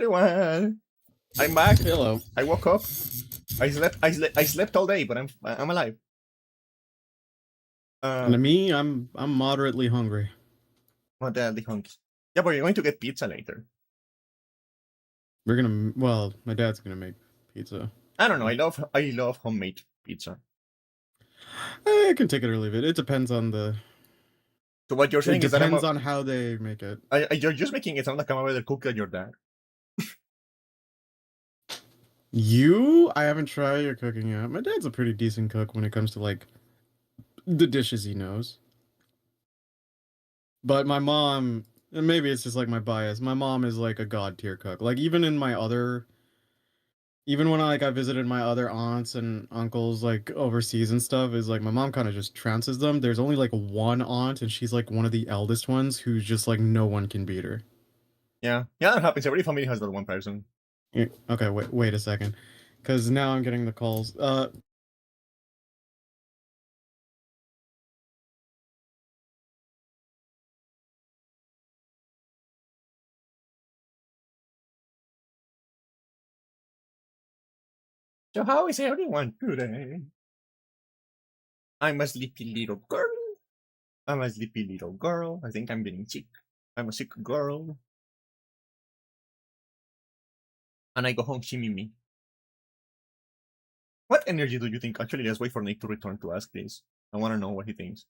everyone. I'm back. Hello. I woke up. I slept all day, but I'm alive. And to me, I'm moderately hungry. Not deadly hungry. Yeah, but you're going to get pizza later. Well, my dad's gonna make pizza. I don't know. I love homemade pizza. I can take it or leave it. It depends on the. So what you're saying It is that depends on how they make it. you're just making it sound like I'm a better cook than your dad. I haven't tried your cooking yet. My dad's a pretty decent cook when it comes to like the dishes he knows. But my mom, and maybe it's just like my bias. My mom is like a god tier cook. Like even when I visited my other aunts and uncles like overseas and stuff, is like my mom kind of just trounces them. There's only like one aunt, and she's like one of the eldest ones who's just like no one can beat her. Yeah, that happens. Every family has that one person. Okay, wait a second, because now I'm getting the calls. So how is everyone today? I'm a sleepy little girl. I'm a sleepy little girl. I think I'm getting sick. I'm a sick girl. And I go home, shimmy me. What energy do you think? Actually, let's wait for Nick to return to ask this. I want to know what he thinks.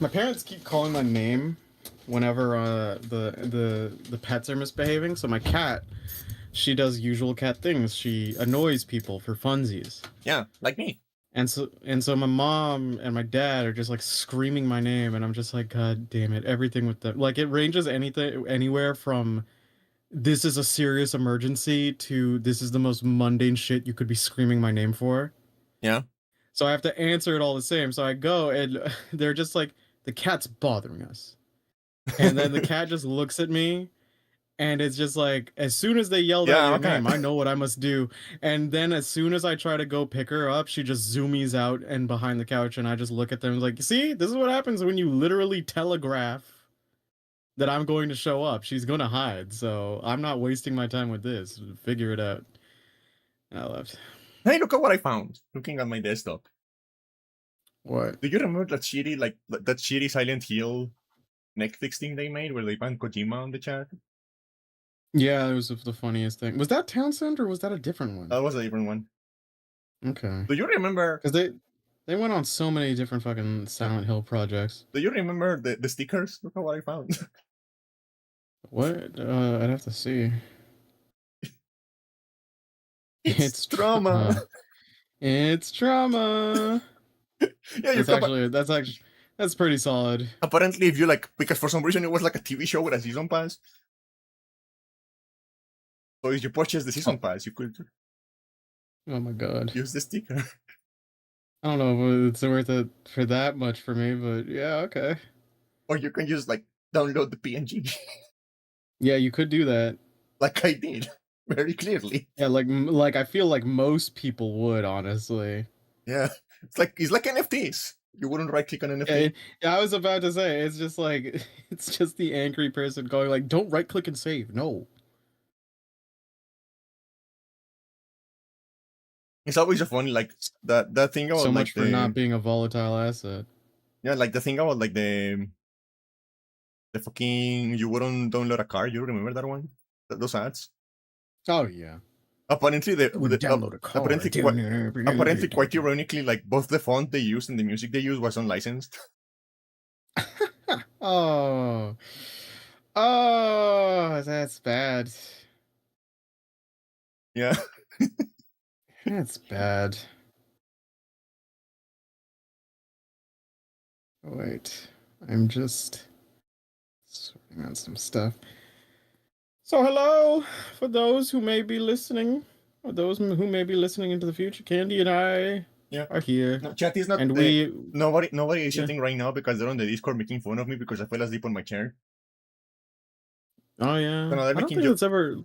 My parents keep calling my name whenever the pets are misbehaving. So my cat, she does usual cat things. She annoys people for funsies. Yeah, like me. And so my mom and my dad are just like screaming my name, and I'm just like, God damn it! Everything with them, like it ranges anywhere from this is a serious emergency to this is the most mundane shit you could be screaming my name for. Yeah. So I have to answer it all the same. So I go and they're just like, the cat's bothering us. And then the cat just looks at me, and it's just like, as soon as they yelled out your name, I know what I must do. And then as soon as I try to go pick her up, she just zoomies out and behind the couch, and I just look at them like, see, this is what happens when you literally telegraph that I'm going to show up. She's going to hide, so I'm not wasting my time with this. Figure it out. And I left. Hey, look at what I found. Looking at my desktop. What? Do you remember that shitty Silent Hill Netflix thing they made where they banned Kojima on the chat? Yeah, it was the funniest thing. Was that Townsend or was that a different one? That was a different one. Okay. Do you remember? Because they went on so many different fucking Silent Hill projects. Do you remember the stickers? Look at what I found. What? I'd have to see. It's drama. It's drama. Yeah, that's pretty solid. Apparently, if you because for some reason it was like a TV show with a season pass. So if you purchase the season pass, you could. Oh my god. Use the sticker. I don't know if it's worth it for that much for me, but yeah, okay. Or you can just download the PNG. Yeah, you could do that. Like I did, very clearly. Yeah, like I feel like most people would, honestly. Yeah, it's like NFTs. You wouldn't right click on NFT. Yeah, I was about to say it's just like it's just the angry person going like, "Don't right click and save." No. It's always a funny that thing about so much for not being a volatile asset. Yeah, like the thing about the fucking you wouldn't download a car. You remember that one? Those ads. Oh yeah. Apparently, download a car. Apparently, quite ironically, like both the font they used and the music they used was unlicensed. Oh, that's bad. Yeah, that's bad. Wait, I'm just sorting out some stuff. So hello, for those who may be listening, or those who may be listening into the future, Candy and I are here. No, chat is not. And nobody is sitting right now because they're on the Discord making fun of me because I fell asleep on my chair. Oh yeah, I don't think that's ever.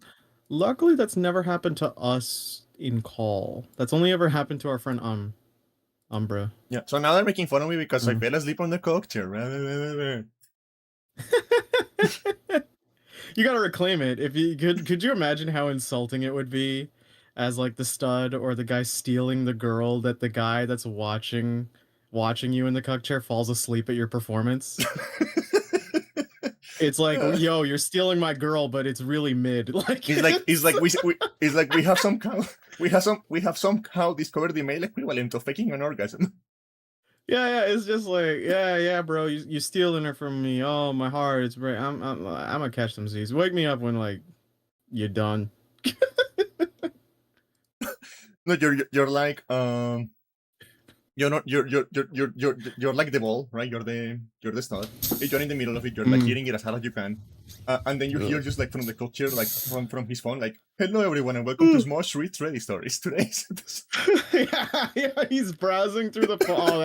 Luckily, that's never happened to us in call. That's only ever happened to our friend Umbra. Yeah, so now they're making fun of me because I fell asleep on the coke chair. You gotta reclaim it. If you could you imagine how insulting it would be as like the stud or the guy stealing the girl that the guy that's watching you in the cuck chair falls asleep at your performance? It's like, Yeah. yo, you're stealing my girl, but it's really mid. Like It's like we have somehow discovered the male equivalent of faking an orgasm. yeah, it's just like, yeah, bro, you stealing her from me. Oh, my heart, it's break. I'm gonna catch some Z's. Wake me up when like you're done. No, you're like you're not you're like the ball, right? You're the stud. You're in the middle of it. You're like Mm. hitting it as hard as you can, and then you hear Ugh. just like from the coach chair, like from his phone, like, "Hello everyone and welcome to Smosh Reads Ready Stories." Today, Yeah, he's browsing through the oh,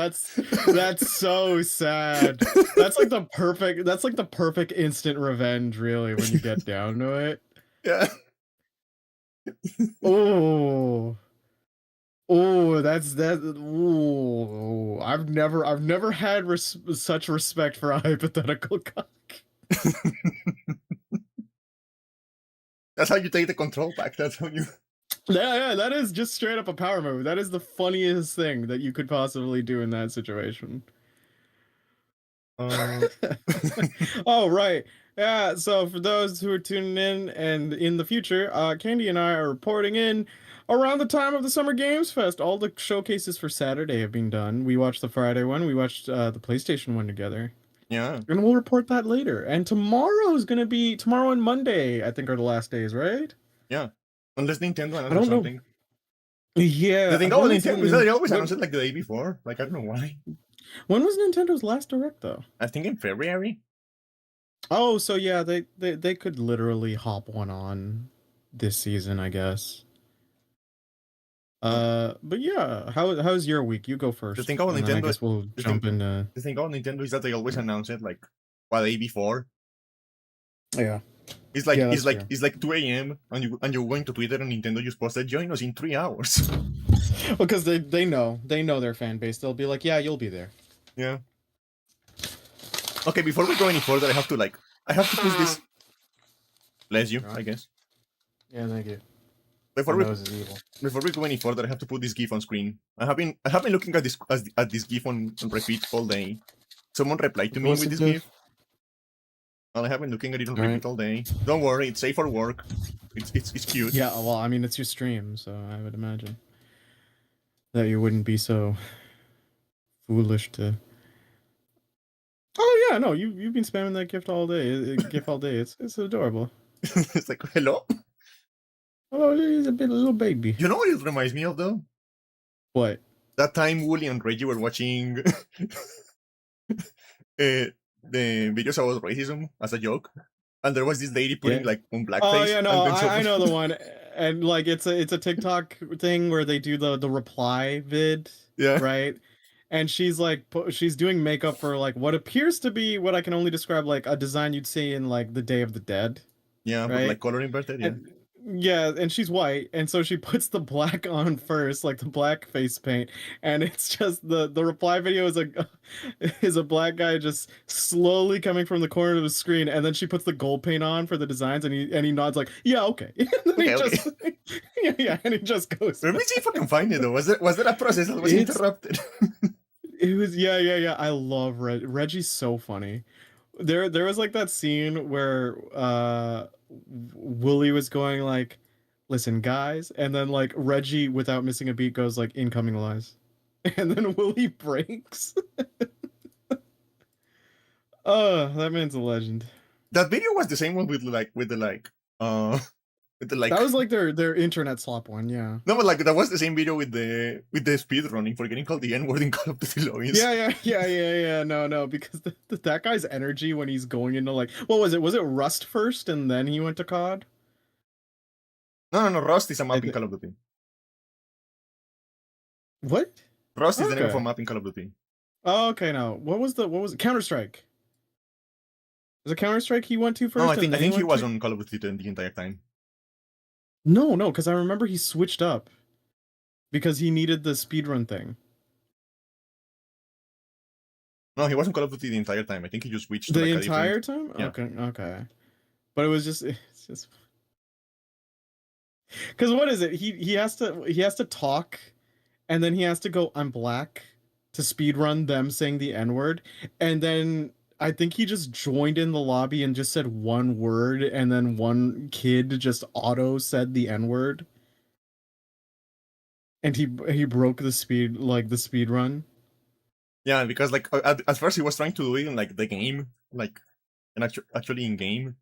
that's so sad. That's like the perfect instant revenge, really, when you get down to it. yeah. Oh. Oh, that's that. Oh, I've never had such respect for a hypothetical cock. That's how you take the control back. That's how you. Yeah, that is just straight up a power move. That is the funniest thing that you could possibly do in that situation. Oh, right. Yeah, so for those who are tuning in and in the future, Candy and I are reporting in around the time of the Summer Games Fest. All the showcases for Saturday have been done. We watched the Friday one, we watched the PlayStation one together. Yeah. And we'll report that later. And tomorrow is going to be, tomorrow and Monday, I think, are the last days, right? Yeah. Unless Nintendo I announces don't know. something. Yeah. The thing about When was, Nintendo is that they always when, announce it like the day before. Like, I don't know why. when was Nintendo's last Direct, though? I think in February. Oh, so yeah, they could literally hop one on this season, I guess. Uh, But yeah, how's your week? You go the first, thing about and then I Nintendo, guess we'll the jump thing, into. the thing about Nintendo is that they always announce it like a day before. Yeah, It's like yeah, that's true. it's like 2 a.m. and you're going to Twitter and Nintendo just posted, "Join us in 3 hours." Because they know their fan base. They'll be like, yeah, you'll be there. Yeah. Okay, before we go any further, I have to push this. Bless you, I guess. Yeah, thank you. Before My we nose is evil. before we go any further, I have to put this GIF on screen. I have been looking at this GIF on repeat all day. Someone replied to me What's with the this diff? GIF. Well, I have been looking at it on Alright. repeat all day. Don't worry, it's safe for work. It's cute. Yeah, well, I mean, it's your stream, so I would imagine that you wouldn't be so foolish to. Oh yeah, no, you've been spamming that gift all day. GIF all day. It's adorable. It's like, hello. Oh, he's a little baby. You know what it reminds me of though? What? That time Wooly and Reggie were watching the videos about racism as a joke, and there was this lady putting Yeah. like on Oh blackface, yeah, no, and then I know the one, and like it's a TikTok thing where they do the reply vid, yeah, right? And she's like she's doing makeup for like what appears to be what I can only describe like a design you'd see in like the Day of the Dead, yeah, but like right? color inverted, yeah. And yeah, and she's white, and so she puts the black on first, like the black face paint, and it's just the reply video is a is a black guy just slowly coming from the corner of the screen, and then she puts the gold paint on for the designs, and he nods like, yeah, okay, and then Okay, he okay. just yeah, and he just goes. Let me see if I can find it though. Was there a process that was It's interrupted? it was yeah. I love Reggie's so funny. There was like that scene where Wooly was going like, listen guys, and then like Reggie without missing a beat goes like incoming lies. And then Wooly breaks. Oh, that man's a legend. That video was the same one with uh with the like That was like their internet slop one, yeah. no, but like that was the same video with the speed running for getting called the N-word in Call of Duty lobbies. Yeah. No, because that guy's energy when he's going into like, what was it? Was it Rust first and then he went to COD? No. Rust is a map in Th- Call of Duty. what? Rust is the name of a Okay. map in Call of Duty. Oh, okay, no. What was Counter-Strike? Was it Counter-Strike he went to first? No, I and then think he was to... on Call of Duty the entire time. No, because I remember he switched up because he needed the speedrun thing. No, he was on Call of Duty the entire time. I think he just switched to The like a entire different. time? Yeah. Okay. But it's just because what is it? He has to talk, and then he has to go, "I'm black," to speed run them saying the N-word, and then I think he just joined in the lobby and just said one word, and then one kid just auto said the N-word, and he broke the speed run. Yeah, because like at first he was trying to do it in like the game, like and actually in game.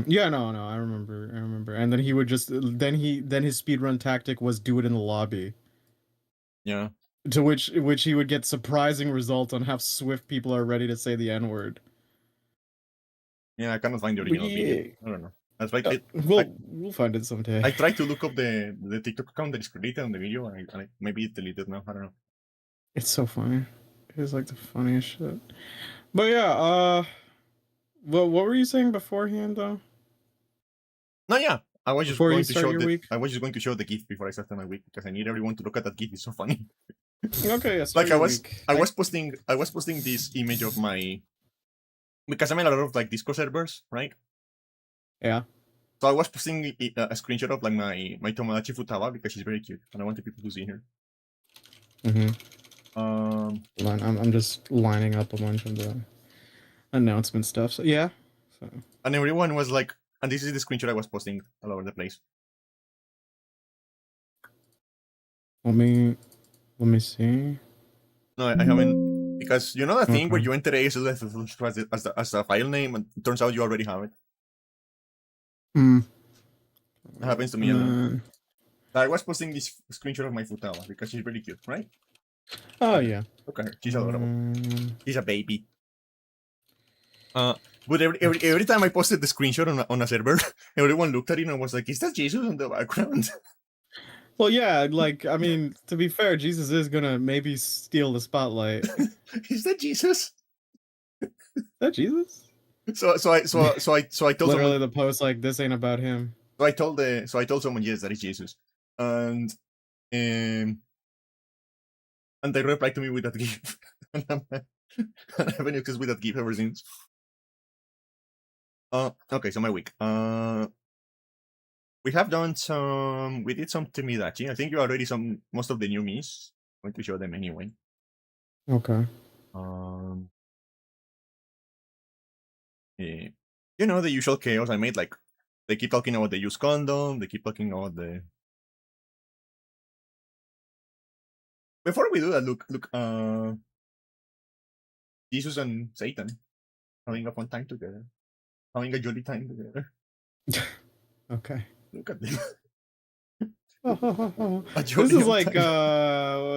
Yeah, no, I remember. And then he would just then his speedrun tactic was do it in the lobby. Yeah, To which he would get surprising results on how swift people are ready to say the N-word. yeah. I cannot find the original video. We I don't know. That's like we'll find it someday. I tried to look up the TikTok account that is created on the video, and maybe it's deleted now. I don't know. It's so funny. It's like the funniest shit. But yeah, what were you saying beforehand though? No, yeah. I was just Before you going to start show your the week? I was just going to show the GIF before I started my week because I need everyone to look at that GIF. It's so funny. Okay, yeah, start Like your week. I was posting this image of my because I'm in a lot of like Discord servers, right? Yeah. So I was posting a screenshot of like my Tomodachi Futaba because she's very cute and I wanted people to see her. I'm just lining up a bunch of the announcement stuff. So yeah. So. And everyone was like, and this is the screenshot I was posting all over the place. Let me see. No, I haven't, because you know the thing Okay. where you enter ASL as a file name and it turns out you already have it. That happens to me a lot. I was posting this screenshot of my Futaba because she's really cute, right? Oh yeah. Look at her, she's adorable. She's a baby. But every time I posted the screenshot on a server, everyone looked at it and was like, "Is that Jesus in the background?" Well, yeah, like I mean, to be fair, Jesus is gonna maybe steal the spotlight. Is that Jesus? Is that Jesus? So I told Literally someone. the post like this ain't about him. So I told someone, yes, that is Jesus, and they replied to me with that gift, and I haven't used with that gift ever since. Okay, so my week. We did some Timidachi. I think you already most of the new memes. I'm going to show them anyway. Okay. You know, the usual chaos I made, like they keep talking about the used condom, they keep talking about the. Before we do that, look, Jesus and Satan having a fun time together, having a jolly time together. Okay. Look at them. This is like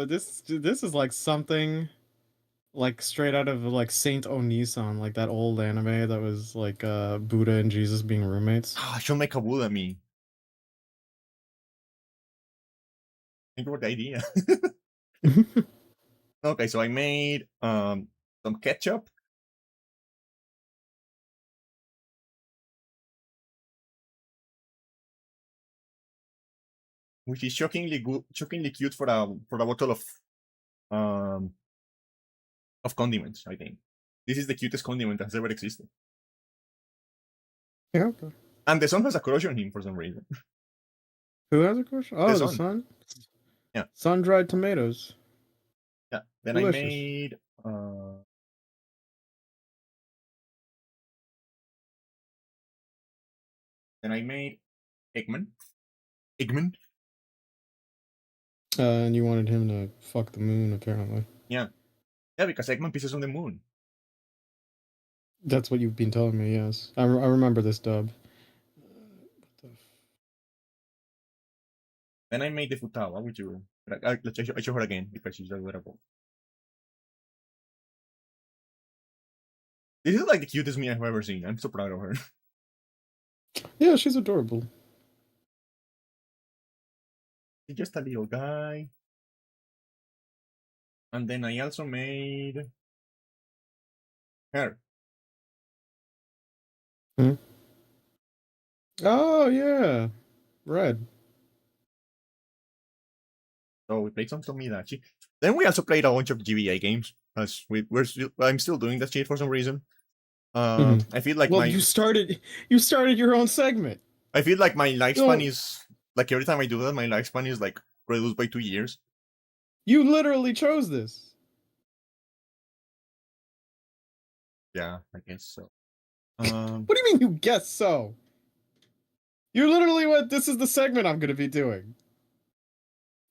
this is like something like straight out of like Saint Onisan, like that old anime that was like Buddha and Jesus being roommates. I should make a Buddha me. Think about the idea. Okay, so I made some ketchup. Which is shockingly good, shockingly cute for a bottle of condiments. I think this is the cutest condiment that has ever existed. Yeah. Okay. And the sun has a crush on him for some reason. Who has a question? Oh, the sun. sun. Yeah. Sun-dried tomatoes. Yeah. Then Delicious. I made. Then I made Eggman. Eggman. And you wanted him to fuck the moon, apparently. Yeah. Yeah, because Eggman pisses on the moon. That's what you've been telling me, yes. I remember this dub. Then I made the Futaba, which you. I show her again because she's adorable. This is like the cutest me I've ever seen. I'm so proud of her. Yeah, she's adorable. He's just a little guy. And then I also made her. Oh yeah, red. So we played some Tomodachi. Then we also played a bunch of GBA games. I'm still doing that shit for some reason. I feel like Well, you started your own segment. I feel like my lifespan You is like every time I do that, my lifespan is like reduced by 2 years. you literally chose this. Yeah, I guess so. What do you mean you guess so? You literally went, this is the segment I'm going to be doing.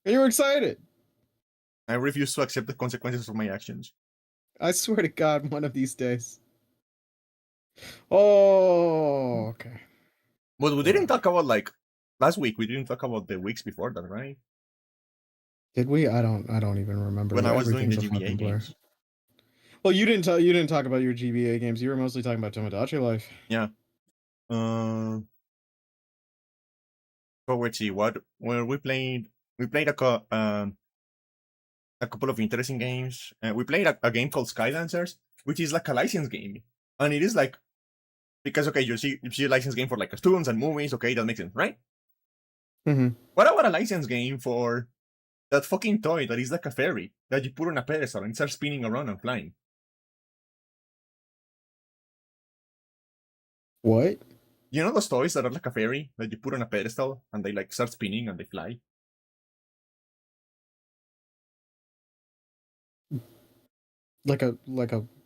And you're excited. I refuse to accept the consequences of my actions. I swear to God, one of these days. Oh, okay. But we didn't Whatever. talk about like last week. We didn't talk about the weeks before that, right? Did we? I don't even remember. When I was doing the Everything's a GBA fucking blur. games. Well, you didn't talk about your GBA games. You were mostly talking about Tomodachi Life. Yeah. So let's see what well we played a couple of interesting games. We played a game called Skylancers, which is like a license game, and it is like because okay, you see a license game for like cartoons and movies. Okay, that makes sense, right? Mm-hmm. What about a license game for that fucking toy that is like a fairy that you put on a pedestal and starts spinning around and flying? What? You know those toys that are like a fairy that you put on a pedestal and they like start spinning and they fly? Like a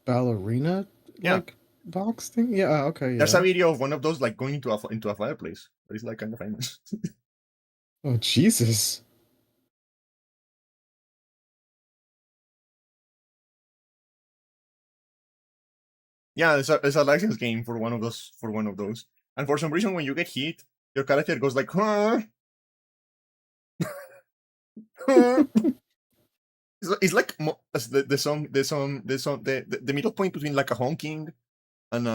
ballerina Yeah. like box thing? Yeah, okay, There's a yeah. video of one of those like going into a fireplace. That is like kind of famous. Oh, Jesus. Yeah, it's a license game for one of those. And for some reason when you get hit, your character goes like, huh? Huh? It's like as the middle point between like a honking and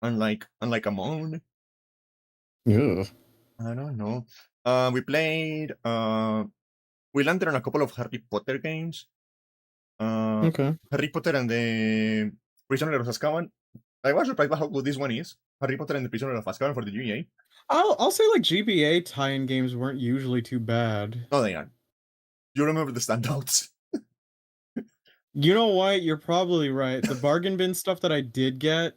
and like a moan. Ugh. I don't know. We played we landed on a couple of Harry Potter games. Okay. Harry Potter and the Prisoner of Azkaban. I was surprised by how good this one is. Harry Potter and the Prisoner of Azkaban for the GBA. I'll say like GBA tie-in games weren't usually too bad. No, they aren't. You remember the standouts. You know what? You're probably right. The bargain bin stuff that I did get,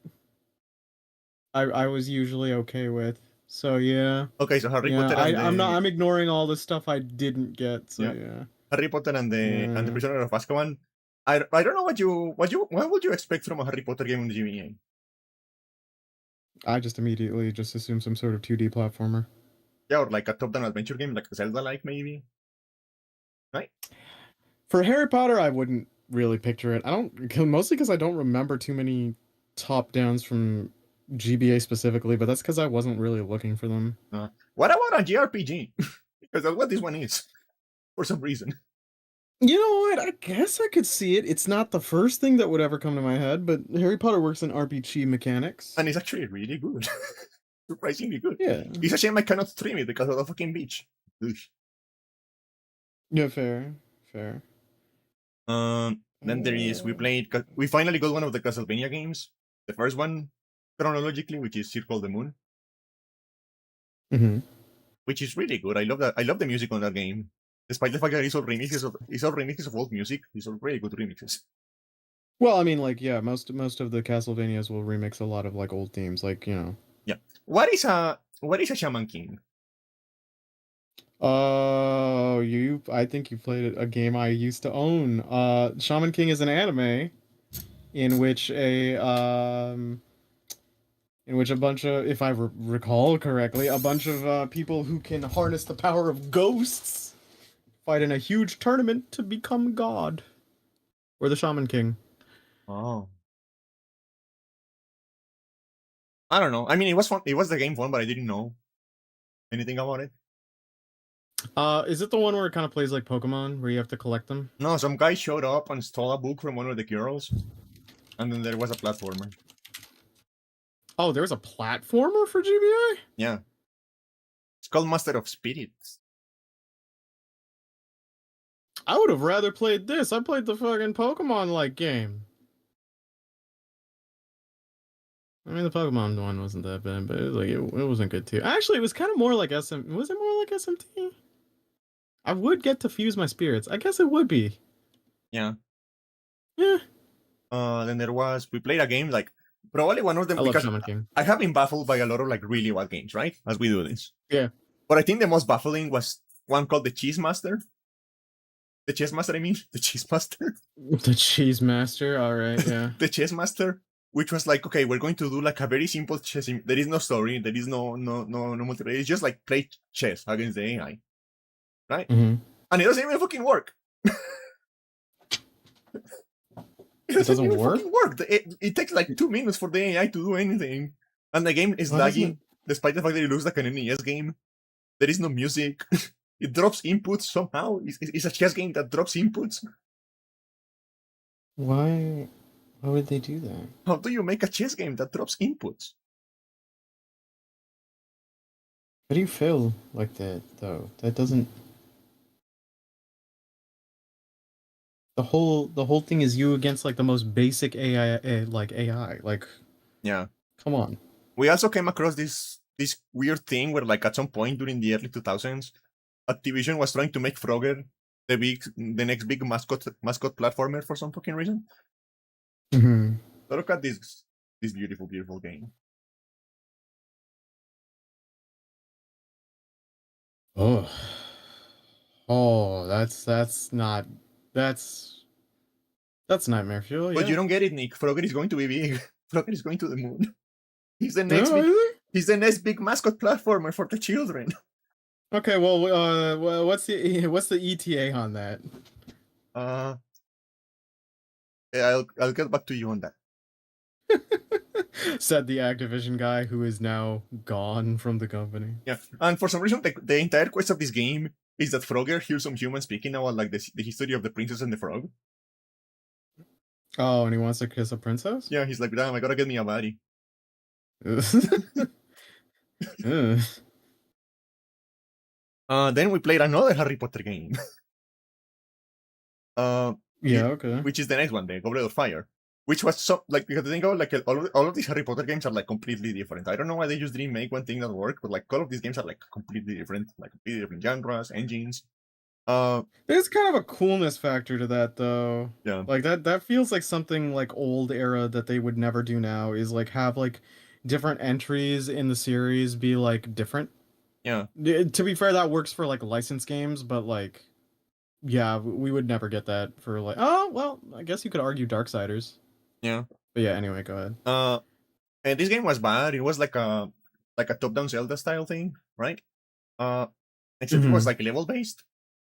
I was usually okay with. So yeah. Okay, so Harry Yeah, Potter and I'm ignoring all the stuff I didn't get. So yeah, yeah. Harry Potter and the Yeah. Prisoner of Azkaban. I don't know what would you expect from a Harry Potter game on the GBA? I just immediately just assumed some sort of 2D platformer. Yeah, or like a top-down adventure game, like Zelda-like maybe, right? For Harry Potter, I wouldn't really picture it. I don't mostly because I don't remember too many top downs from GBA specifically, but that's because I wasn't really looking for them. What about a JRPG? Because that's what this one is, for some reason. You know what? I guess I could see it. It's not the first thing that would ever come to my head, but Harry Potter works in RPG mechanics. And it's actually really good. Surprisingly good. Yeah. It's a shame I cannot stream it because of the fucking beach. Ugh. Yeah, fair. Fair. Then there is we finally got one of the Castlevania games. The first one chronologically, which is Circle the Moon, Mm-hmm. which is really good. I love that. I love the music on that game. Despite the fact that it's all remixes of old music, these are really good remixes. Well, I mean, like, yeah, most of the Castlevanias will remix a lot of like old themes, like you know. Yeah. What is a Shaman King? Oh, I think you played a game I used to own. Shaman King is an anime in which a bunch of, if I recall correctly, a bunch of people who can harness the power of ghosts fight in a huge tournament to become god. Or the Shaman King. Oh. I don't know. I mean, it was fun. It was the game fun, but I didn't know anything about it. Is it the one where it kind of plays like Pokemon, where you have to collect them? No, some guy showed up and stole a book from one of the girls, and then there was a platformer. Oh, there's a platformer for GBA? Yeah. It's called Master of Spirits. I would have rather played this. I played the fucking Pokemon-like game. I mean, the Pokemon one wasn't that bad, but it was like it wasn't good too. Actually, it was kind of more like SM. Was it more like SMT? I would get to fuse my spirits. I guess it would be. Yeah. Yeah. Then we played a game like probably one of them I love because Shaman King. I have been baffled by a lot of like really wild games, right? As we do this. Yeah. But I think the most baffling was one called the Cheese Master. The Chess Master, I mean, the Cheese Master. The Cheese Master. All right. Yeah. The Chess Master, which was like, okay, we're going to do like a very simple chess. There is no story. There is no multiplayer. It's just like play chess against the AI, right? Mm-hmm. And it doesn't even fucking work. It doesn't even work? fucking work. It takes like 2 minutes for the AI to do anything, and the game is lagging, despite the fact that it looks like an NES game. There is no music. It drops inputs somehow. It's a chess game that drops inputs. Why would they do that? How do you make a chess game that drops inputs? How do you fail like that though? That doesn't. The whole thing is you against like the most basic AI, like AI. Like, yeah, come on. We also came across this weird thing where, like, at some point during the early 2000s, Activision was trying to make Frogger the next big mascot platformer for some fucking reason. Mm-hmm. So look at this beautiful game. Oh, that's nightmare fuel. But Yeah. you don't get it, Nick. Frogger is going to be big. Frogger is going to the moon. He's the next big mascot platformer for the children. Okay, well, what's the ETA on that? I'll get back to you on that. Said the Activision guy who is now gone from the company. Yeah, and for some reason, the entire quest of this game is that Frogger hears some human speaking about like the history of the princess and the frog. Oh, and he wants to kiss a princess? Yeah, he's like, damn, I gotta get me a body. Then we played another Harry Potter game. Okay. Which is the next one, the Goblet of Fire. Which was so like, because the thing about like all of these Harry Potter games are like completely different. I don't know why they just didn't make one thing that worked, but like all of these games are like completely different, like completely different genres, engines. There's kind of a coolness factor to that though. Yeah. Like that feels like something like old era that they would never do now, is like have like different entries in the series be like different. Yeah. To be fair, that works for like licensed games, but like, yeah, we would never get that for like, oh well, I guess you could argue Darksiders. Yeah. But yeah, anyway, go ahead. And this game was bad. It was like a top-down Zelda style thing, right? Except it was like level based,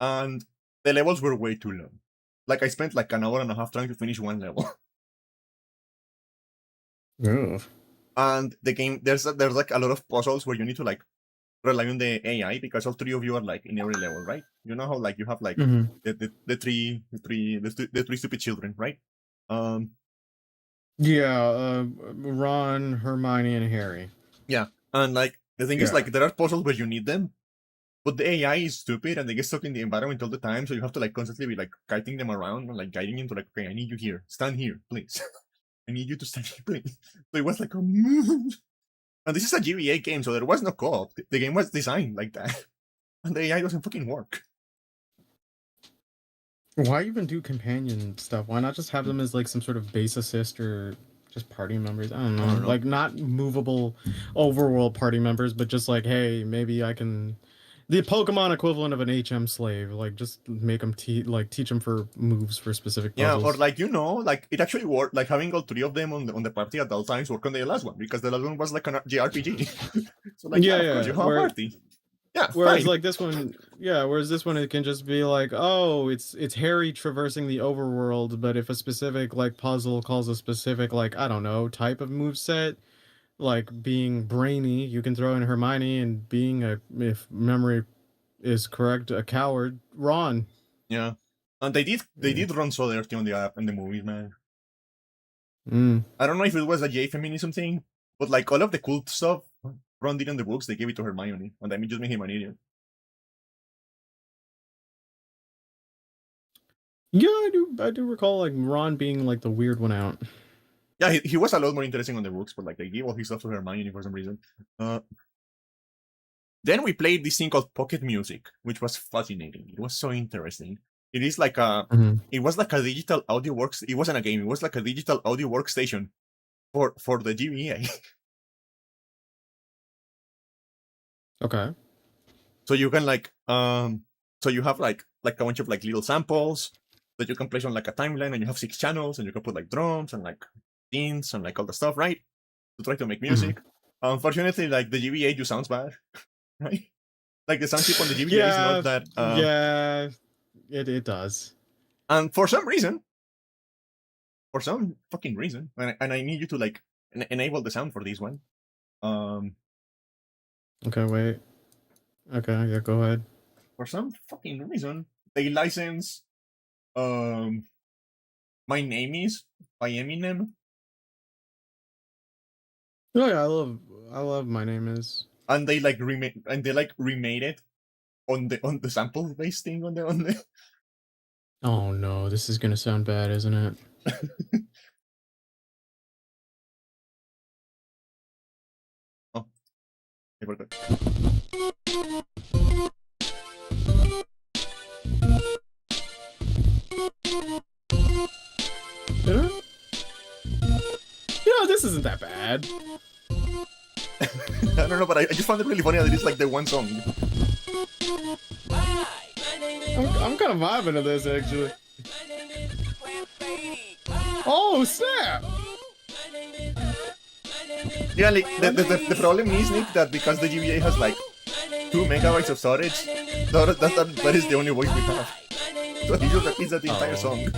and the levels were way too long. Like I spent like an hour and a half trying to finish one level. Oof. And the game, there's like a lot of puzzles where you need to like rely on the AI because all 3 of you are like in every level, right? You know how like you have like the three stupid children, right? Yeah, Ron, Hermione, and Harry. Yeah, and like the thing is like there are puzzles where you need them, but the AI is stupid and they get stuck in the environment all the time, so you have to like constantly be like guiding them around and like guiding them to like, okay, I need you here, stand here, please. I need you to stand here, please. So it was like, and this is a GBA game, so there was no co-op. The game was designed like that, and the AI doesn't fucking work. Why even do companion stuff? Why not just have them as like some sort of base assist or just party members? I don't know. Like not movable overworld party members, but just like, hey, maybe I can the Pokemon equivalent of an HM slave. Like just make them teach them for moves for specific puzzles. Yeah, or like like it actually worked. Like having all 3 of them on the party at all times worked on the last one because the last one was like an JRPG. So like of course you have a party. Yeah. Whereas fine. like this one, whereas this one it can just be like, oh, it's Harry traversing the overworld, but if a specific like puzzle calls a specific like, I don't know, type of moveset, like being brainy, you can throw in Hermione, and being if memory is correct, a coward, Ron. Yeah. And they did run so dirty on the movies, man. I don't know if it was a gay feminism thing, but like all of the cool stuff Ron did in the books, they gave it to Hermione, and that just made him an idiot. Yeah, I do recall like Ron being like the weird one out. Yeah, he was a lot more interesting on the books, but like they gave all his stuff to Hermione for some reason. Then we played this thing called Pocket Music, which was fascinating. It was so interesting. It is like a. Mhm. It was like a digital audio works. It wasn't a game. It was like a digital audio workstation for the GBA. Okay. So you can so you have like a bunch of like little samples that you can place on like a timeline, and you have 6 channels, and you can put like drums and like synths and like all the stuff, right? To try to make Mhm. music. Unfortunately, like the GBA just sounds bad, right? Like the sound chip on the GBA is not Yeah, that. yeah, it does. And for some fucking reason, and I need you to like enable the sound for this one. Um, Okay, wait. Okay, yeah, go ahead. for some fucking reason, they license My Name Is by Eminem, Oh yeah, I love My Name Is. and they remade it on the sample based thing on the. Oh no, this is gonna sound bad, isn't it? Oh, I forgot. Did I? You know, this isn't that bad. I don't know, but I just found it really funny that it's like the one song. I'm kind of vibing to this actually. Oh snap! Yeah, like the problem is, Nick, that because the GBA has like 2 MB of storage, that is the only voice we have. So he just repeats that the entire song.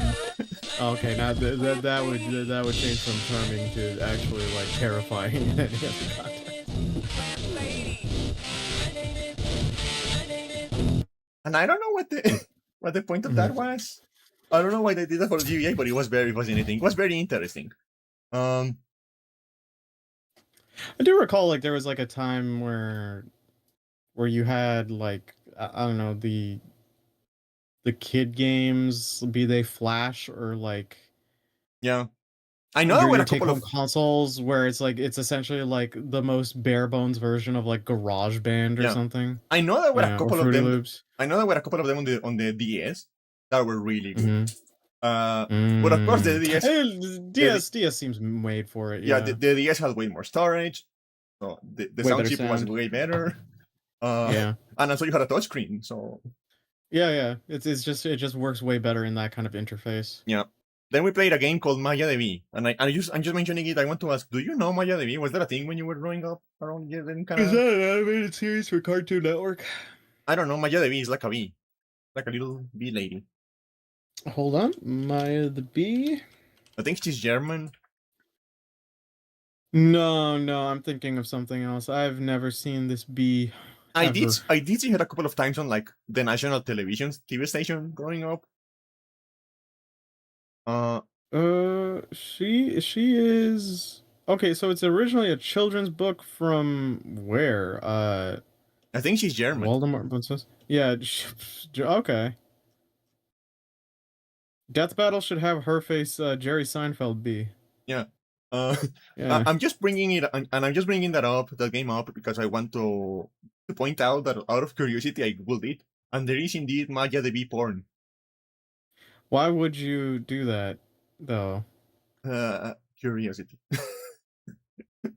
Okay, now that would change from charming to actually like terrifying in any other context. And I don't know what the what the point of that was. I don't know why they did that for the GBA, but it was very fascinating. It was very interesting. Um, I do recall like there was like a time where you had like I don't know the kid games, be they Flash or like yeah, I know there were your a take couple home of consoles where it's like it's essentially like the most bare bones version of like Garage Band or yeah. something. I know there were a Yeah, or couple of Fruity them. Loops. I know there were a couple of them on the DS that were really good. Mm-hmm. But of course the DS, the, DS seems made for it, yeah, yeah. the DS had way more storage, so the Way sound better chip was sound. way better. Uh, Yeah. and also you had a touchscreen, so Yeah, yeah. It just works way better in that kind of interface. yeah. Then we played a game called MayaDB, and I'm just mentioning it. I want to ask, do you know MayaDB? Was that a thing when you were growing up around here? Then kind Is of, that an animated series for Cartoon Network? I don't know. MayaDB is like a bee, like a little bee lady. Hold on. Maya the Bee? I think she's German. No, no, I'm thinking of something else. I've never seen this bee ever. I did see her a couple of times on like the national television TV station growing up. Uh, She is okay. So it's originally a children's book from where? I think she's German. Voldemort Princess. Yeah. Okay. Death Battle should have her face Jerry Seinfeld be. Yeah. Uh, Yeah. I'm just bringing it, and I'm just bringing that game up because I want to point out that out of curiosity I googled it, and there is indeed MayaDB porn. Why would you do that though? Curiosity.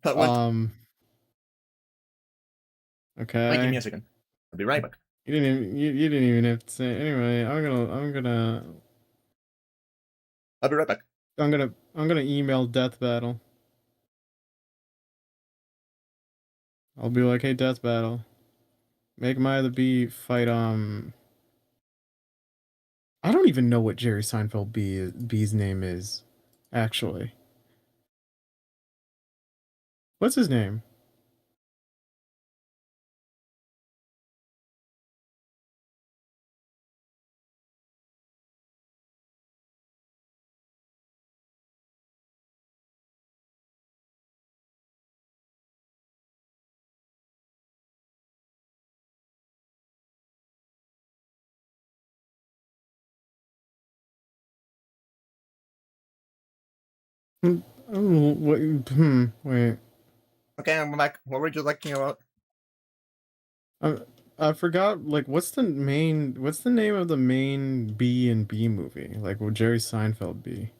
What? Um. Wait, give me Okay. a second. I'll be right back. You didn't even have to say anyway. I'll be right back. I'm gonna email Death Battle. I'll be like, hey, Death Battle, make Maya the Bee fight. I don't even know what Jerry Seinfeld B's name is, actually. What's his name? Oh, what? Wait. Okay, I'm back. What were you talking about? Uh, I forgot. Like, What's the name of the main B and B movie? Like, will Jerry Seinfeld be?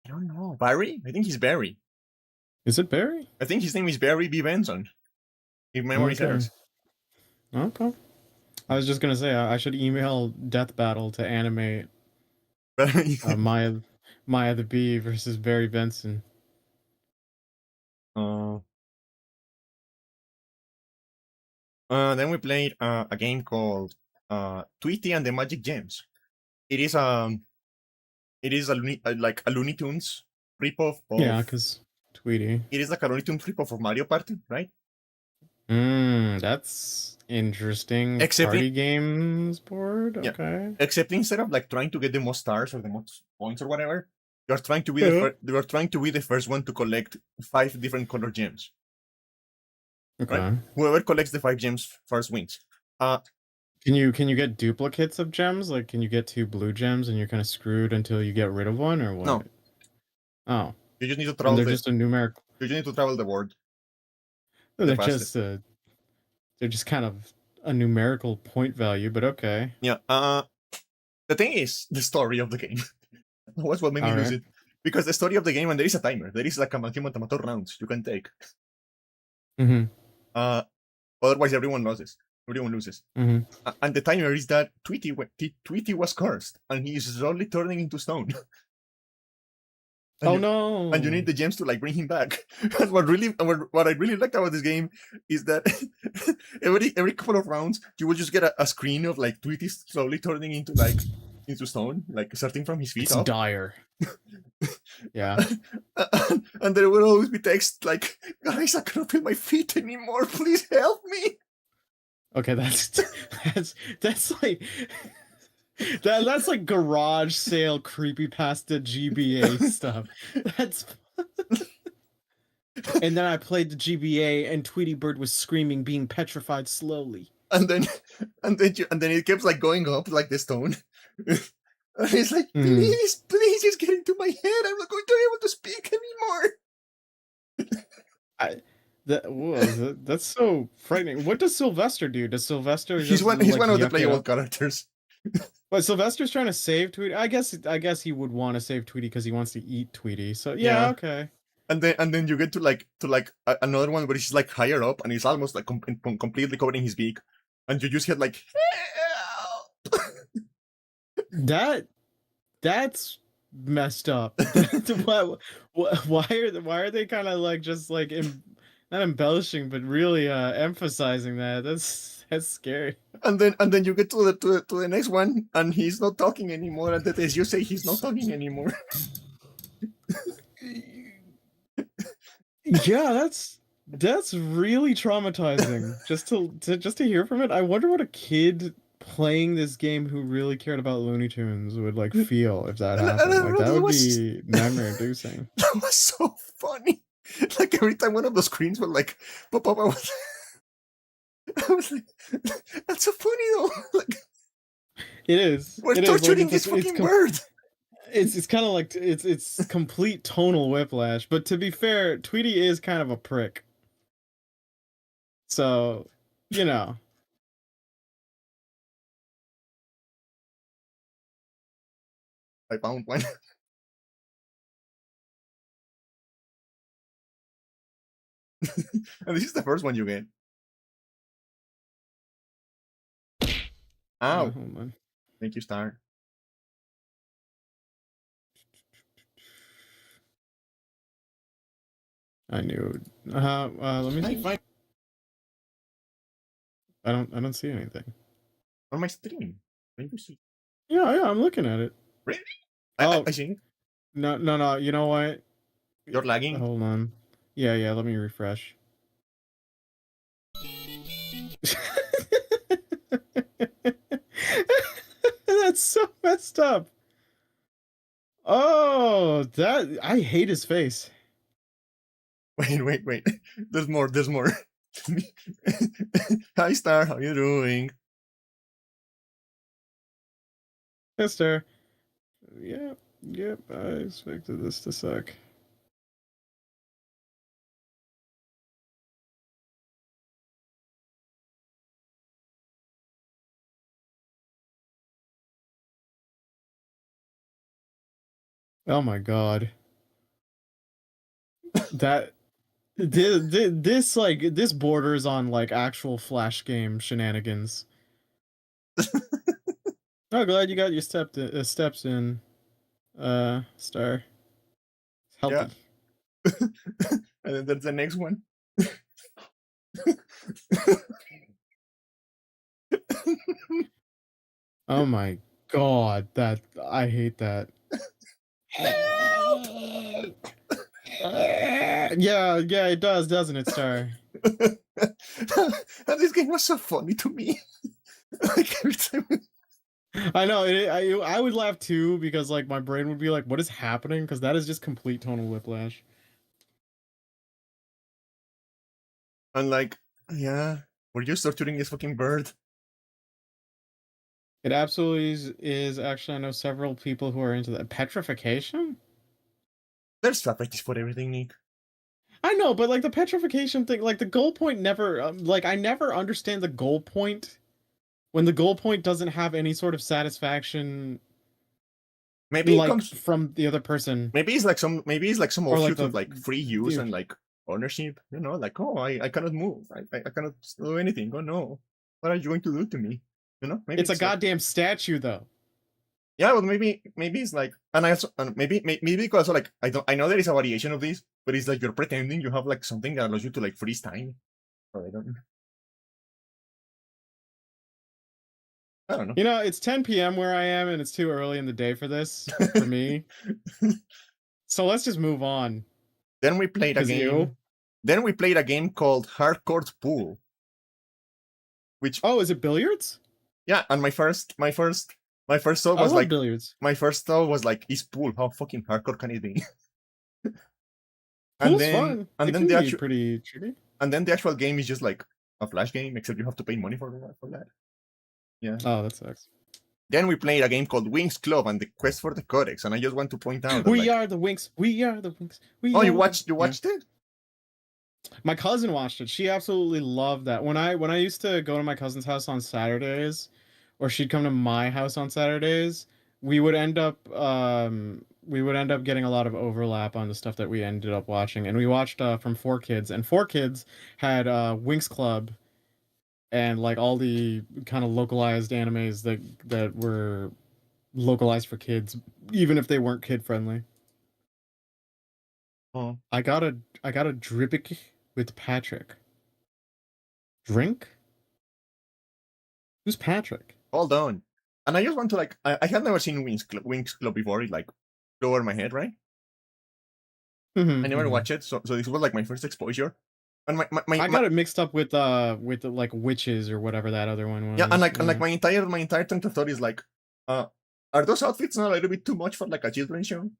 I don't know. Barry? I think he's Barry. Is it Barry? I think his name is Barry B. Benson. If memory Okay. serves. Okay. I was just gonna say I should email Death Battle to animate Maya the Bee versus Barry Benson. uh, then we played a game called Tweety and the Magic Gems. It is like a Looney Tunes ripoff Yeah, of. because Tweety. It is like a Looney Tunes ripoff of Mario Party, right? That's interesting. Except Party games board. yeah, Okay. except instead of like trying to get the most stars or the most points or whatever, you're trying to be Yeah. you're trying to be the first one to collect 5 different color gems. Right? Okay. Whoever collects the 5 gems first wins. Can you get duplicates of gems? Like, can you get 2 blue gems and you're kind of screwed until you get rid of one, or what? No. Oh. You just need to And travel. they're just a numeric. You just need to travel the board. They're fastest. just they're just kind of a numerical point value, but okay. Yeah. The thing is the story of the game. What's what made me lose it? Because the story of the game, and there is a timer. There is like a maximum amount of rounds you can take. Mm-hmm. Otherwise, everyone loses. Everyone loses. Mm-hmm. And the timer is that Tweety was cursed, and he is slowly turning into stone. No! And you need the gems to like bring him back. And what I really liked about this game is that every couple of rounds you will just get a screen of like Tweety slowly turning into stone, like starting from his feet it's up. dire. Yeah. And there will always be text like, "Guys, I cannot feel my feet anymore. Please help me." Okay, that's like that's like garage sale creepypasta GBA stuff. That's and then I played the GBA and Tweety Bird was screaming, being petrified slowly. And then it kept like going up like the stone. And he's like, please, it's getting to my head. I'm not going to be able to speak anymore. That's so frightening. What does Sylvester do? Does Sylvester he's one of the playable characters. But Sylvester's trying to save Tweety. I guess he would want to save Tweety because he wants to eat Tweety. So yeah. Okay. And then you get to another one where he's like higher up and he's almost like completely covering his beak, and you just get like that's messed up. Why are they kind of like just like not embellishing but really emphasizing that? That's scary. And then you get to the next one and he's not talking anymore, and as you say, he's not talking anymore. Yeah, that's really traumatizing. Just to hear from it. I wonder what a kid playing this game who really cared about Looney Tunes would like feel if that happened. Like that would be nightmare inducing. That was so funny. Like every time one of the screens would like pop up, I was like, that's so funny though. Like, it is. We're torturing this fucking bird. It's kind of like it's complete tonal whiplash. But to be fair, Tweety is kind of a prick. So, you know. I found one. And this is the first one you get. Ow. Hold on. Thank you, Star. I knew. Let me see. I don't see anything on my stream. Maybe see. Yeah, I'm looking at it. Really? Oh, I see. No. You know what? You're lagging. Hold on. Yeah. Let me refresh. That's so messed up. Oh, I hate his face. Wait. There's more. Hi, Star. How you doing? Mister. Yep. I expected this to suck. Oh my god. That this borders on like actual flash game shenanigans. Oh, glad you got your steps in, Star. Yeah. Healthy. And then there's the next one. Oh my god, that I hate that. Yeah, it does, doesn't it, Star? And this game was so funny to me. Like every time. I know. I would laugh too because like my brain would be like, "What is happening?" Because that is just complete tonal whiplash. And like, yeah, we're just torturing this fucking bird. It absolutely is. Actually, I know several people who are into that. Petrification? There's strategies for everything, Nick. I know, but like the petrification thing, like the goal point never, like I never understand the goal point when the goal point doesn't have any sort of satisfaction, Maybe it like comes. from the other person, Maybe it's like some. Maybe it's like some or like offshoot the of like free use and like ownership. You know, like, oh, I cannot move. I cannot do anything. Oh no, what are you going to do to me? You know, maybe it's a it's like, goddamn statue, though. yeah, well, maybe it's like, and I also, and maybe because like I know there is a variation of this, but it's like you're pretending you have like something that allows you to like freeze time. Or I don't know. You know, it's 10 p.m. where I am, and it's too early in the day for this for me. So let's just move on. Then we played a game. Then we played a game called Hardcore Pool. Which is it billiards? Yeah, and my first thought was like billiards. My first thought was like, is pool? How fucking hardcore can it be? Pool's fun. And it then can the be actual pretty tricky. And then the actual game is just like a flash game, except you have to pay money for that. Yeah. Oh, that sucks. Then we played a game called Wings Club and the Quest for the Codex, and I just want to point out that, We are the Winx. We are the Winx. you watched it? My cousin watched it. She absolutely loved that. When I used to go to my cousin's house on Saturdays, or she'd come to my house on Saturdays, we would end up getting a lot of overlap on the stuff that we ended up watching. And we watched from 4Kids, and 4Kids had Winx Club and like all the kind of localized animes that were localized for kids, even if they weren't kid friendly. Oh. I got a Drippic with Patrick. Drink? Who's Patrick? Hold on. And I just want to like, I had never seen Wings Club before. It like flew over my head, right? I never watched it, so this was like my first exposure. And I got it mixed up with like witches or whatever that other one was. Yeah, and like my entire train of thought is like, are those outfits not a little bit too much for like a children's show?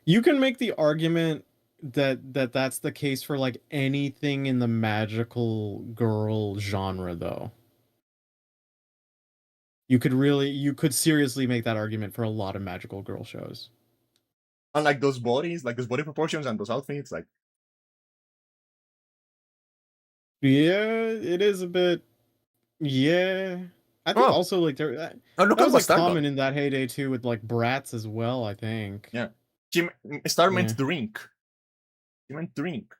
You can make the argument that's the case for like anything in the magical girl genre, though. You could seriously make that argument for a lot of magical girl shows. And like those bodies, like those body proportions and those outfits, like. Yeah, it is a bit. Yeah, I think also like that was like common in that heyday too, with like brats as well. I think. Yeah, Star meant drink. She meant drink.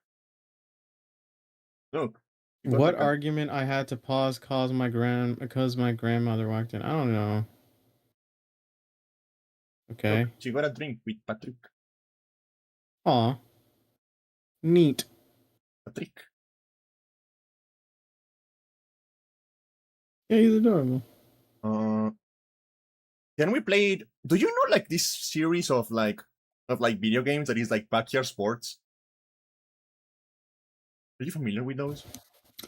Look. What argument I had to pause because my grandmother walked in? I don't know. Okay. Look, she got a drink with Patrick. Aw. Neat. Patrick. Yeah, he's adorable. Then we played. Do you know like this series of video games that is like Backyard Sports? Are you familiar with those?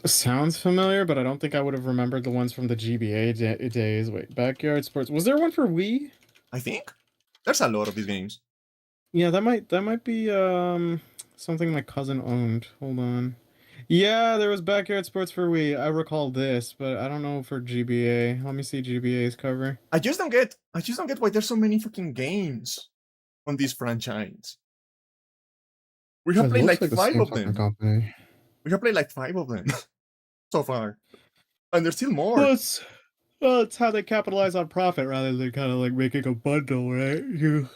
Sounds familiar, but I don't think I would have remembered the ones from the GBA days. Wait, Backyard Sports. Was there one for Wii? I think there's a lot of these games. Yeah, that might be something my cousin owned. Hold on. Yeah, there was Backyard Sports for Wii. I recall this, but I don't know for GBA. Let me see GBA's cover. I just don't get why there's so many fucking games on this franchise. We have played like 5 of them. We have played like 5 of them so far, and there's still more. Well, it's how they capitalize on profit rather than kind of like making a bundle, right? You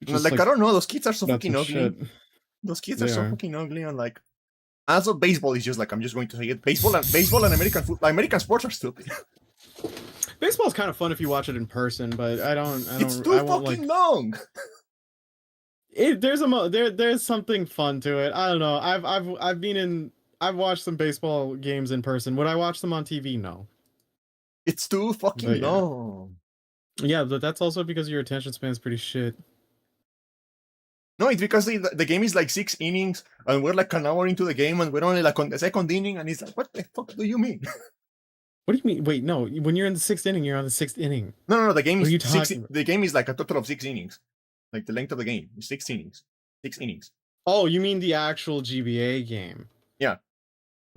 And, just like, like I don't know, those kids are so nuts fucking and ugly. shit. Those kids are They so are. fucking ugly, and like, also baseball is just like, I'm just going to say it. Baseball and American football, American sports are stupid. Baseball's kind of fun if you watch it in person, but It's too I won't fucking like long. it. There's something fun to it. I don't know. I've been in. I've watched some baseball games in person. Would I watch them on TV? No. It's too fucking But yeah, long. yeah, but that's also because your attention span is pretty shit. No, it's because the game is like 6 innings, and we're like an hour into the game, and we're only like on the second inning, and it's like, what the fuck do you mean? What do you mean? Wait, no. When you're in the sixth inning, you're on the sixth inning. No, the game What are is you six. talking about? The game is like a total of 6 innings. Like the length of the game is 6 innings. 6 innings. Oh, you mean the actual GBA game? Yeah.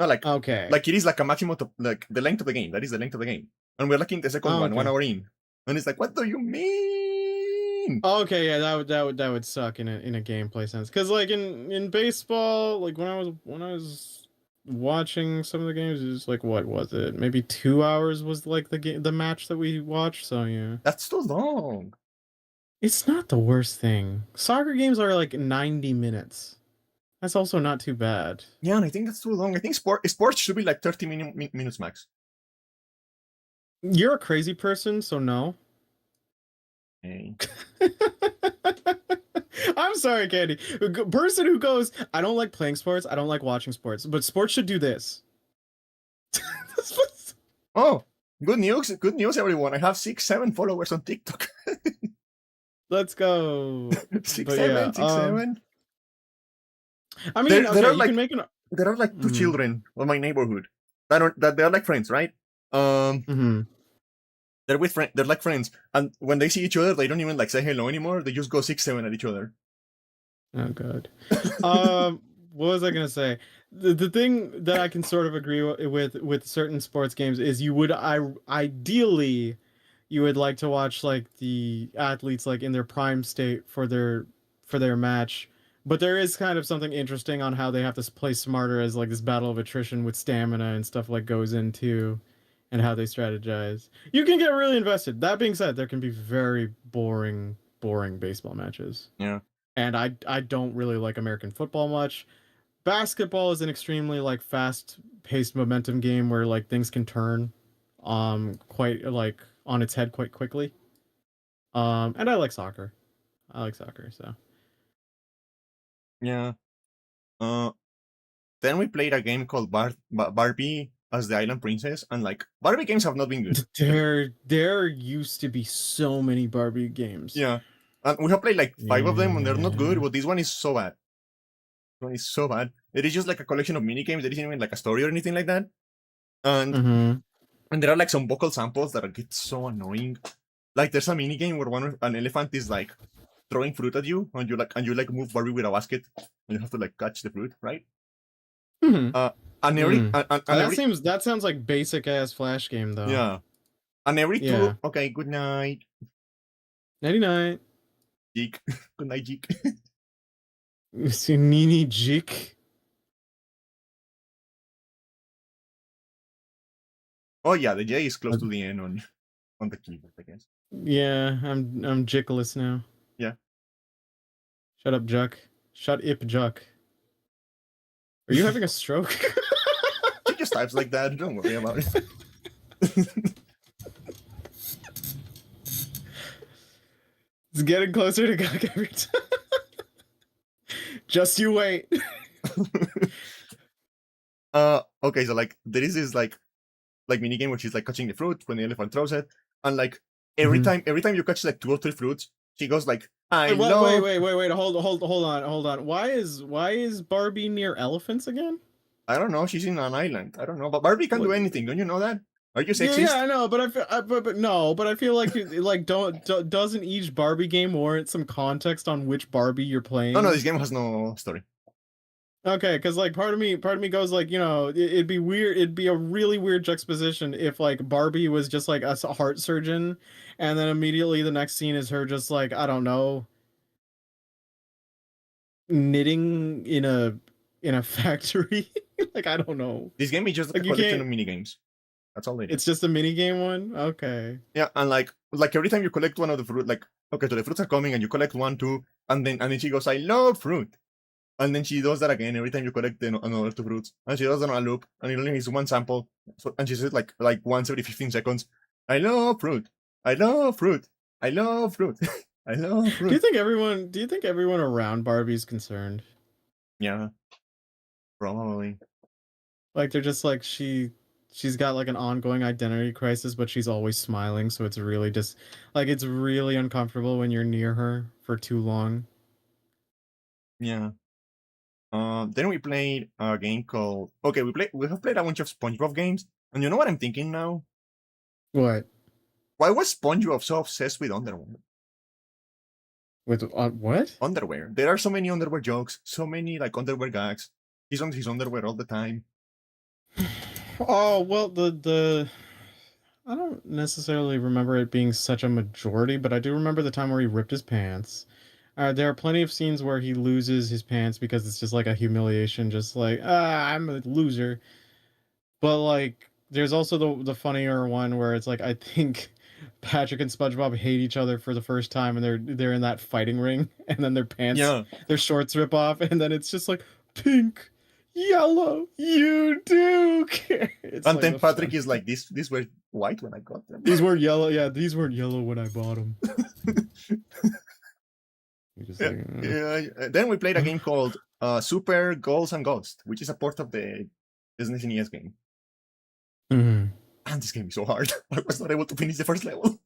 No, like Okay. it is like a maximum of like the length of the game. That is the length of the game. And we're like in the second Oh, one, 1 okay. hour in. And it's like, what do you mean? Oh, okay, yeah, that would suck in a gameplay sense. Cause like in baseball, like when I was watching some of the games, it was like what was it? Maybe 2 hours was like the match that we watched. So yeah, That's too long. it's not the worst thing. Soccer games are like 90 minutes. That's also not too bad. Yeah, and I think that's too long. I think sports should be like 30 minutes max. You're a crazy person, so no. Hey. I'm sorry, Candy. Person who goes, I don't like playing sports, I don't like watching sports, but sports should do this. Oh, good news. Good news, everyone. I have 6, 7 followers on TikTok. Let's go. six, But yeah, seven, 6, 7. I mean, There okay, are you can like make an. two children on my neighborhood that they're like friends, right? Mm-hmm. They're like friends, and when they see each other, they don't even like say hello anymore. They just go 6, 7 at each other. Oh god. What was I gonna say? The thing that I can sort of agree with certain sports games is ideally you would like to watch like the athletes like in their prime state for their match, but there is kind of something interesting on how they have to play smarter as like this battle of attrition with stamina and stuff like goes into and how they strategize. You can get really invested. That being said, there can be very boring baseball matches. Yeah. And I don't really like American football much. Basketball is an extremely like fast-paced momentum game where like things can turn quite like on its head quite quickly. And I like soccer. I like soccer, so Yeah. Uh, then we played a game called Barbie as the Island Princess, and like Barbie games have not been good. there used to be so many Barbie games. Yeah. And we have played like 5 of them, and they're not good. Yeah. But this one is so bad. This one is so bad. It is just like a collection of mini games. There isn't even like a story or anything like that. And Mm-hmm. there are like some vocal samples that get so annoying. Like there's a mini game where an elephant is like throwing fruit at you, and you like move Barbie with a basket, and you have to like catch the fruit, right? Mm-hmm. Uh, and Mm. every That sounds like basic ass flash game though. yeah, and every Yeah. two. Okay, good night, 99. Geek. Good night, Geek. Nini Jik. Oh yeah, the J is close to the end on the keyboard, I guess. Yeah, I'm Jickless now. Yeah. Shut up, Juck. Shut ip, Juck. Are you having a stroke? She just types like that. Don't worry about it. It's getting closer to Gug every time. Just you wait. Okay, so like there is this like mini game where she's like catching the fruit when the elephant throws it, and like every time you catch like 2 or 3 fruits, she goes like, I know. Wait. Hold on. Why is Barbie near elephants again? I don't know. She's in an island. I don't know, but Barbie can do anything. Don't you know that? Are you sexist? Yeah, I know, but I feel like doesn't each Barbie game warrant some context on which Barbie you're playing? No, this game has no story. Okay, because like part of me goes like, you know, it'd be weird. It'd be a really weird juxtaposition if like Barbie was just like a heart surgeon, and then immediately the next scene is her just like, I don't know, knitting in a factory. Like I don't know. This game is just like a collection of mini games. That's all they do. It's just a mini game one. Okay. Yeah, and like every time you collect one of the fruit, like okay, so the fruits are coming, and you collect one, two, and then she goes, "I love fruit," and then she does that again every time you collect another two fruits, and she does it on a loop, and it only needs one sample, so and she says like once every 15 seconds, "I love fruit, I love fruit, I love fruit, I love fruit." Do you think everyone around Barbie's concerned? Yeah, probably. Like they're just like she's got like an ongoing identity crisis, but she's always smiling, so it's really just like it's really uncomfortable when you're near her for too long. Yeah. Then we played a game called we have played a bunch of SpongeBob games, and you know what I'm thinking now? What? Why was SpongeBob so obsessed with underwear? With what? Underwear. There are so many underwear jokes, so many like underwear gags. He's on his underwear all the time. Oh well, the I don't necessarily remember it being such a majority, but I do remember the time where he ripped his pants. There are plenty of scenes where he loses his pants because it's just like a humiliation, just like I'm a loser. But like, there's also the funnier one where it's like I think Patrick and SpongeBob hate each other for the first time, and they're in that fighting ring, and then Yeah. their shorts rip off, and then it's just like pink, yellow, you do care. It's And like then the Patrick fun. is like, these were white when I got them. These weren't yellow. Yeah, these weren't yellow when I bought them. You're just Yeah. like, Yeah. Then we played a game called Super Goals and Ghost, which is a port of the Disney NES game. Mhm. And this game is so hard. I was not able to finish the first level.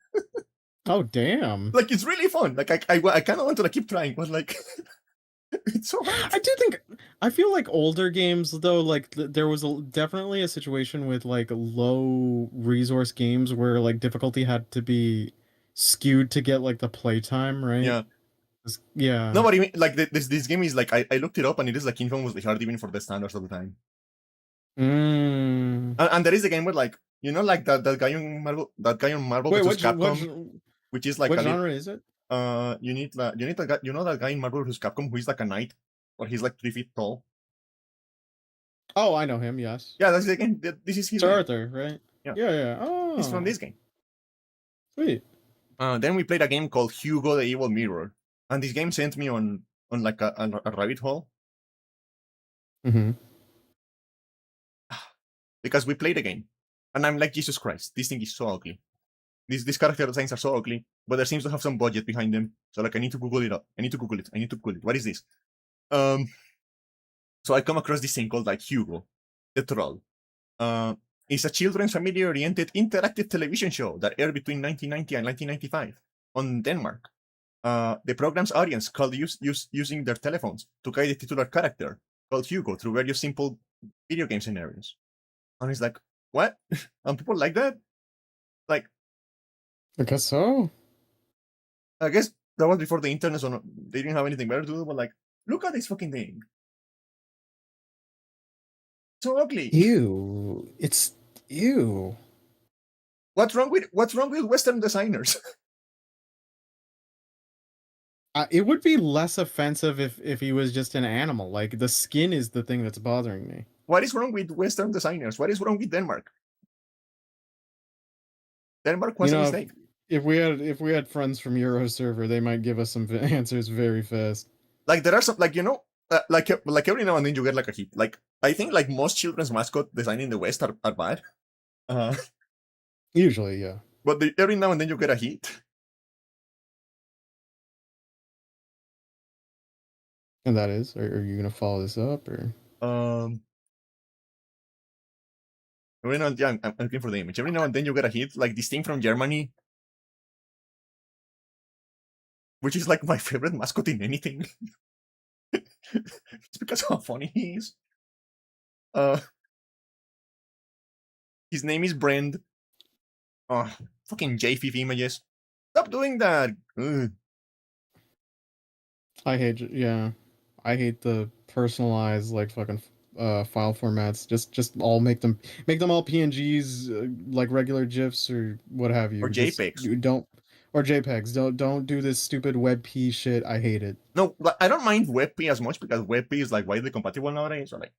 Oh damn! Like it's really fun. Like I kind of want to like, keep trying, but like it's so hard. I do think I feel like older games though, like there was definitely a situation with like low resource games where like difficulty had to be skewed to get like the playtime right. Yeah. Yeah. No, but even, like this game is like I looked it up and it is like infamously hard even for the standards of the time. Mm. And there is a game where like like that guy on Marvel Wait, versus what Capcom, which is like what a genre is it? you need that guy, that guy in Marvel versus Capcom who is like a knight, or he's like 3 feet tall. Oh, I know him. Yes, Yeah, that's the game. This is his Sir game. Arthur, right? Yeah, Yeah, yeah. he's from Oh, this game. sweet. Then we played a game called Hugo the Evil Mirror, and this game sent me on like a rabbit hole Mm-hmm. because we played a game, and I'm like, Jesus Christ, this thing is so ugly. These character designs are so ugly, but there seems to have some budget behind them. So like, I need to Google it up. I need to Google it. I need to Google it. What is this? Um, so I come across this thing called like Hugo, the Troll. Uh, it's a children's family-oriented interactive television show that aired between 1990 and 1995 on Denmark. The program's audience called using their telephones to guide the titular character, called Hugo, through various simple video game scenarios. And it's like, what? And people like that? Like, I guess so. I guess that was before the internet, so they didn't have anything better to do. But like, look at this fucking thing. So ugly. Ew. It's ew. What's wrong with Western designers? It would be less offensive if he was just an animal. Like the skin is the thing that's bothering me. What is wrong with Western designers? What is wrong with Denmark? Denmark You was a know, mistake. if we had friends from Euro server, they might give us some answers very fast. Like there are some like like every now and then you get like a hit. Like I think like most children's mascot design in the West are bad. Uh, Usually, yeah. but every now and then you get a hit. And that is, are you gonna follow this up or? Every now and yeah, I'm looking for the image. Every now and then you get a hit, like this thing from Germany, which is like my favorite mascot in anything. It's because how funny he is. Uh, his name is Brand. Oh, fucking JFIF images. Stop doing that. Ugh. I hate, yeah, I hate the personalized like fucking file formats. Just all make them all PNGs, like regular GIFs or what have you. Or Just JPEGs. you don't or JPEGs. Don't do this stupid WebP shit. I hate it. No, but I don't mind WebP as much because WebP is like widely compatible nowadays. So like,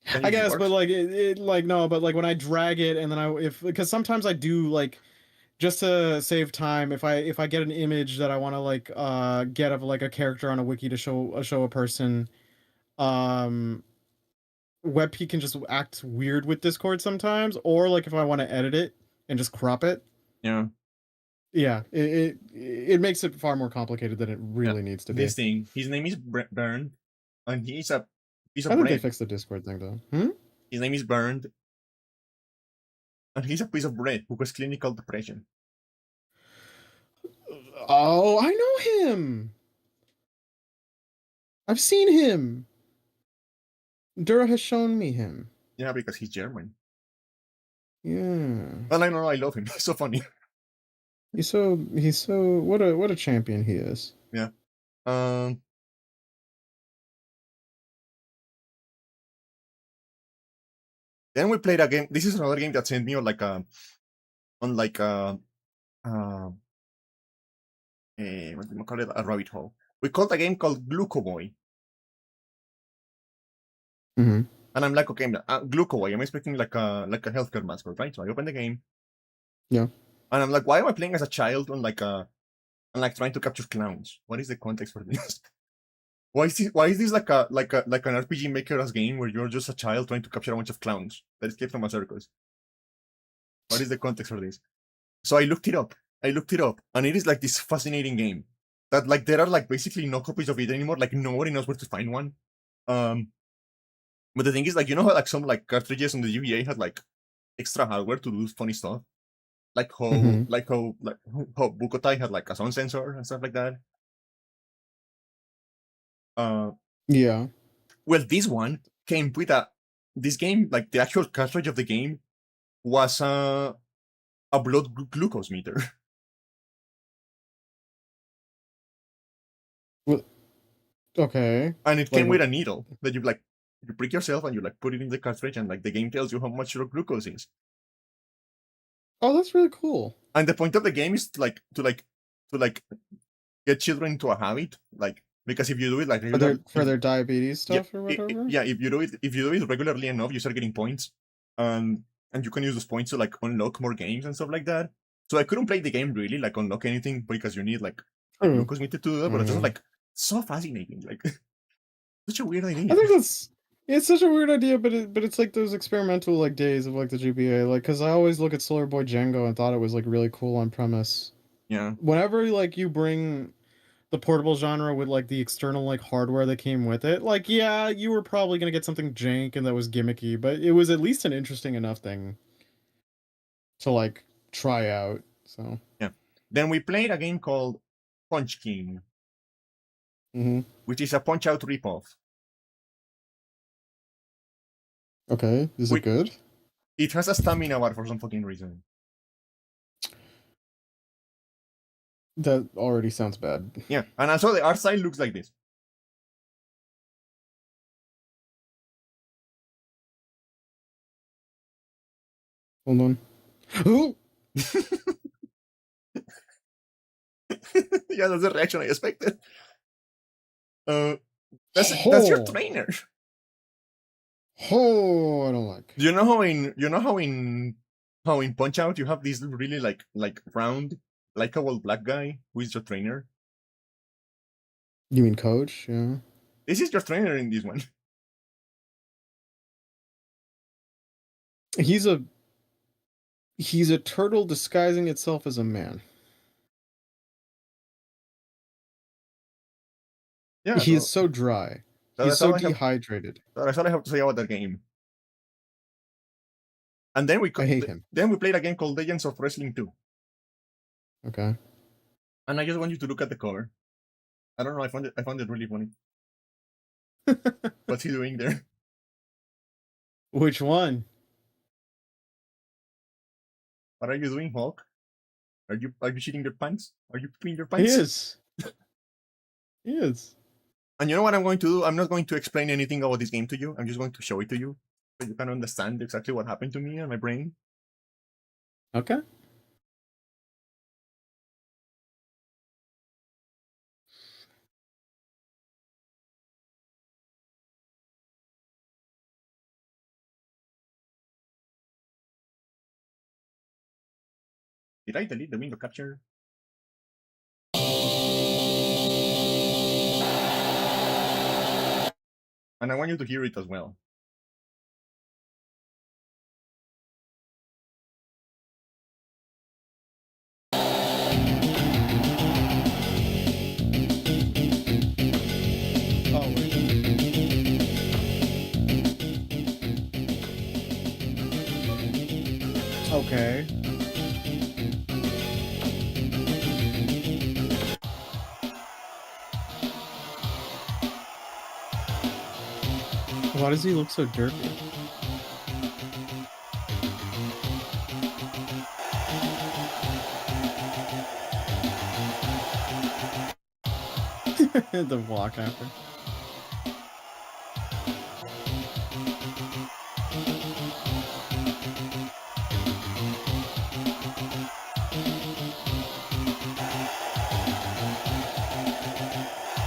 Can I you guess, but works? like like no, but like when I drag it and then because sometimes I do like just to save time if I get an image that I want to like get of like a character on a wiki to show a person, um WebP can just act weird with Discord sometimes, or like if I want to edit it and just crop it. Yeah, Yeah, it makes it far more complicated than it yeah. really needs to be. This thing. His name is Bernd, and he's a piece I of think they bread. fixed the Discord thing though. Hmm? His name is Bernd, and he's a piece of bread who has clinical depression. Oh, I know him. I've seen him. Dura has shown me him. Yeah, because he's German. Yeah. And I know I love him. He's so funny. He's so what a champion he is. Yeah. Um. Then we played a game. This is another game that sent me on like what do you call it? A rabbit hole. We called a game called Glucoboy. Mm-hmm. And I'm like, okay, Glucoboy. I'm expecting like a healthcare mascot, right? So I open the game. Yeah. And I'm like, why am I playing as a child on like trying to capture clowns? What is the context for this? Why is this like an RPG Maker-as game where you're just a child trying to capture a bunch of clowns that escape from a circus? What is the context for this? So I looked it up. And it is like this fascinating game that like there are like basically no copies of it anymore. Like nobody knows where to find one. Um, but the thing is, like, you know how like some like cartridges on the GBA had like extra hardware to do funny stuff, like how Mm-hmm. like how like how Bukotai had like a sound sensor and stuff like that. Uh, Yeah. well, this one came with this game, like the actual cartridge of the game was a blood glucose meter. Well, okay. And it Like came with a needle that you prick yourself and you like put it in the cartridge and like the game tells you how much your glucose is. oh, that's really cool. And the point of the game is to get children into a habit, like because if you do it like For regular, their diabetes yeah, stuff or whatever. yeah, if you do it regularly enough, you start getting points, and you can use those points to like unlock more games and stuff like that. So I couldn't play the game really like unlock anything because you need like a True. glucose meter to do that. But it was Yeah. like so fascinating, like such a weird I idea. think it's such a weird idea, but it's like those experimental like days of like the GBA, like because I always look at Solar Boy Django and thought it was like really cool on premise. Yeah, Whenever like you bring the portable genre with like the external like hardware that came with it, like yeah, you were probably gonna get something jank and that was gimmicky, but it was at least an interesting enough thing to like try out. So yeah. Then we played a game called Punch King, hmm which is a Punch Out ripoff. okay, is it We, good? it has a stamina bar for some fucking reason. That already sounds bad. Yeah, and also the art style looks like this. Hold on. Oh, Yeah, that's the reaction I expected. Uh, that's your oh, trainer. oh! I don't like. You know how in Punch Out you have this really like round likable black guy who is your trainer. You mean coach? Yeah. This is your trainer in this one. He's a he's a turtle disguising itself as a man. Yeah, He is so, so dry. so He's that's so all I have. dehydrated. That's all I have to say about that game. And then I hate him. then we played a game called Legends of Wrestling 2. Okay. And I just want you to look at the cover. I don't know. I found it really funny. What's he doing there? Which one? What are you doing, Hulk? Are you shitting your pants? Are you peeing your He pants? is. He is. And you know what I'm going to do? I'm not going to explain anything about this game to you. I'm just going to show it to you so you can understand exactly what happened to me and my brain. Okay. Did I delete the window capture? And I want you to hear it as well. Oh, wait. Okay. Why does he look so dirty? The walk after.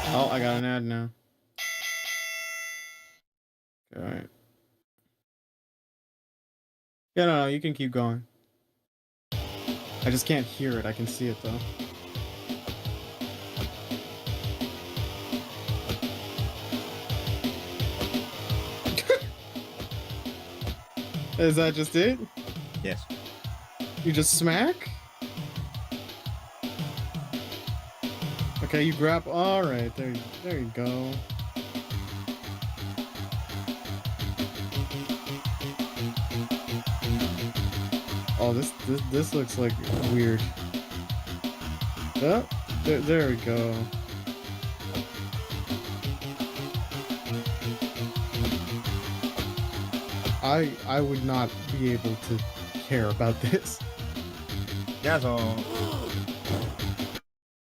Oh, I got an ad now. Alright. Yeah, no, you can keep going. I just can't hear it. I can see it, though. Is that just it? Yes. You just smack? Okay, you grab. All right, there you go. Oh, this looks like weird. Oh, there we go. I would not be able to care about this. Yeah, so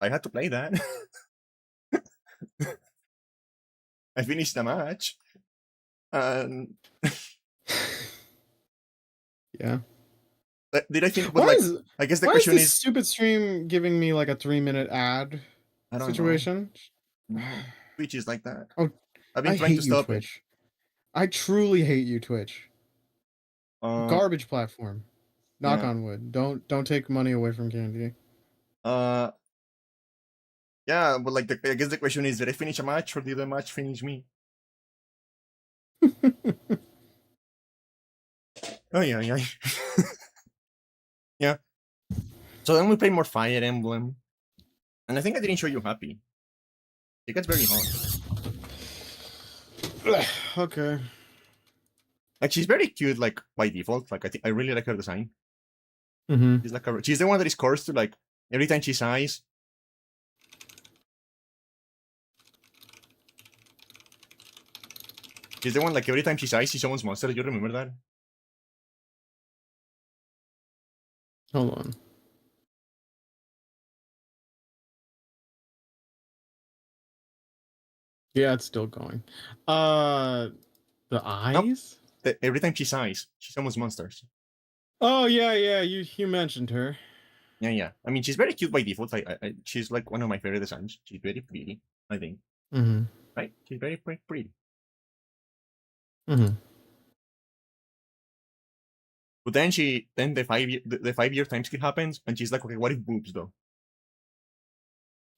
I had to play that. I finished the match. And Yeah. did I think? But like, I guess the question is, stupid stream giving me like a 3-minute ad I don't situation? know. Twitch is like that. Oh, I've been I trying hate to you, stop Twitch. I truly hate you, Twitch. Garbage platform. Knock on wood. Don't take money away from Candy. Yeah, but like I guess the question is, did I finish a match or did the match finish me? Oh yeah. Yeah. So then we play more Fire Emblem. And I think I didn't show you Happy. It gets very hard. Okay. Like she's very cute, like by default. Like I really like her design. Mm-hmm. She's the one that is cursed to like every time she sighs. She's the one like every time she sighs, she summons monster. Do you remember that? Hold on. Yeah, it's still going. The eyes? Nope. Every time she sighs, she summons monsters. Oh yeah, you mentioned her. Yeah. I mean, she's very cute by default. She's like one of my favorite designs. She's very pretty, I think. Mm-hmm. Right? She's very pretty. Mm-hmm. But then the 5-year time skip happens, and she's like, okay, what if boobs though?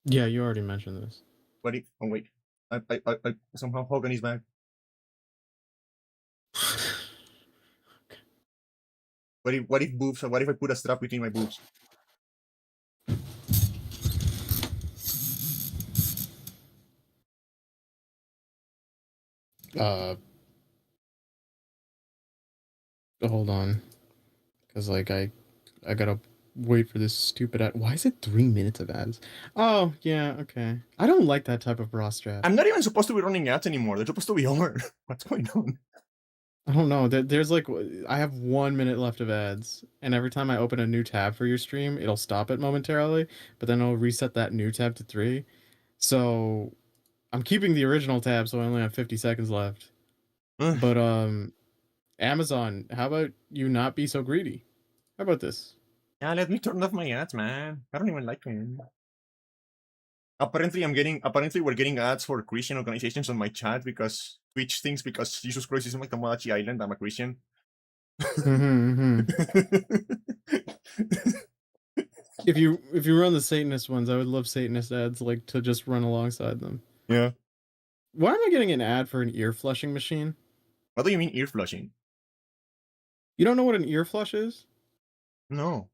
Yeah, you already mentioned this. What if? Oh wait, I somehow Hogan is back. What if boobs? What if I put a strap between my boobs? Hold on, because like I gotta wait for this stupid ad. Why is it 3 minutes of ads? Oh yeah, okay. I don't like that type of bra strap. I'm not even supposed to be running ads anymore. They're supposed to be over. What's going on? I don't know. There's like I have 1 minute left of ads, and every time I open a new tab for your stream, it'll stop it momentarily, but then it'll reset that new tab to 3. So I'm keeping the original tab, so I only have 50 seconds left. But Amazon, how about you not be so greedy? How about this? Yeah, let me turn off my ads, man. I don't even like them. Apparently we're getting ads for Christian organizations on my chat because Twitch thinks because Jesus Christ is in like the Malachi Island, I'm a Christian. Mm-hmm. If you run the Satanist ones, I would love Satanist ads like to just run alongside them. Yeah. Why am I getting an ad for an ear flushing machine? What do you mean ear flushing? You don't know what an ear flush is? No.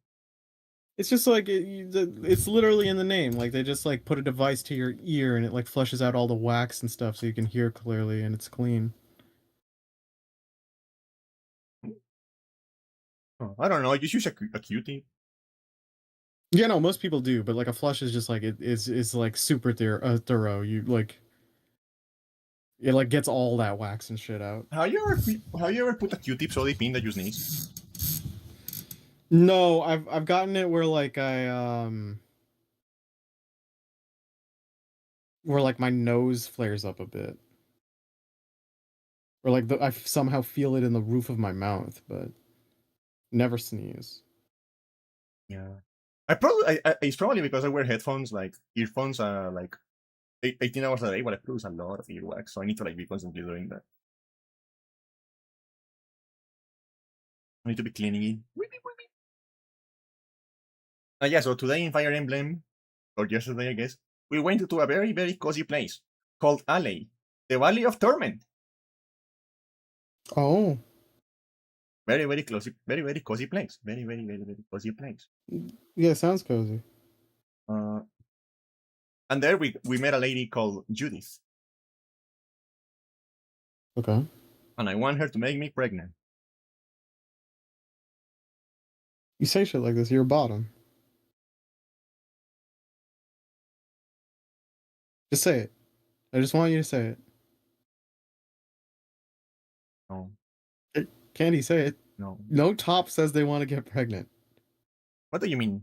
It's just like it's literally in the name. Like they just like put a device to your ear and it like flushes out all the wax and stuff so you can hear clearly and it's clean. Oh, I don't know. I just use a Q-tip. Yeah, no, most people do, but like a flush is just like it's like super thorough. You like it like gets all that wax and shit out. Have you ever put a Q-tip so deep in that you sneeze? No, I've gotten it where like where like my nose flares up a bit. Or like I somehow feel it in the roof of my mouth, but never sneeze. Yeah. It's probably because I wear headphones, like earphones, like 18 hours a day, but I produce a lot of earwax, so I need to like be constantly doing that. I need to be cleaning it. Yeah, so today in Fire Emblem, or yesterday, I guess, we went to a very, very cozy place called Alley, the Valley of Torment. Oh. Very, very cozy, very, very cozy place. Very, very, very, very cozy place. Yeah, sounds cozy. And there we met a lady called Judith. Okay. And I want her to make me pregnant. You say shit like this, you're a bottom. Just say it. I just want you to say it. No. Candy, say it. No. No top says they want to get pregnant. What do you mean?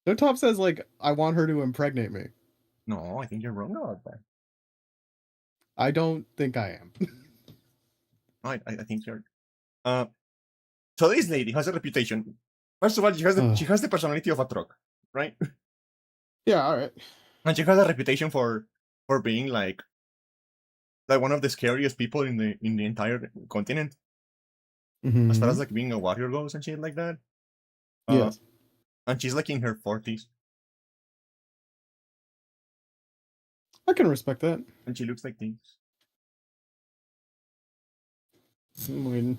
No top says like I want her to impregnate me. No, I think you're wrong about that. I don't think I am. No, I think you're. So this lady has a reputation. First of all, she has the personality of a truck, right? Yeah, all right. And she has a reputation for being like one of the scariest people in the entire continent, as far as like being a warrior goes and shit like that. Yes. And she's like in her 40s. I can respect that. And she looks like this. I'm waiting.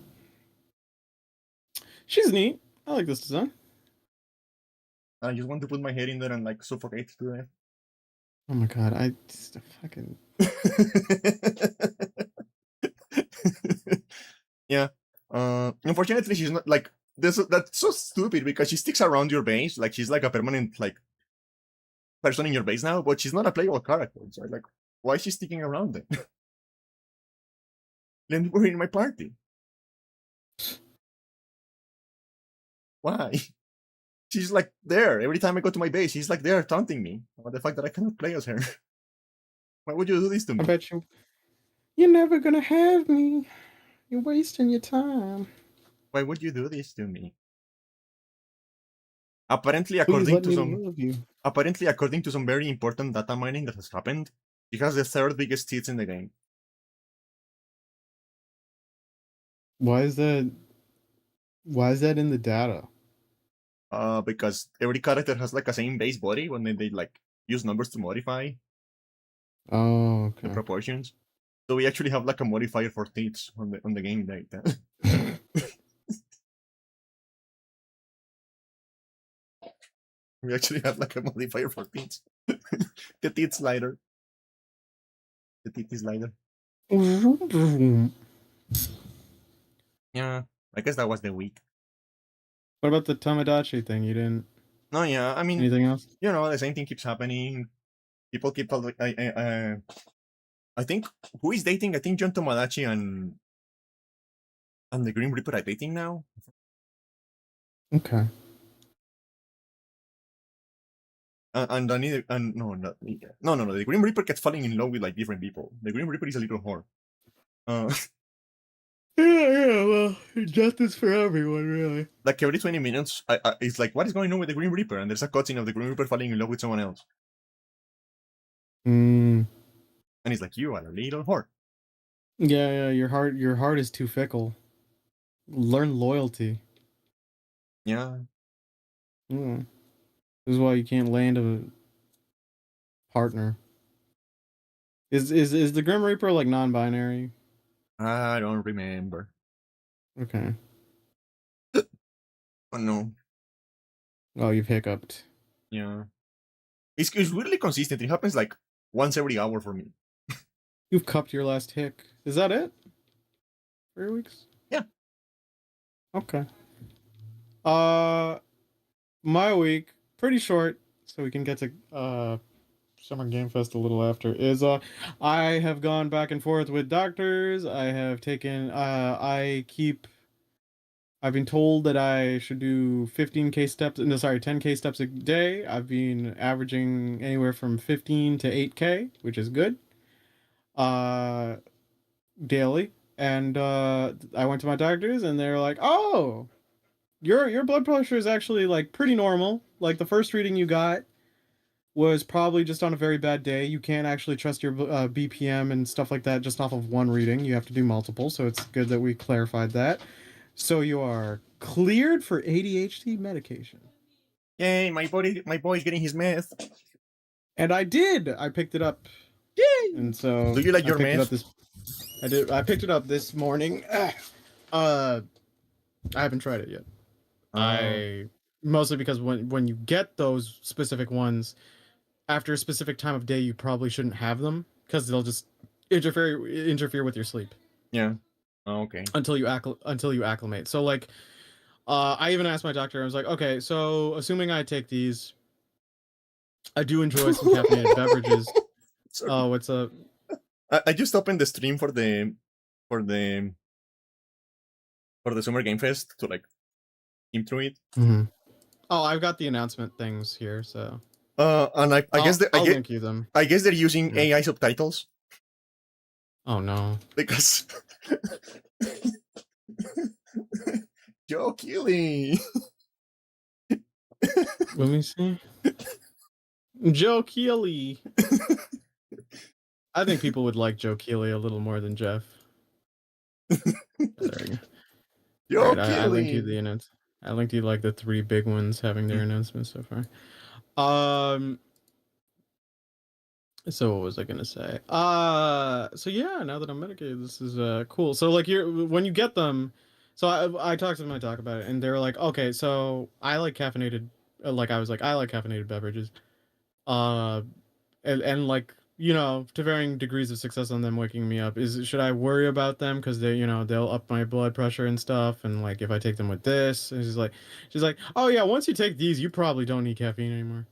She's neat. I like this design. I just want to put my head in there and like suffocate to death. Oh my god, I just fucking. Yeah. Unfortunately, she's not like this. That's so stupid because she sticks around your base. Like she's like a permanent like person in your base now, but she's not a playable character. So like, why is she sticking around then? Let her in my party. Why? She's like there every time I go to my base. She's like there taunting me about the fact that I cannot play as her. Why would you do this to me? I bet you're never gonna have me. You're wasting your time. Why would you do this to me? Apparently, Please let me love you. Apparently, according to some very important data mining that has happened, she has the third biggest tits in the game. Why is that? Why is that in the data? Because every character has like a same base body when they like use numbers to modify Oh, okay. the proportions. So we actually have like a modifier for tits on the game data. We actually have like a modifier for tits. The tit slider. The titty slider. Yeah, I guess that was the week. What about the Tamagotchi thing? You didn't. No, yeah, I mean, Anything else? you know, the same thing keeps happening. People keep I think who is dating? I think John Tomodachi and the Grim Reaper are dating now. Okay. And no. The Grim Reaper gets falling in love with like different people. The Grim Reaper is a little whore. Yeah. Well, justice for everyone, really. Like every 20 minutes, it's like, what is going on with the Grim Reaper? And there's a cutscene of the Grim Reaper falling in love with someone else. Mm. And he's like, you are a little whore. Yeah. Your heart is too fickle. Learn loyalty. Yeah. Mm. This is why you can't land a partner. Is the Grim Reaper like non-binary? I don't remember. Okay. Oh no. Oh, you've hiccuped. Yeah. It's really consistent. It happens like once every hour for me. You've cupped your last hick. Is that it? 3 weeks? Yeah. Okay. My week, pretty short, so we can get to Summer Game Fest a little after, is I have gone back and forth with doctors. I have taken I've been told that I should do 15K steps, no, sorry, 10K steps a day. I've been averaging anywhere from 15 to 8K, which is good. Uh Daily. And I went to my doctors and they're like, "Oh, your blood pressure is actually like pretty normal. Like the first reading you got was probably just on a very bad day. You can't actually trust your BPM and stuff like that just off of one reading. You have to do multiple. So it's good that we clarified that. So you are cleared for ADHD medication." Yay, my boy's getting his meth. And I did. I picked it up. Yay! And so Do you like I your picked it up meth? this. I did. I picked it up this morning. I haven't tried it yet. I mostly because when you get those specific ones after a specific time of day, you probably shouldn't have them because they'll just interfere with your sleep. Yeah. Okay. Until you acclimate. So like, I even asked my doctor. I was like, okay, so assuming I take these, I do enjoy some caffeinated beverages. Sorry. Oh, what's up? I just opened the stream for the for the Summer Game Fest to like skim through it. Mm-hmm. Oh, I've got the announcement things here, so. And I guess I'll link you them. I guess they're using Yeah. AI subtitles Oh no. because Joe Keely. Let me see. Joe Keely. I think people would like Joe Keely a little more than Jeff. There you go. Joe All right, Keely. I linked you the announcement. I linked you like the 3 big ones having their announcements so far. So what was I gonna say? So yeah, now that I'm medicated, this is cool. So like when you get them, so I talked to my doc about it, and they're like, okay, so I like caffeinated, like I was like I like caffeinated beverages, uh, and like to varying degrees of success on them waking me up. Should I worry about them because they they'll up my blood pressure and stuff, and like if I take them with this, and she's like, oh yeah, once you take these, you probably don't need caffeine anymore.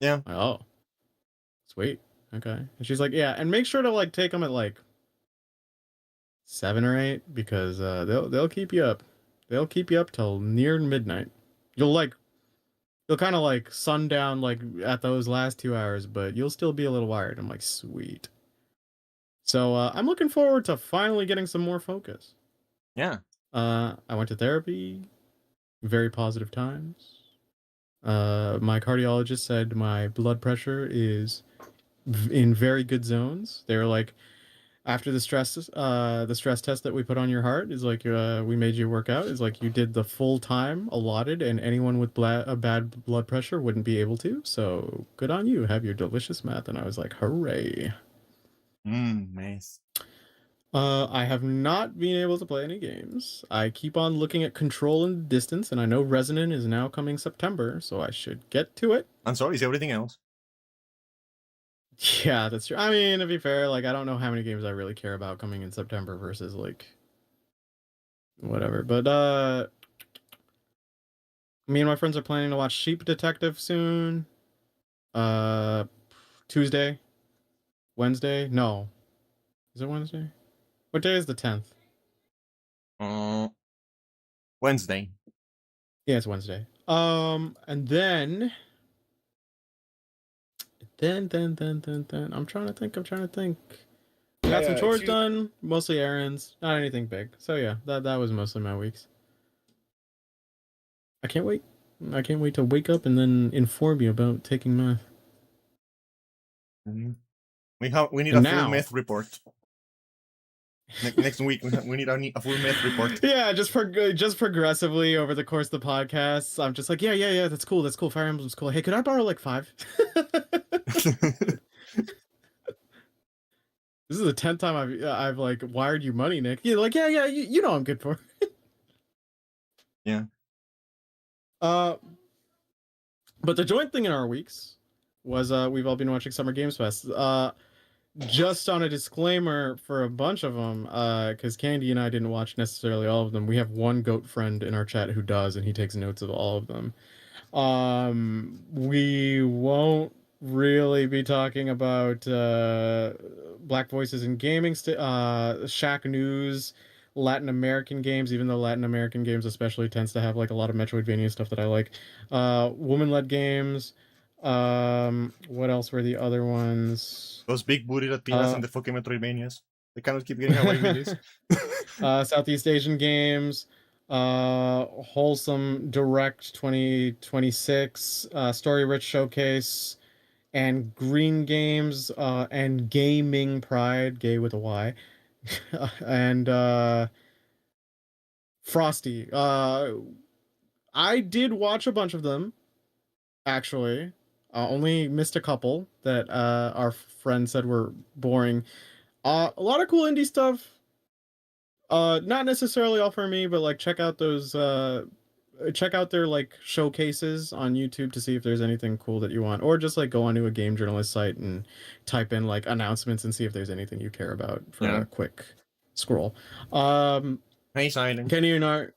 Yeah. Like, oh, sweet. Okay. And she's like, yeah, and make sure to like take them at like 7 or 8 because they'll keep you up. They'll keep you up till near midnight. You'll kind of like sundown like at those last 2 hours, but you'll still be a little wired. I'm like, sweet. So I'm looking forward to finally getting some more focus. Yeah. I went to therapy. Very positive times. My cardiologist said my blood pressure is in very good zones. They're like, after the stress test that we put on your heart is like we made you work out is like you did the full time allotted, and anyone with a bad blood pressure wouldn't be able to. So good on you. Have your delicious meth. And I was like, hooray. Nice. I have not been able to play any games. I keep on looking at Control and Distance, and I know Resonant is now coming September, so I should get to it. And so is everything else. Yeah, that's true. I mean, to be fair, like I don't know how many games I really care about coming in September versus like whatever. But me and my friends are planning to watch Sheep Detective soon. Tuesday, Wednesday. No, is it Wednesday? What day is the 10th? Wednesday. Yeah, it's Wednesday. And then I'm trying to think. I got some chores done, mostly errands, not anything big. So yeah, that was mostly my weeks. I can't wait. I can't wait to wake up and then inform you about taking meth. We need And a full now, meth report. Next week we need a full math report. Yeah, just progressively over the course of the podcasts, I'm just like, yeah, that's cool. Fire Emblem's cool. Hey, could I borrow like 5? This is the 10th time I've like wired you money, Nick. You're like, yeah, you know I'm good for. Yeah. But the joint thing in our weeks was we've all been watching Summer Games Fest. Just on a disclaimer for a bunch of them, because Candy and I didn't watch necessarily all of them. We have one goat friend in our chat who does, and he takes notes of all of them. We won't really be talking about Black Voices in Gaming, Shack News, Latin American games, even though Latin American games especially tends to have like a lot of Metroidvania stuff that I like. Woman-led games. What else were the other ones? Those big booty Latinas and the fucking Metroidvanias. They cannot keep getting away with this. Southeast Asian games. Wholesome Direct 2026, Story Rich Showcase, and Green Games, and Gaming Pride, gay with a Y, and Frosty. I did watch a bunch of them, actually. Only missed a couple that our friend said were boring. A lot of cool indie stuff. Not necessarily all for me, but like check out their like showcases on YouTube to see if there's anything cool that you want, or just like go onto a game journalist site and type in like announcements and see if there's anything you care about for a quick scroll. Hey, Silent. Kenny and I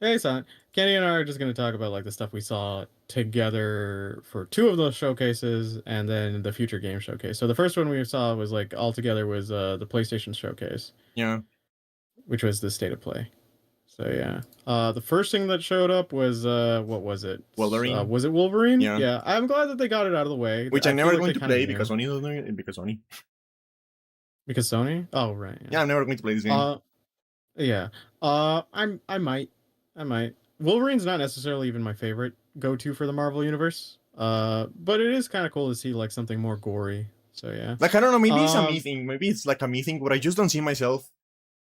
are just gonna talk about like the stuff we saw together for 2 of those showcases, and then the future game showcase. So the first one we saw was like all together was the PlayStation showcase. Yeah. Which was the state of play. So yeah. The first thing that showed up was what was it? Wolverine. Was it Wolverine? Yeah. Yeah. I'm glad that they got it out of the way. Which I'm never going to play because Sony doesn't do it, because Sony. Because Sony? Oh right. Yeah, I'm never going to play this game. Yeah. I might. Wolverine's not necessarily even my favorite go-to for the Marvel universe. But it is kind of cool to see like something more gory. So yeah. Like I don't know, maybe it's a me thing. Maybe it's like a me thing, but I just don't see myself.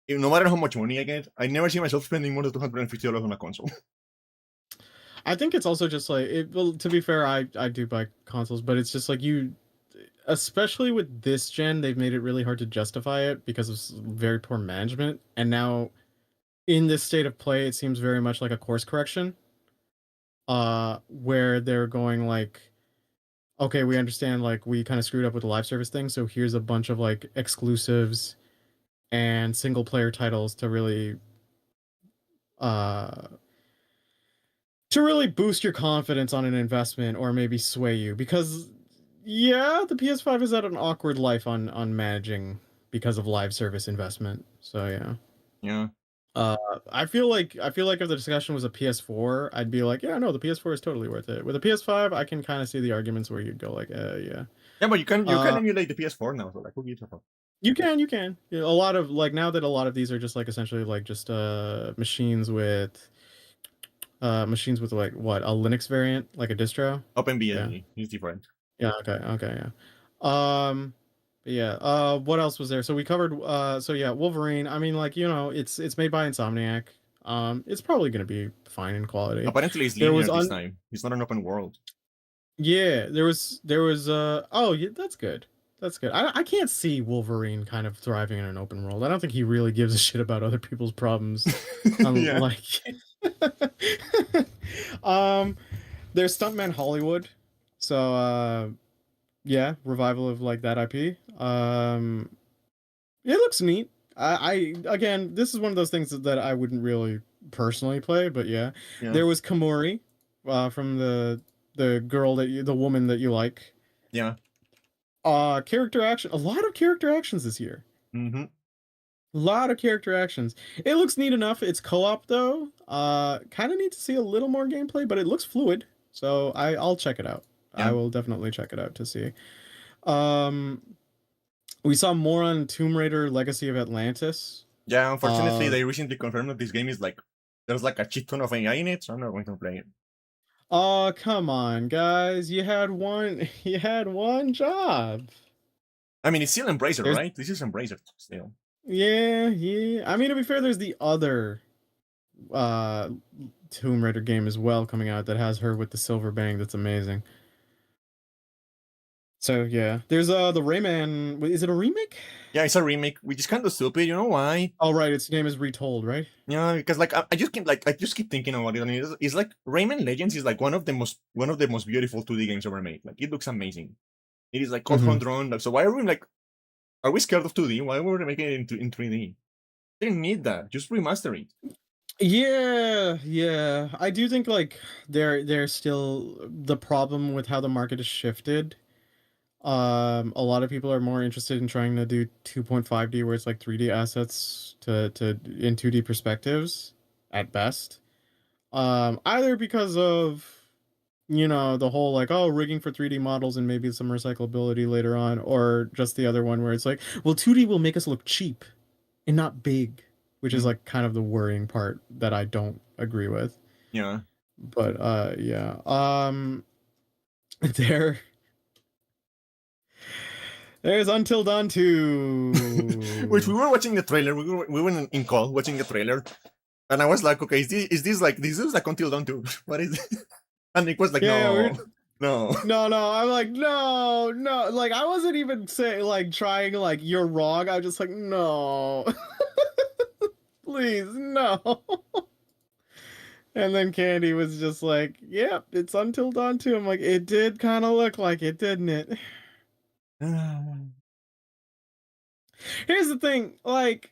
No matter how much money I get, I never see myself spending more than $250 on a console. I think it's also just like well, to be fair, I do buy consoles, but it's just like especially with this gen, they've made it really hard to justify it because of very poor management. And now, in this state of play, it seems very much like a course correction, where they're going like, okay, we understand like we kind of screwed up with the live service thing, so here's a bunch of like exclusives and single player titles to really boost your confidence on an investment or maybe sway you, because yeah, the PS5 has had an awkward life on managing because of live service investment. So yeah. I feel like if the discussion was a PS4, I'd be like, yeah, no, the PS4 is totally worth it. With a PS5, I can kind of see the arguments where you'd go like, yeah. Yeah, but you can emulate the PS4 now, so like, who gives a fuck? You can. A lot of like now that a lot of these are just like essentially like just machines with like what, a Linux variant, like a distro. OpenBSD is different. Yeah. Okay. Yeah. What else was there? So we covered. So yeah, Wolverine. I mean, like it's made by Insomniac. It's probably gonna be fine in quality. Apparently, it's linear this time. It's not an open world. Yeah, there was. Oh, yeah, that's good. I can't see Wolverine kind of thriving in an open world. I don't think he really gives a shit about other people's problems. Like, there's Stuntman Hollywood. So, yeah, revival of like that IP. It looks neat. I again, this is one of those things that I wouldn't really personally play, but yeah. There was Kamori, from the woman that you like. Yeah. Character action. A lot of character actions this year. Mm-hmm. A lot of character actions. It looks neat enough. It's co-op though. Kind of need to see a little more gameplay, but it looks fluid. So I'll check it out. Yeah. I will definitely check it out to see. We saw more on Tomb Raider: Legacy of Atlantis. Yeah, unfortunately, they recently confirmed that this game is like there's like a shit ton of AI in it, so I'm not going to play it. Oh, come on, guys. You had one job. I mean, it's still Embracer, right? This is Embracer still. Yeah, yeah. I mean, to be fair, there's the other uh Tomb Raider game as well coming out that has her with the silver bang. That's amazing. So yeah, there's the Rayman. Is it a remake? Yeah, it's a remake, which is kind of stupid. You know why? Oh right, its name is Retold, right? Yeah, because like I just keep thinking about it, and it's like Rayman Legends is like one of the most beautiful 2D games ever made. Like it looks amazing. It is like all Mm-hmm. front drawn. Like, so why are we like are we scared of 2D? Why were we making it in 3D? Didn't need that. Just remaster it. Yeah, yeah. I do think like there's still the problem with how the market has shifted. A lot of people are more interested in trying to do 2.5D where it's like 3D assets to in 2D perspectives at best. Either because of the whole like oh rigging for 3D models and maybe some recyclability later on, or just the other one where it's like, well, 2D will make us look cheap and not big, which is Mm, like kind of the worrying part that I don't agree with. yeah. But yeah. There there's Until Dawn Which 2. we were watching the trailer. We were in call watching the trailer, and I was like, okay, is this like this is like Until Dawn 2? What is it? And it was like, Yeah, no, we're no. no. I'm like, no, no. Like, I wasn't even saying, like, trying, like, you're wrong. I was just like, no, please, no. And then Candy was just like, yep, it's Until Dawn 2. I'm like, it did kind of look like it, didn't it? Here's the thing, like,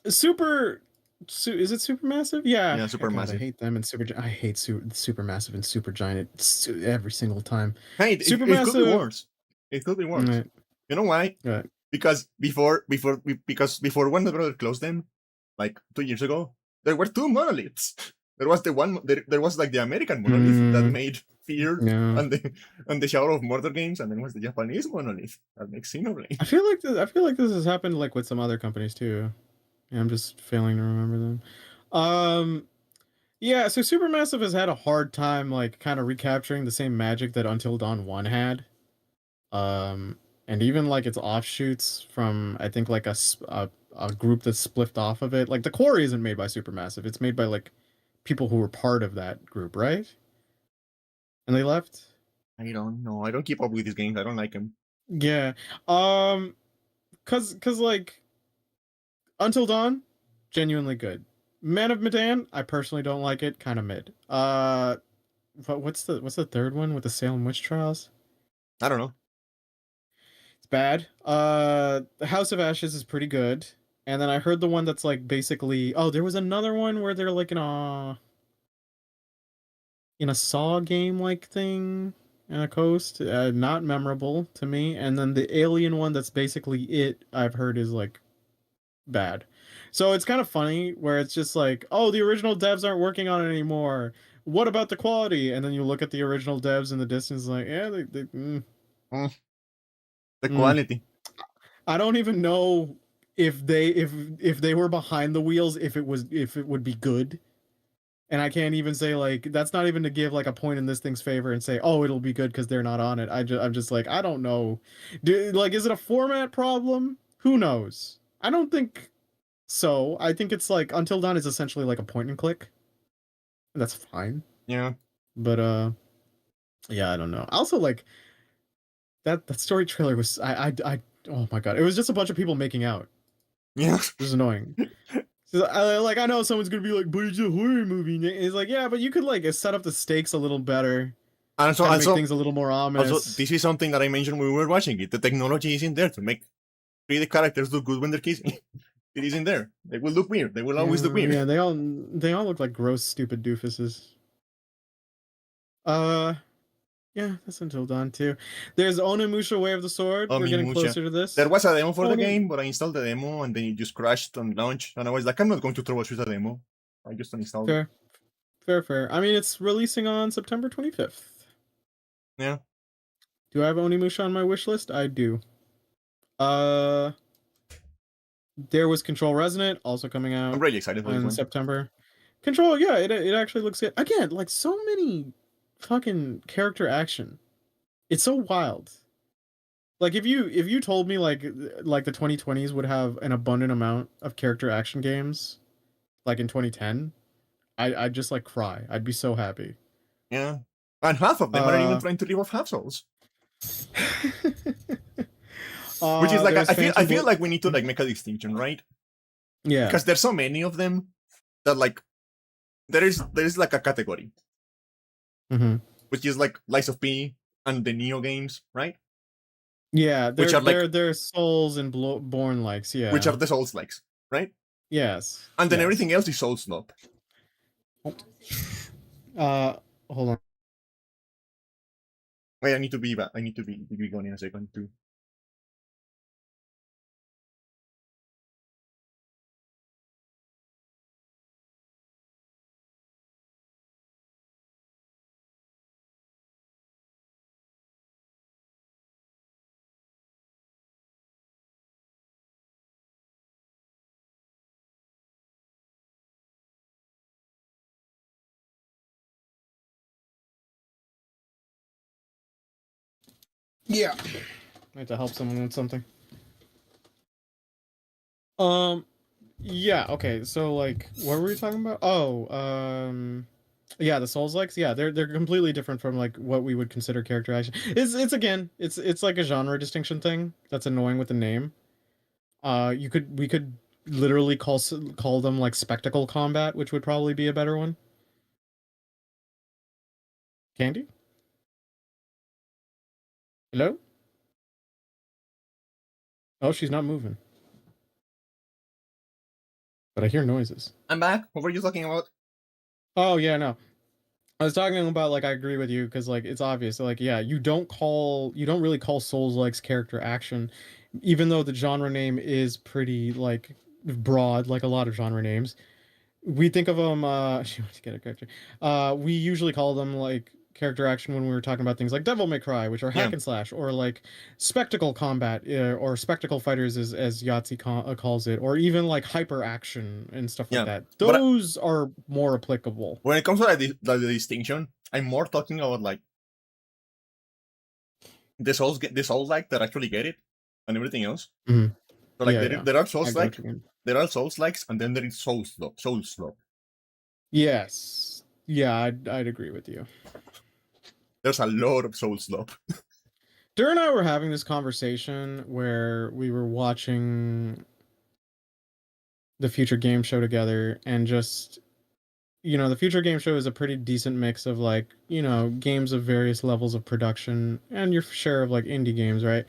super. Is it Supermassive? Yeah. Yeah, God, I Supermassive. hate them and I hate Supermassive and Supergiant every single time. Hey, it could be Supermassive. worse. It could be worse. Right, You know why? right. Because before Warner Brothers closed them, like 2 years ago, there were two monoliths. There was like the American monolith that Mm, made Fear yeah. and the Shadow of Murder games, and then was the Japanese monolith that makes Xenoblade. I feel like this has happened like with some other companies too. Yeah, I'm just failing to remember them. Um, yeah, so Supermassive has had a hard time like kind of recapturing the same magic that Until Dawn 1 had. And even like its offshoots from I think like a group that's split off of it. Like the core isn't made by Supermassive. It's made by like people who were part of that group, right? And they left. I don't know. I don't keep up with these games. I don't like them. Yeah. Um, cause like Until Dawn, genuinely good. Man of Medan, I personally don't like it, kind of mid. What's the third one with the Salem witch trials? I don't know. It's bad. The House of Ashes is pretty good. And then I heard the one that's like basically, oh, there was another one where they're like in a Saw game like thing in a coast. Not memorable to me. And then the Alien one that's basically it, I've heard is like bad. So it's kind of funny where it's just like, oh, the original devs aren't working on it anymore. What about the quality? And then you look at the original devs in the distance, like, yeah, Mm, the mm. quality. I don't even know if they were behind the wheels, if it would be good. And I can't even say like that's not even to give like a point in this thing's favor and say, oh, it'll be good because they're not on it. I'm just like, I don't know. Like, is it a format problem? Who knows? I don't think so. I think it's like Until Dawn is essentially like a point and click. That's fine. Yeah. But yeah, I don't know. Also, like that story trailer was oh my god, it was just a bunch of people making out. Yeah. It was annoying. So, I know someone's gonna be like, but it's a horror movie. And it's like, yeah, but you could like set up the stakes a little better, And so kind of make also things a little more also ominous. this is something that I mentioned when we were watching it. The technology is in there to make 3D characters look good when they're kissing. It is in there. They will look weird. They will always look Yeah, weird. yeah, they all look like gross, stupid doofuses. Uh, yeah, that's Until Dawn too. There's Onimusha Way of the Sword. Oh, We're getting Mimusha. closer to There this. was a demo for the Oni, game, but I installed the demo and then it just crashed on launch. And I was like, I'm not going to troubleshoot a demo. I just uninstalled it. fair, fair. I mean, it's releasing on September 25th. Yeah. Do I have Onimusha on my wish list? I do. Uh, there was Control Resonant also coming I'm out really excited for this in one. September. Control, yeah, it actually looks good. Again, like so many fucking character action. It's so wild. Like if you told me like the 2020s would have an abundant amount of character action games like in 2010, I'd just like cry. I'd be so happy. Yeah. And half of them are even Uh trying to live off half souls. Which is like there's I Phantom feel Bl- like we need to like make a distinction, right? yeah. Because there's so many of them that like there is like a category, Hmm. which is like Lies of P and the Neo games, right? Yeah, Which they're are like they're they're souls and born likes, which are yeah. the Souls likes, right? Yes. And then Yes. everything else is Souls slop. Uh hold on. Wait, I need to be back. I need to be gone in a second too. Yeah. I have to help someone with something. Um yeah, okay. So like what were we talking about? Oh, yeah, the Souls likes. Yeah, they're completely different from like what we would consider character action. It's again, it's like a genre distinction thing that's annoying with the name. We could literally call them like spectacle combat, which would probably be a better one. Candy? Hello? Oh, she's not moving. But I hear noises. I'm back. What were you talking about? Oh yeah, no. I was talking about like I agree with you because like it's obvious. Like yeah, you don't really call Souls likes character action, even though the genre name is pretty like broad, like a lot of genre names. We think of them. She wants to get a character. We usually call them like character action when we were talking about things like Devil May Cry, which are Yeah, hack and slash, or like spectacle combat, or spectacle fighters, as Yahtzee calls it, or even like hyper action and stuff like yeah. that. But Those are more applicable. when it comes to like, the distinction, I'm more talking about like the Souls like that actually get it, and everything else. Mhm. So like Yeah, yeah. there are I Souls get what like, you mean. there are Souls likes, and then there is Soul slop. Yes. Yeah, I'd agree with you. There's a lot of Soul slop. Dur and I were having this conversation where we were watching the Future Game Show together, and just the Future Game Show is a pretty decent mix of like, games of various levels of production and your share of like indie games, right?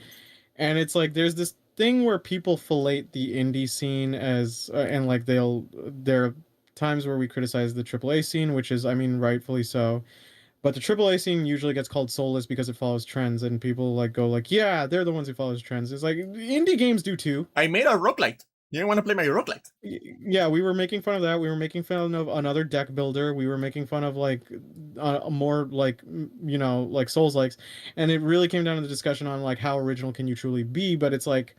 And it's like there's this thing where people fillet the indie scene as and like there are times where we criticize the AAA scene, which is, I mean, rightfully so. But the AAA scene usually gets called soulless because it follows trends, and people like go like, yeah, they're the ones who follows trends. It's like indie games do too. I made a roguelite. You don't want to play my roguelite? Yeah, we were making fun of that. We were making fun of another deck builder. We were making fun of like more like like Souls likes, and it really came down to the discussion on like how original can you truly be. But it's like,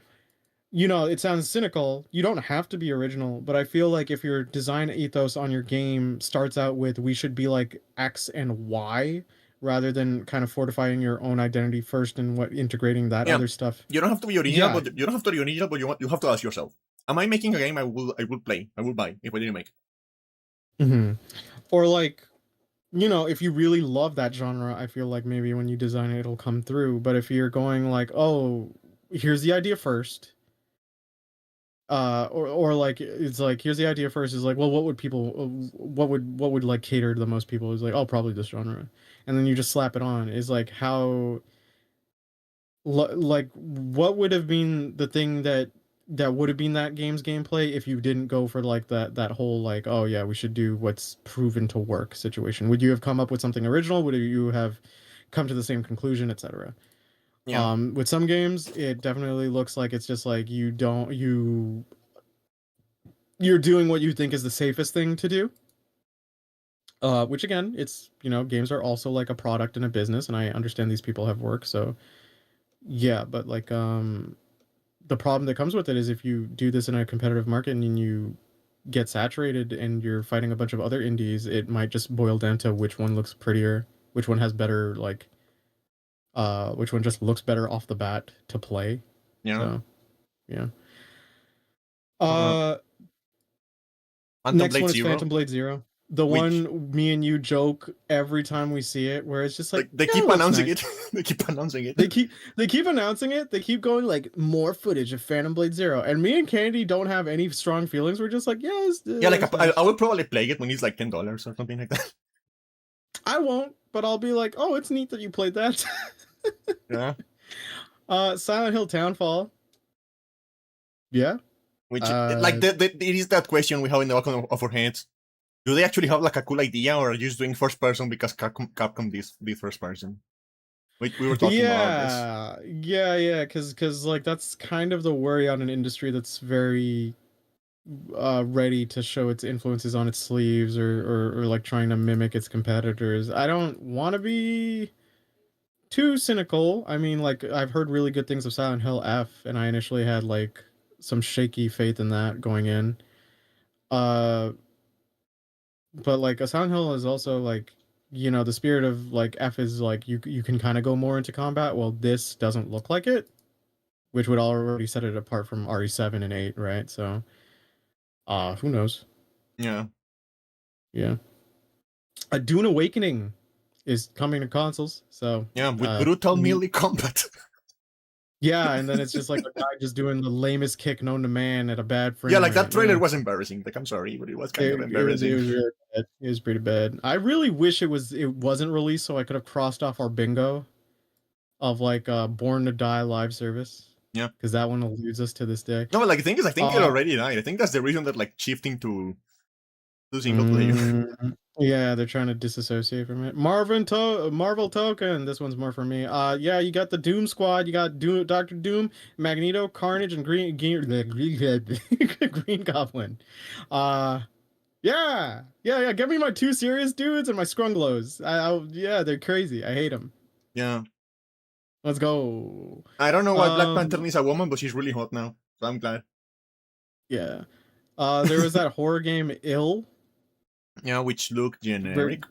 it sounds cynical. You don't have to be original, but I feel like if your design ethos on your game starts out with we should be like X and Y, rather than kind of fortifying your own identity first and what integrating that Yeah. other stuff. You don't have to be original, Yeah. but you don't have to be original, but you have to ask yourself: am I making a game I will play, I will buy if I didn't make? Hmm. Or like, if you really love that genre, I feel like maybe when you design it, it'll come through. But if you're going like, oh, here's the idea first, or like it's like here's the idea first is like, well, what would people, what would like cater to the most people, is like, oh, probably this genre, and then you just slap it on, is like how like what would have been the thing that would have been that game's gameplay if you didn't go for like that whole like, oh yeah, we should do what's proven to work situation? Would you have come up with something original? Would you have come to the same conclusion, etc.? Yeah, With some games it definitely looks like it's just like you're doing what you think is the safest thing to do, which again, it's, games are also like a product and a business, and I understand these people have work, so yeah. But like, the problem that comes with it is if you do this in a competitive market and you get saturated and you're fighting a bunch of other indies, it might just boil down to which one looks prettier, which one has better like which one just looks better off the bat to play. Yeah. So, yeah. Uh, Phantom Next Blade one is Zero, Phantom Blade Zero. The which one me and you joke every time we see it, where it's just like, like they yeah, it keep looks announcing nice. it. They keep announcing it. They keep announcing it. They keep going like more footage of Phantom Blade Zero, and me and Candy don't have any strong feelings. We're just like, yeah, Yeah, like it's I nice. will probably play it when it's like $10 or something like that. I won't, but I'll be like, oh, it's neat that you played that. Yeah. Silent Hill Townfall. Yeah. Which like Uh, it is that question we have in the back of our heads. Do they actually have like a cool idea, or are you just doing first person because Capcom this first person? We were talking about this. yeah, because like that's kind of the worry on an industry that's very ready to show its influences on its sleeves, or like trying to mimic its competitors. I don't want to be too cynical. I mean, like I've heard really good things of Silent Hill F, and I initially had like some shaky faith in that going in. Uh, but like a Silent Hill is also like, the spirit of like F is like you can kind of go more into combat. Well, this doesn't look like it, which would already set it apart from RE7 and 8, right? So, who knows? Yeah. Yeah. A Dune Awakening is coming to consoles, so Yeah, with brutal neat. melee combat. Yeah, and then it's just like a guy just doing the lamest kick known to man at a bad Yeah, frame like that rate. trailer was embarrassing. Like I'm sorry, but it was kind of It embarrassing. was really bad. It was pretty bad. I really wish it wasn't released so I could have crossed off our bingo of like Born to Die live service, Yeah. because that one eludes us to this day. No, but like the thing is, I think it Uh, already died. I think that's the reason that like shifting to single player. yeah, they're trying to disassociate from it. Marvel Token. This one's more for me. Yeah, you got the Doom Squad. You got Doctor Doom, Magneto, Carnage, and Green Goblin. Uh, yeah. Give me my two serious dudes and my scrunglows. Yeah, they're crazy. I hate them. Yeah. Let's go. I don't know why Black Panther Um, needs a woman, but she's really hot now. So I'm glad. yeah. There was that horror game Ill. Yeah, which looked Very, generic.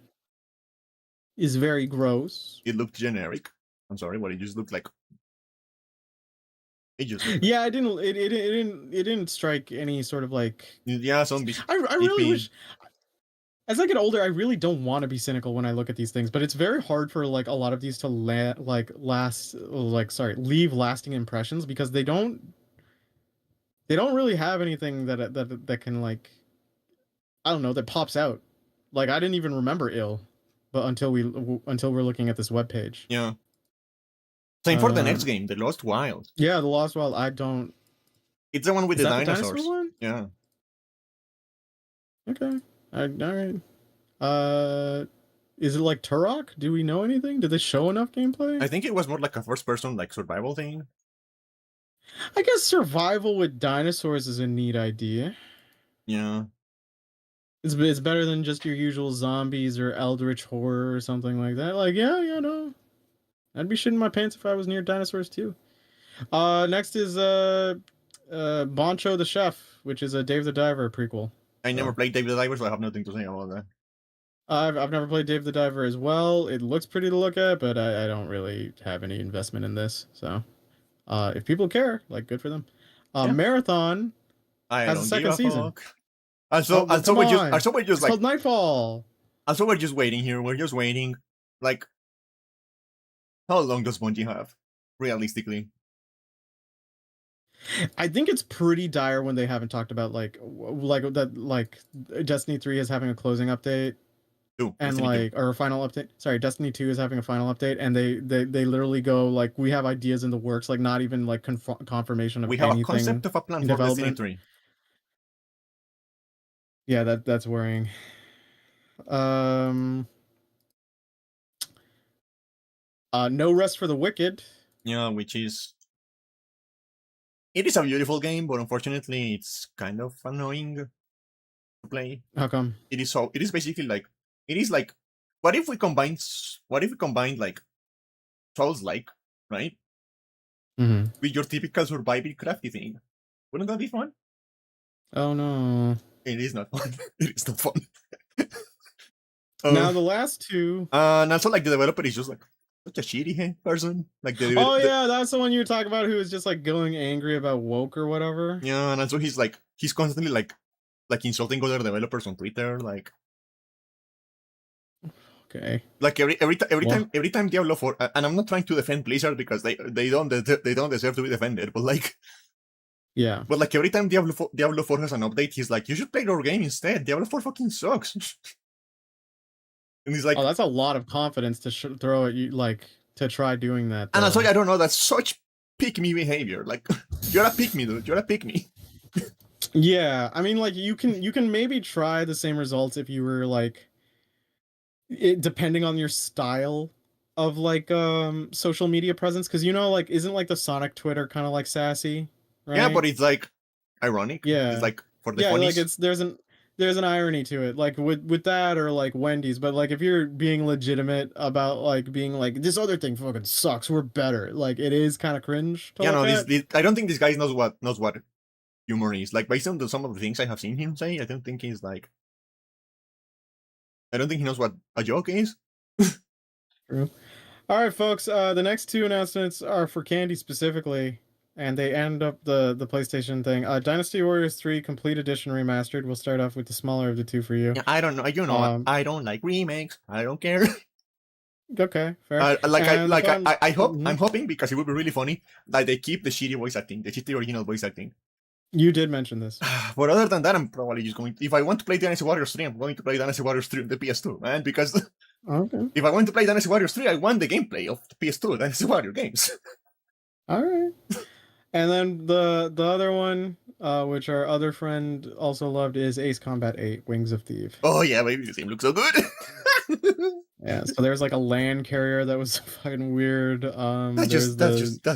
is very gross. It looked generic. I'm sorry, but it just looked like it just looked like Yeah, it didn't strike any sort of like. yeah, zombies. I really Creepy. wish, as I get older, I really don't want to be cynical when I look at these things, but it's very hard for like a lot of these to leave lasting impressions, because they don't really have anything that can like, I don't know, that pops out. Like I didn't even remember Ill, but until we're looking at this webpage. Yeah. Same for the next game, The Lost Wild. Yeah, The Lost Wild. I don't. It's the one with Is the that the dinosaur dinosaurs. one? Yeah. Okay. All right. Is it like Turok? Do we know anything? Did they show enough gameplay? I think it was more like a first person like survival thing. I guess survival with dinosaurs is a neat idea. Yeah. It's better than just your usual zombies or eldritch horror or something like that. Like, yeah, no. I'd be shitting my pants if I was near dinosaurs too. Next is Boncho the Chef, which is a Dave the Diver prequel. I never So, played David the Diver, so I have nothing to say about that. I've never played Dave the Diver as well. It looks pretty to look at, but I don't really have any investment in this. So, if people care, like, good for them. Yeah. Marathon I has a don't second give a season. fuck. Also, Well, come we're on. just It's like, called Nightfall. also we're just waiting here. We're just waiting. Like, how long does Bungie have, realistically? I think it's pretty dire when they haven't talked about like Destiny 3 is having a closing update, Two. and Destiny 2. like, or a final update. Sorry, Destiny 2 is having a final update, and they literally go like, we have ideas in the works, like not even like confirmation of We have a anything concept of a plan in for Destiny development. 3. Yeah, that's worrying. Um No Rest for the Wicked. Yeah, which is it is a beautiful game, but unfortunately, it's kind of annoying to play. How come? It is basically like it is like what if we combined like Souls like, right, Mm-hmm. with your typical surviving crafty thing? Wouldn't that be fun? Oh no. It is not fun. It is not fun. Now the last two. And also like the developer is just like such a shitty person. Like Oh yeah, that's the one you were talking about who was just like going angry about woke or whatever. yeah, and so he's constantly like insulting other developers on Twitter, like Okay. like Well, every time Diablo 4, and I'm not trying to defend Blizzard because they don't deserve to be defended, yeah. but like every time Diablo 4 has an update, he's like, you should play your game instead. Diablo 4 fucking sucks. And he's Oh, like, that's a lot of confidence to throw at you, like to try doing that. and I was like, Though. I don't know, that's such pick me behavior. Like, you're a pick me, dude. You're a pick me. Yeah, I mean, like you can maybe try the same results if you were like depending on your style of like social media presence, because like isn't like the Sonic Twitter kind of like sassy, Yeah, right? but it's like ironic. It's Yeah, like for the yeah, like funnies. it's there's an irony to it, like with that or like Wendy's, but like if you're being legitimate about like being like this other thing fucking sucks, we're better, like it is kind of cringe to Yeah, look no, at. I don't think this guy knows what humor is. Like based on some of the things I have seen him say, I don't think he knows what a joke is. True. All right, folks. The next two announcements are for Candy specifically, and they end up the PlayStation thing. Dynasty Warriors 3 Complete Edition Remastered. We'll start off with the smaller of the two for you. Yeah, I don't know. You know, Um, I don't like remakes. I don't care. okay, fair. And the fun. I'm hoping because it would be really funny that they keep the shitty voice acting, the shitty original voice acting. You did mention this. But other than that, I'm probably just going. If I want to play Dynasty Warriors 3, I'm going to play Dynasty Warriors 3 on the PS2, man. Because Okay. if I want to play Dynasty Warriors 3, I want the gameplay of the PS2 Dynasty Warrior games. All right. And then the other one, which our other friend also loved, is Ace Combat 8: Wings of Thief. Oh yeah, baby, this game looks so good. Yeah. So there's like a land carrier that was fucking weird. That's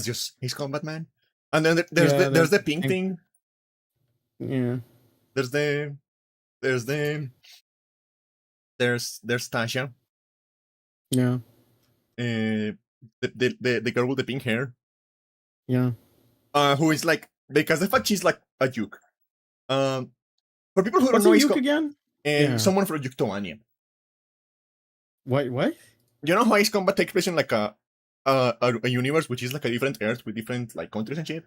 just Ace Combat, man. And then there's the pink thing. Yeah. There's Tasha. Yeah. The girl with the pink hair. Yeah. Who is like, because the fact she's like a Duke. For people who don't What's know, a Duke again? Yeah. Someone from Yuktoania. What? You know how Ace Combat takes place in like a universe which is like a different Earth with different like countries and shit.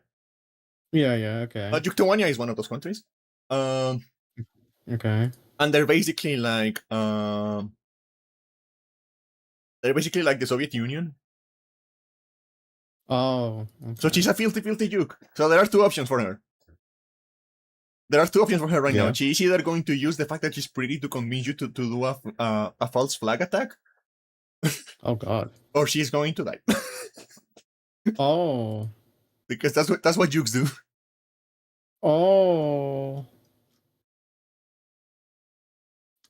Yeah. Okay. Yuktoania is one of those countries. Okay. And they're basically like the Soviet Union. Oh. Okay. So she's a filthy Duke. So there are two options for her. Right now. She's either going to use the fact that she's pretty to convince you to do a false flag attack. Oh God. Or she's going to die. Oh. Because that's what Dukes do. Oh.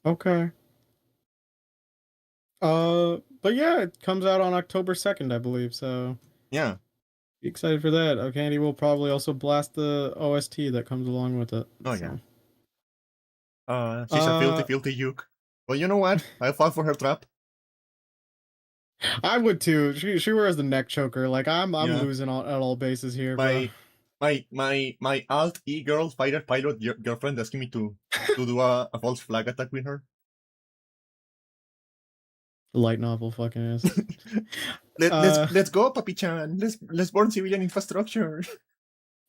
Okay. But yeah, it comes out on October 2nd, I believe. So Yeah. be excited for that. Candy will probably also blast the OST that comes along with it. Oh so. Yeah. She's a filthy Duke. Well, you know what? I fought for her trap. I would too. She wears the neck choker. Like I'm losing at all bases here. My alt E girl fighter pilot girlfriend asking me to do a false flag attack with her. Light novel fucking ass. Let's go, Papi Chan. Let's burn civilian infrastructure.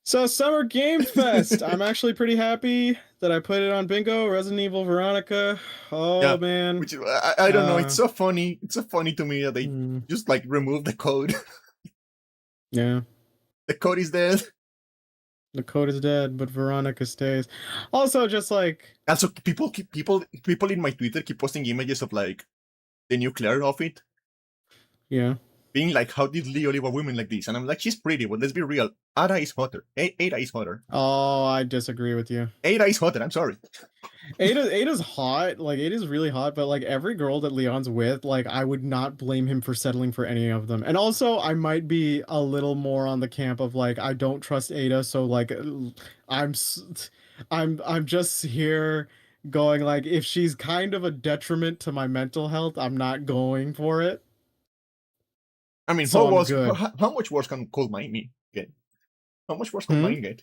So Summer Game Fest. I'm actually pretty happy that I put it on bingo. Resident Evil Veronica. Oh yeah, man. Which I don't know. It's so funny. It's so funny to me that they just like remove the code. Yeah. The code is dead. The code is dead, but Veronica stays. Also, just like people in my Twitter keep posting images of like the new Claire outfit. Yeah. Being like, how did Leo leave a woman like this? And I'm like, she's pretty, but let's be real. Ada is hotter. Ada is hotter. Oh, I disagree with you. Ada is hotter. I'm sorry. Ada's hot. Like, Ada's really hot, but like every girl that Leon's with, like, I would not blame him for settling for any of them. And also, I might be a little more on the camp of like, I don't trust Ada, so like, I'm just here going like, if she's kind of a detriment to my mental health, I'm not going for it. I mean, how much worse can Cold Mine get? How much worse can mine get?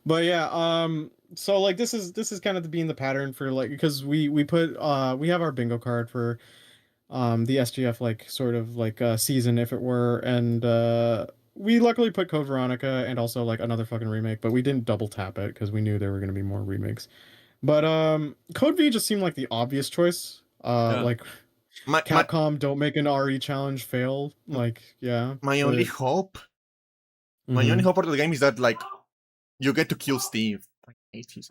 But yeah, so like this is kind of being the pattern for like, because we have our bingo card for the SGF like sort of like season if it were, and we luckily put Code Veronica and also like another fucking remake, but we didn't double tap it because we knew there were going to be more remakes. But Code V just seemed like the obvious choice. Yeah. Like My Capcom don't make an RE challenge fail. Like yeah, my only hope, my Mhm. only hope for the game is that like you get to kill Steve. I hate him.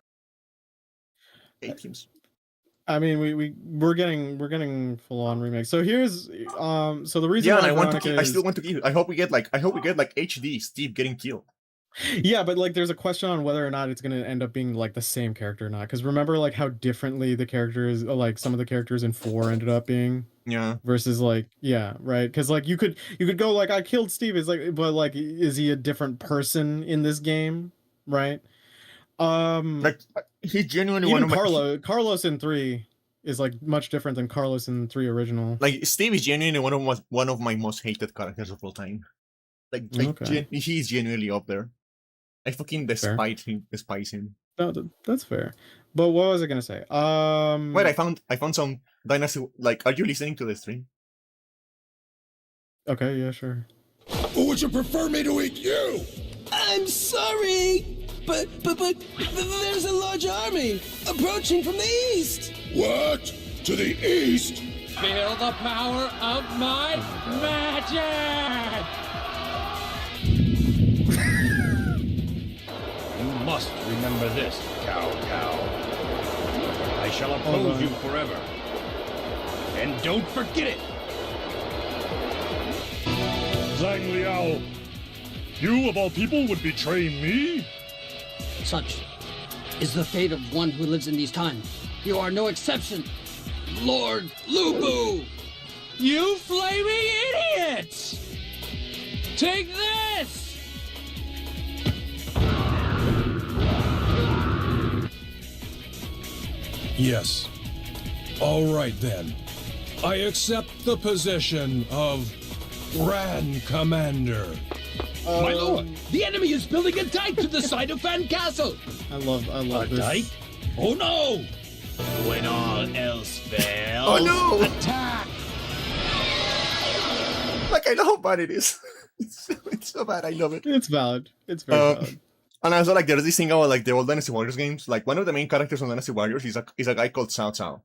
I mean, we're getting full on remakes. So here's so the reason Yeah, and why I want to Veronica kill. I is still want to kill. I hope we get like HD Steve getting killed. yeah, but like there's a question on whether or not it's gonna end up being like the same character or not. Because remember like how differently the characters like some of the characters in 4 ended up being Yeah. versus like yeah, right? Because like you could go like I killed Steve. It's like but like is he a different person in this game, right? Like he's genuinely one Even of my. Carlos in 3 is like much different than Carlos in 3 original. Like Steve is genuinely one of my most hated characters of all time. Like Okay, he's genuinely up there. I fucking fair. despise him. No, that's fair. But what was I gonna say? Wait, I found some dynasty. Like, are you listening to the stream? Okay, yeah, sure. Or would you prefer me to eat you? I'm sorry, but there's a large army approaching from the east. What? To the east? Feel the power of my magic! You must remember this, cow. I shall oppose you forever. And don't forget it! Zhang Liao, you of all people would betray me? Such is the fate of one who lives in these times. You are no exception, Lord Lubu! You flaming idiots! Take this! Yes. All right then. I accept the position of Grand Commander. My lord, the enemy is building a dike to the side of Fan Castle! I love this. Dike? Oh no! When all else fails, Oh no! attack! Like I know how bad it is. It's so bad. I love it. It's valid. It's very valid. And also like there's this thing about like the old Dynasty Warriors games. Like one of the main characters on Dynasty Warriors is a guy called Cao Cao.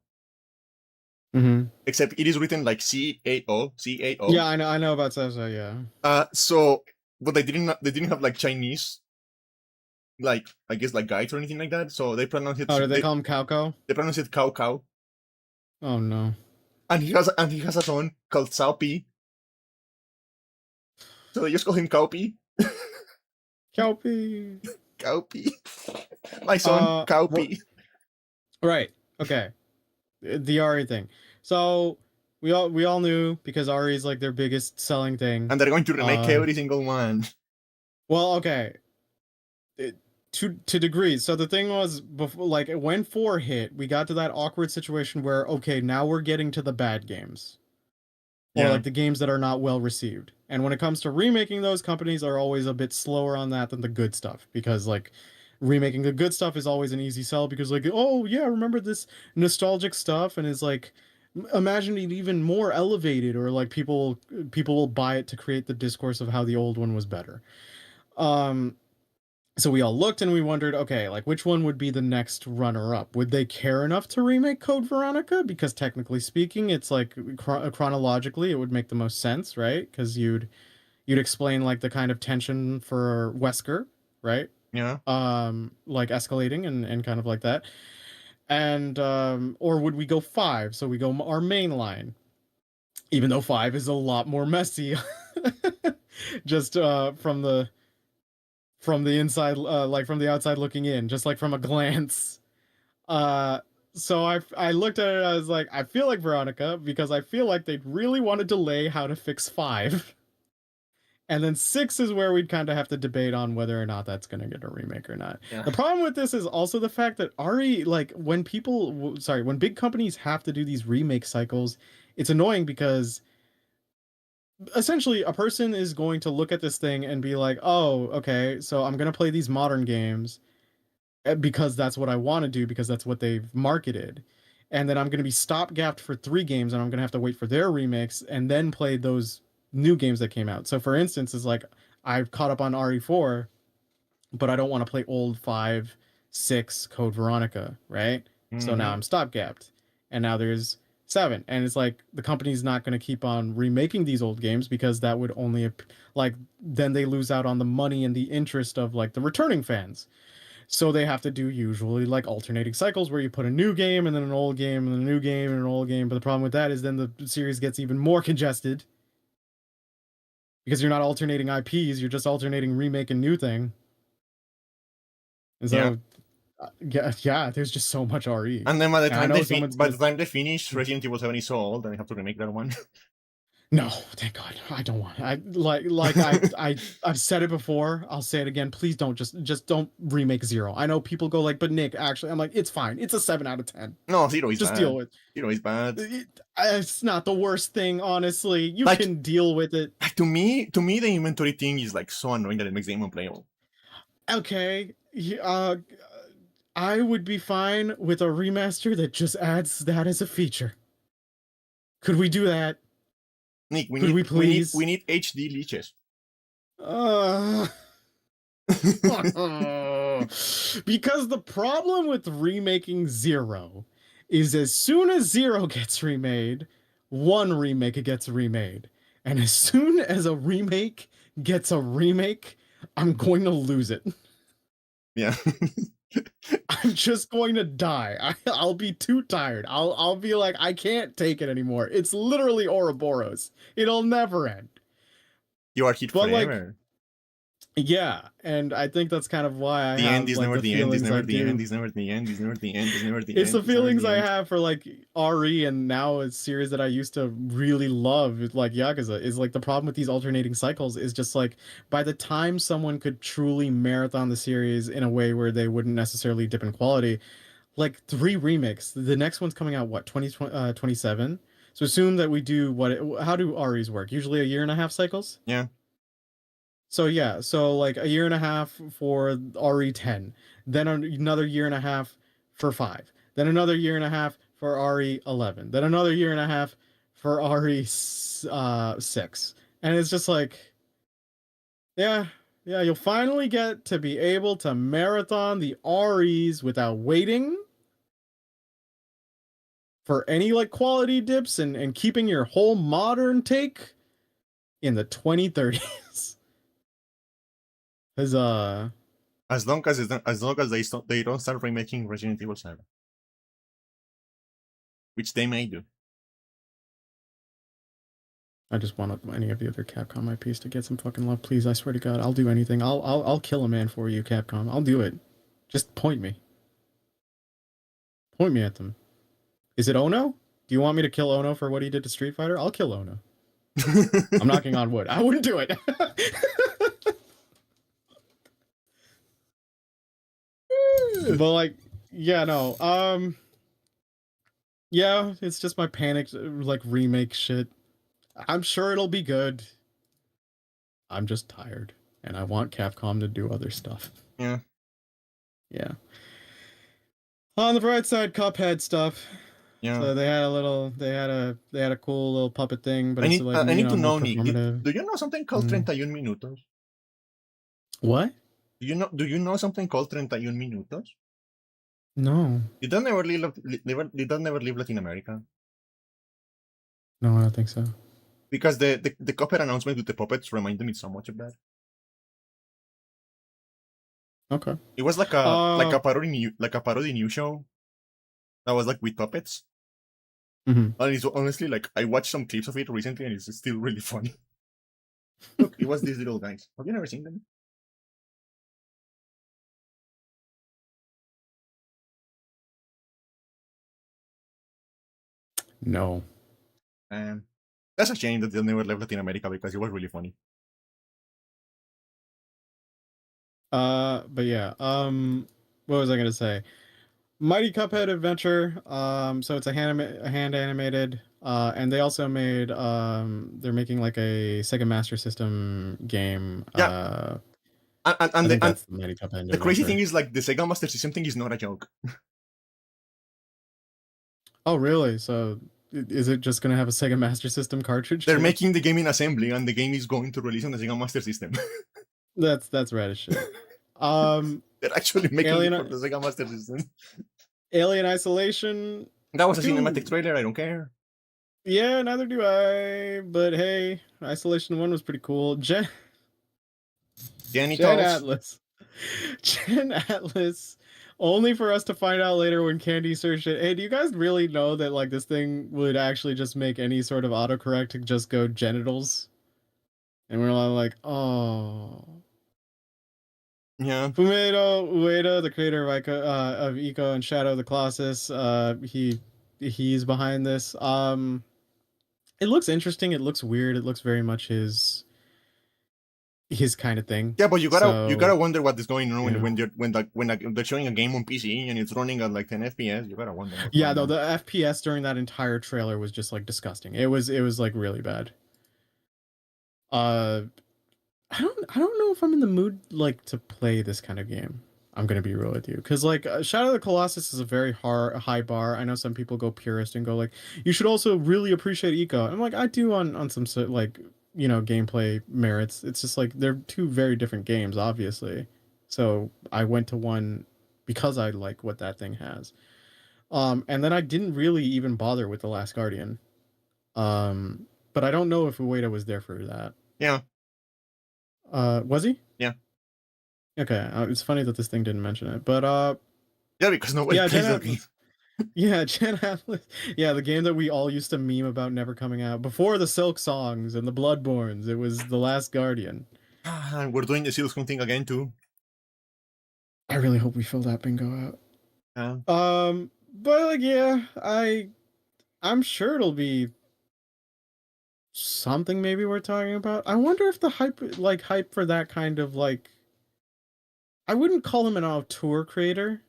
Mm-hmm. Except it is written like CAO. Yeah, I know about Sasa. Yeah. So but they didn't have like Chinese, like I guess like guides or anything like that. So they pronounce it. Oh, did they call him Cao? They pronounce it Cao Cao. Oh no. And he has a son called Cao Pi. So they just call him Cao Pi. Kelpie. Cao Pi. My son, Cao Pi. Right. Okay. The Ari thing. So we all knew because Ari is like their biggest selling thing. And they're going to remake every single one. Well, okay. To degrees. So the thing was before, like when 4 hit, we got to that awkward situation where okay, now we're getting to the bad games. Or like the games that are not well received. And when it comes to remaking those, companies are always a bit slower on that than the good stuff because like remaking the good stuff is always an easy sell because like oh yeah, remember this nostalgic stuff and it's like imagine it even more elevated or like people will buy it to create the discourse of how the old one was better. So we all looked and we wondered, okay, like which one would be the next runner-up? Would they care enough to remake Code Veronica? Because technically speaking, it's like chronologically, it would make the most sense, right? Because you'd explain like the kind of tension for Wesker, right? Yeah. Like escalating and kind of like that. And or would we go 5? So we go our main line, even though 5 is a lot more messy, just from the inside, like from the outside looking in, just like from a glance. So I looked at it, I was like, I feel like Veronica, because I feel like they'd really want to delay how to fix 5. And then 6 is where we'd kind of have to debate on whether or not that's going to get a remake or not. Yeah. The problem with this is also the fact that Ari, like when when big companies have to do these remake cycles, it's annoying because essentially a person is going to look at this thing and be like, oh, okay, so I'm going to play these modern games because that's what I want to do because that's what they've marketed. and then I'm gonna be stopgapped for 3 games, and I'm gonna have to wait for their remakes and then play those new games that came out. So for instance, it's like I've caught up on RE4, but I don't want to play old 5, 6 Code Veronica, right? So now I'm stopgapped, and now there's 7, and it's like the company's not going to keep on remaking these old games because that would only like then they lose out on the money and the interest of like the returning fans. So they have to do usually like alternating cycles where you put a new game and then an old game and then a new game and an old game. But the problem with that is then the series gets even more congested because you're not alternating IPs, you're just alternating remake and new thing. And so yeah, there's just so much RE. And then by the time they finish, Resident Evil 7 is so old, and they have to remake that one. No, thank God. I don't want. I've said it before. I'll say it again. Please don't just don't remake 0. I know people go like, but Nick, actually, I'm like, it's fine. It's a 7 out of 10. No, 0 is just bad. Deal with. 0 is bad. It's not the worst thing, honestly. You can deal with it. To me, the inventory thing is like so annoying that it makes the game unplayable. Okay, I would be fine with a remaster that just adds that as a feature. Could we do that? Nick, we need HD leeches. Because the problem with remaking 0 is as soon as 0 gets remade, 1 remake gets remade. And as soon as a remake gets a remake, I'm going to lose it. Yeah. I'm just going to die. I'll be too tired. I'll be like, I can't take it anymore. It's literally Ouroboros. It'll never end. You are hit forever. Like, yeah, and I think that's kind of why the end is never the end. It's never the end. It's never the end. It's never the end. It's never the end. It's the feelings I have for like RE, and now a series that I used to really love, like Yakuza, is like the problem with these alternating cycles is just like by the time someone could truly marathon the series in a way where they wouldn't necessarily dip in quality, like 3 remakes. The next one's coming out what 2027. So assume that we do how do REs work? Usually a 1.5 year cycles. Yeah. So yeah, so like a 1.5 year for RE10, then another 1.5 year for 5, then another 1.5 year for RE11, then another 1.5 year for RE6, and it's just like, yeah, you'll finally get to be able to marathon the REs without waiting for any like quality dips and keeping your whole modern take in the 2030s. As long as they don't start remaking Resident Evil 7, which they may do. I just want any of the other Capcom IPs to get some fucking love, please. I swear to God, I'll do anything. I'll kill a man for you, Capcom. I'll do it. Just point me. Point me at them. Is it Ono? Do you want me to kill Ono for what he did to Street Fighter? I'll kill Ono. I'm knocking on wood. I wouldn't do it. But like, yeah, no, yeah, it's just my panic like remake shit. I'm sure it'll be good. I'm just tired, and I want Capcom to do other stuff. Yeah. On the bright side, Cuphead stuff. Yeah. So they had a cool little puppet thing, but I it's need, like I need to know, Nick. performative. Do you know something called 31 minutos? What? Do you know something called 31 minutos? No. Did that never leave Latin America? No, I don't think so. Because the Cuphead announcement with the puppets reminded me so much of that. Okay. It was like a parody news show that was like with puppets. Mm-hmm. And it's honestly like I watched some clips of it recently and it's still really funny. Look, it was these little guys. Have you never seen them? No. That's a shame that they never left Latin America because it was really funny. But yeah, what was I gonna say? Mighty Cuphead Adventure. So it's a hand animated. And they also made they're making like a Sega Master System game. Yeah. And that's the Mighty Cuphead the crazy thing is like the Sega Master System thing is not a joke. Oh, really? So is it just gonna have a Sega Master System cartridge? They're too? making the game in assembly, and the game is going to release on the Sega Master System. That's rad as shit. They're actually making it for Alien the Sega Master System. Alien Isolation. That was a Dude. cinematic trailer. I don't care. Yeah, neither do I. But hey, Isolation 1 was pretty cool. Gen Atlas. Gen Atlas. Only for us to find out later when Candy searched it. Hey, do you guys really know that like this thing would actually just make any sort of autocorrect to just go genitals? And we're all like, oh. Yeah. Fumito Ueda, the creator of Ico and Shadow of the Colossus, he's behind this. It looks interesting. It looks weird. It looks very much his kind of thing. Yeah, but you gotta wonder what is going on yeah. when they're showing a game on PC and it's running at like 10 FPS. You gotta wonder. Yeah, though the FPS during that entire trailer was just like disgusting. It was like really bad. I don't know if I'm in the mood like to play this kind of game. I'm gonna be real with you, because like Shadow of the Colossus is a very high bar. I know some people go purist and go like, you should also really appreciate Eco. I'm like, I do on some like, you know, gameplay merits. It's just like they're two very different games, obviously. So I went to one because I like what that thing has. And then I didn't really even bother with The Last Guardian. But I don't know if Ueda was there for that. Yeah. Was he? Yeah. Okay, it's funny that this thing didn't mention it, but yeah, because nobody plays that game. Yeah, Gen Atlas. Yeah, the game that we all used to meme about never coming out before the Silk Songs and the Bloodborns. It was The Last Guardian. And we're doing the Silksong thing again too. I really hope we fill that bingo out. Yeah. But like, yeah, I'm sure it'll be something maybe we're talking about. I wonder if the hype for that kind of like, I wouldn't call him an auteur creator,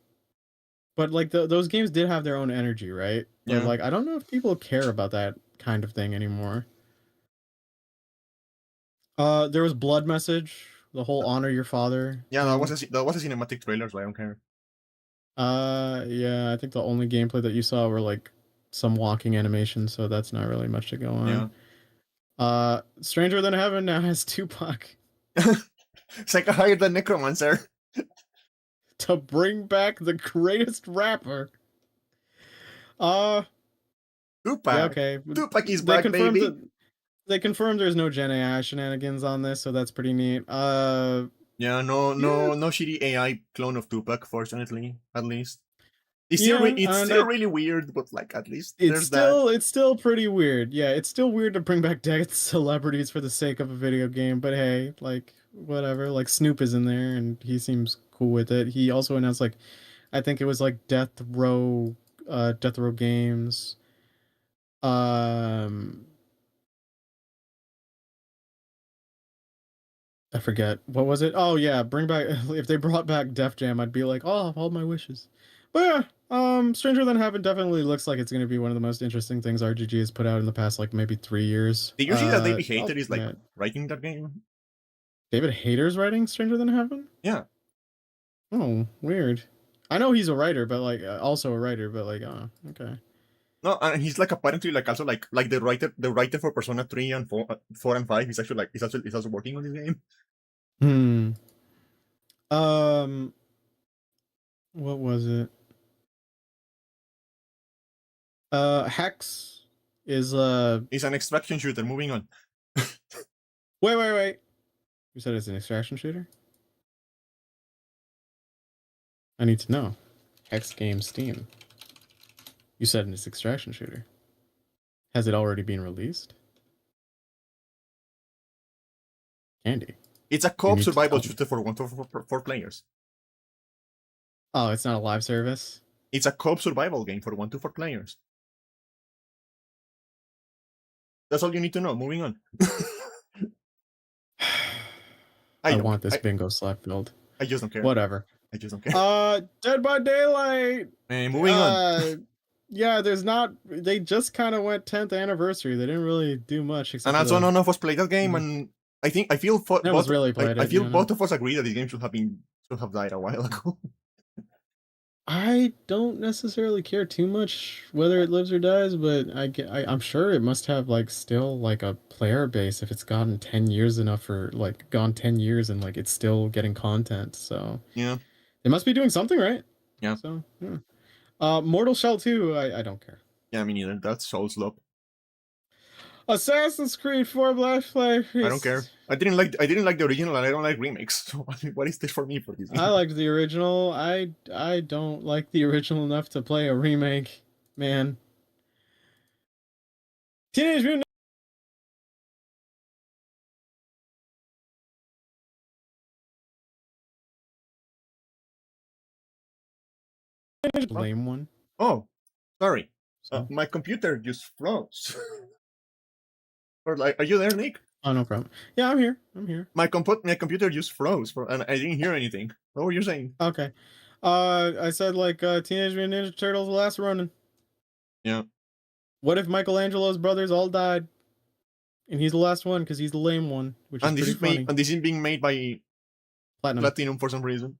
but like those games did have their own energy, right? Yeah. But like, I don't know if people care about that kind of thing anymore. There was Blood Message, the whole honor your father. Yeah, that was a cinematic trailer, so I don't care. Yeah, I think the only gameplay that you saw were like some walking animations, so that's not really much to go on. Yeah. Stranger Than Heaven now has Tupac. Sega hired the Necromancer to bring back the greatest rapper. Tupac. Yeah, okay. Tupac is back, baby. They confirmed there's no Gen AI shenanigans on this, so that's pretty neat. Yeah, no shitty AI clone of Tupac, fortunately, at least. It's still really weird, but like at least it's still pretty weird. Yeah, it's still weird to bring back dead celebrities for the sake of a video game, but hey, like whatever. Like Snoop is in there and he seems cool with it. He also announced like, I think it was like Death Row Games. I forget. What was it? Oh yeah, bring back if they brought back Def Jam, I'd be like, oh, all my wishes. But yeah, Stranger Than Heaven definitely looks like it's gonna be one of the most interesting things RGG has put out in the past like maybe 3 years. Did you see that David Hayter is like writing that game? David Hayter's writing Stranger Than Heaven? Yeah. Oh, weird. I know he's a writer, but like also a writer, but like okay. No, and he's like apparently like also like the writer for Persona 3 and 4 and 5 is actually like he's also working on this game. What was it? Hex is it's an extraction shooter. Moving on. Wait. You said it's an extraction shooter? I need to know. Hex game Steam. You said it's extraction shooter. Has it already been released? Candy. It's a co-op survival shooter for 1 to 4 players. Oh, it's not a live service? It's a co-op survival game for 1 to 4 players. That's all you need to know. Moving on. I want this bingo slap filled. I just don't care. Whatever. I just don't care. Dead by Daylight. Moving on. Yeah, they just kind of went 10th anniversary. They didn't really do much. And also none of us played that game, and I feel both of us agree that this game should have died a while ago. I don't necessarily care too much whether it lives or dies, but I'm sure it must have like still like a player base if it's gotten 10 years enough or like gone 10 years and like it's still getting content. So Yeah. they must be doing something right. Yeah. So yeah. Mortal Shell 2, I don't care. Yeah, me neither. That's Souls love. Assassin's Creed 4 Black Flag. I don't care. I didn't like the original, and I don't like remakes. So what is this for me for this game? I liked the original. I don't like the original enough to play a remake, man. Teenage Mutant Ninja lame one. Oh, sorry. So. My computer just froze. Or like, are you there, Nick? Oh, no problem. Yeah, I'm here. I'm here. My computer just froze, and I didn't hear anything. What were you saying? Okay. I said like Teenage Mutant Ninja Turtles: The Last Ronin. Yeah. What if Michelangelo's brothers all died, and he's the last one because he's the lame one, which is pretty funny. And this is being made by Platinum for some reason.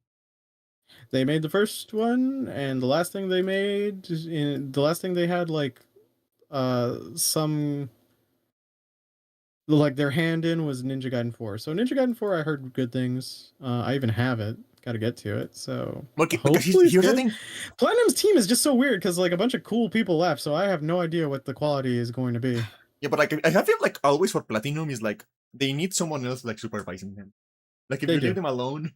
They made the first one, and the last thing they made, the last thing they had like some like their hand in was Ninja Gaiden 4. So Ninja Gaiden 4, I heard good things. I even have it. Got to get to it. So hopefully here's the thing. Platinum's team is just so weird because like a bunch of cool people left, so I have no idea what the quality is going to be. Yeah, but like I feel like always for Platinum is like they need someone else like supervising them. Like if you leave them alone,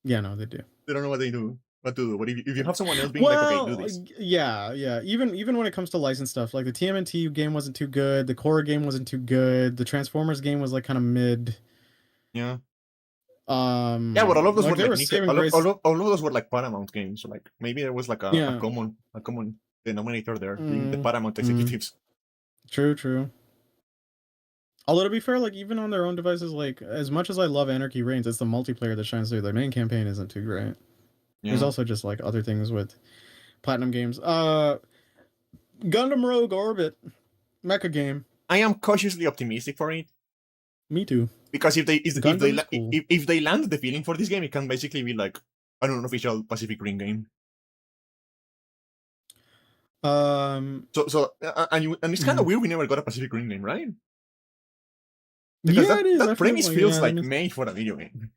yeah, no, they do. They don't know what they do. What to do? But if you have someone else being like, okay, do this. Yeah. Even when it comes to licensed stuff, like the TMNT game wasn't too good, the Korra game wasn't too good, the Transformers game was like kind of mid. Yeah. Yeah, but all of those like were like all of those were like Paramount games. So like maybe there was like a common denominator there, being the Paramount executives. True. Although to be fair, like even on their own devices, like as much as I love Anarchy Reigns, it's the multiplayer that shines through. Their main campaign isn't too great. Yeah. There's also just like other things with Platinum games. Gundam Rogue Orbit, mecha game. I am cautiously optimistic for it. Me too. Because if they land the feeling for this game, it can basically be like an unofficial Pacific Rim game. And it's kind of weird we never got a Pacific Rim game, right? Because that premise feels like made for a video game.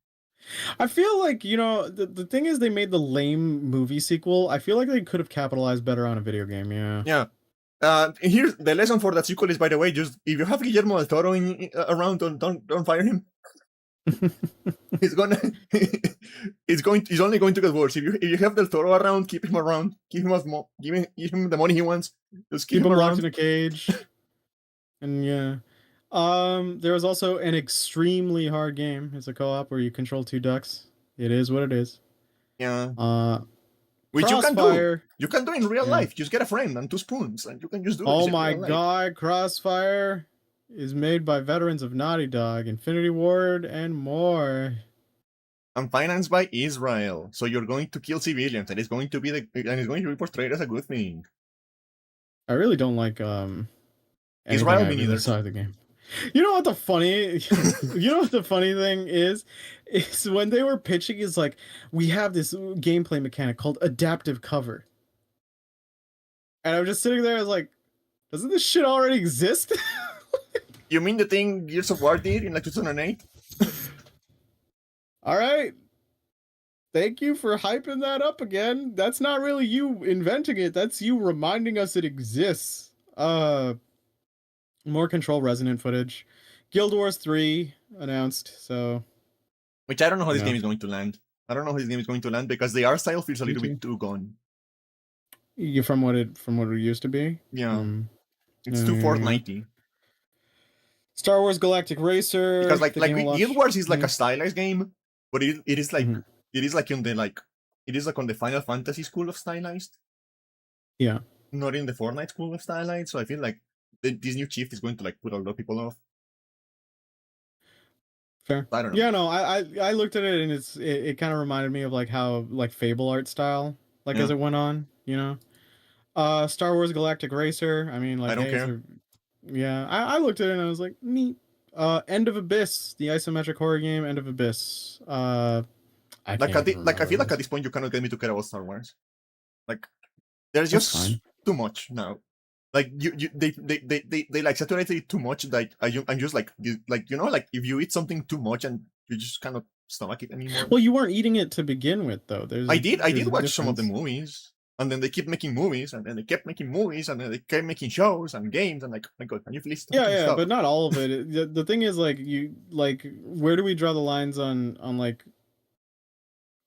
I feel like, the thing is they made the lame movie sequel. I feel like they could have capitalized better on a video game, yeah. Yeah. Here's the lesson for that sequel is, by the way, just if you have Guillermo del Toro around, don't fire him. He's only going to get worse. If you have del Toro around, keep him around. Give him the money he wants. Just keep him around. Locked in a cage. And yeah. There was also an extremely hard game. It's a co-op where you control two ducks. It is what it is. Yeah. Which you can do. You can do in real life. Just get a friend and 2 spoons, and you can just do it. Oh my god, Crossfire is made by veterans of Naughty Dog, Infinity Ward, and more. And financed by Israel. So you're going to kill civilians, and it's going to be portrayed as a good thing. I really don't like Israel me neither. Side of the game. You know what the funny thing is when they were pitching is like, we have this gameplay mechanic called adaptive cover. And I'm just sitting there, I was like, doesn't this shit already exist? You mean the thing Gears of War did in like 2008? All right. Thank you for hyping that up again. That's not really you inventing it. That's you reminding us it exists. More Control Resonant footage. Guild Wars 3 announced, so... Which I don't know how this game is going to land. I don't know how this game is going to land because the art style feels a little bit too gone. From what it used to be? Yeah. It's too Fortnite-y. Star Wars Galactic Racer. Because like Guild Wars is like a stylized game, but it is like it is like on the Final Fantasy school of stylized. Yeah. Not in the Fortnite school of stylized, so I feel like this new shift is going to like put a lot of people off. Fair. I don't know. Yeah, no, I looked at it and it kind of reminded me of like how like Fable art style, like as it went on, Star Wars Galactic Racer. I mean, like I don't care. I looked at it and I was like, neat. End of Abyss, the isometric horror game, End of Abyss. I Like can't even I feel like remember at this point you cannot get me to care about Star Wars. Like there's That's just fine. too much now. Like they like saturated it too much. Like I'm just like like if you eat something too much and you just cannot stomach it anymore. Well, you weren't eating it to begin with, though. I did there's a watch some of the difference. movies, and then they keep making movies, and then they kept making movies, and then they kept making shows and games, and like, oh my god, can you please Yeah, stop? but not all of it. The thing is, like, where do we draw the lines on like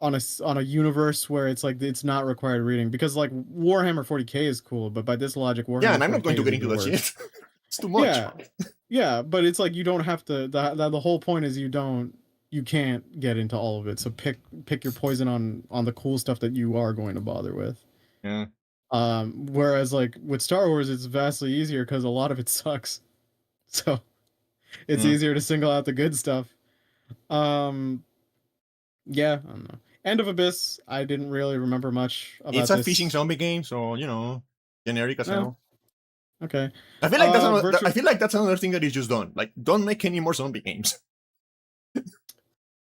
on a universe where it's like it's not required reading? Because like Warhammer 40K is cool, but by this logic, Warhammer Yeah, and I'm 40K not going to is get into even that worse. shit. It's too much. Yeah, but it's like you don't have to. The whole point is you can't get into all of it. So pick your poison on the cool stuff that you are going to bother with. Yeah. Whereas like with Star Wars, it's vastly easier because a lot of it sucks. So it's easier to single out the good stuff. Yeah, I don't know. End of Abyss, I didn't really remember much about It's a this. fishing zombie game, so generic as hell. Okay. I feel like I feel like that's another thing that is just done. Like, don't make any more zombie games.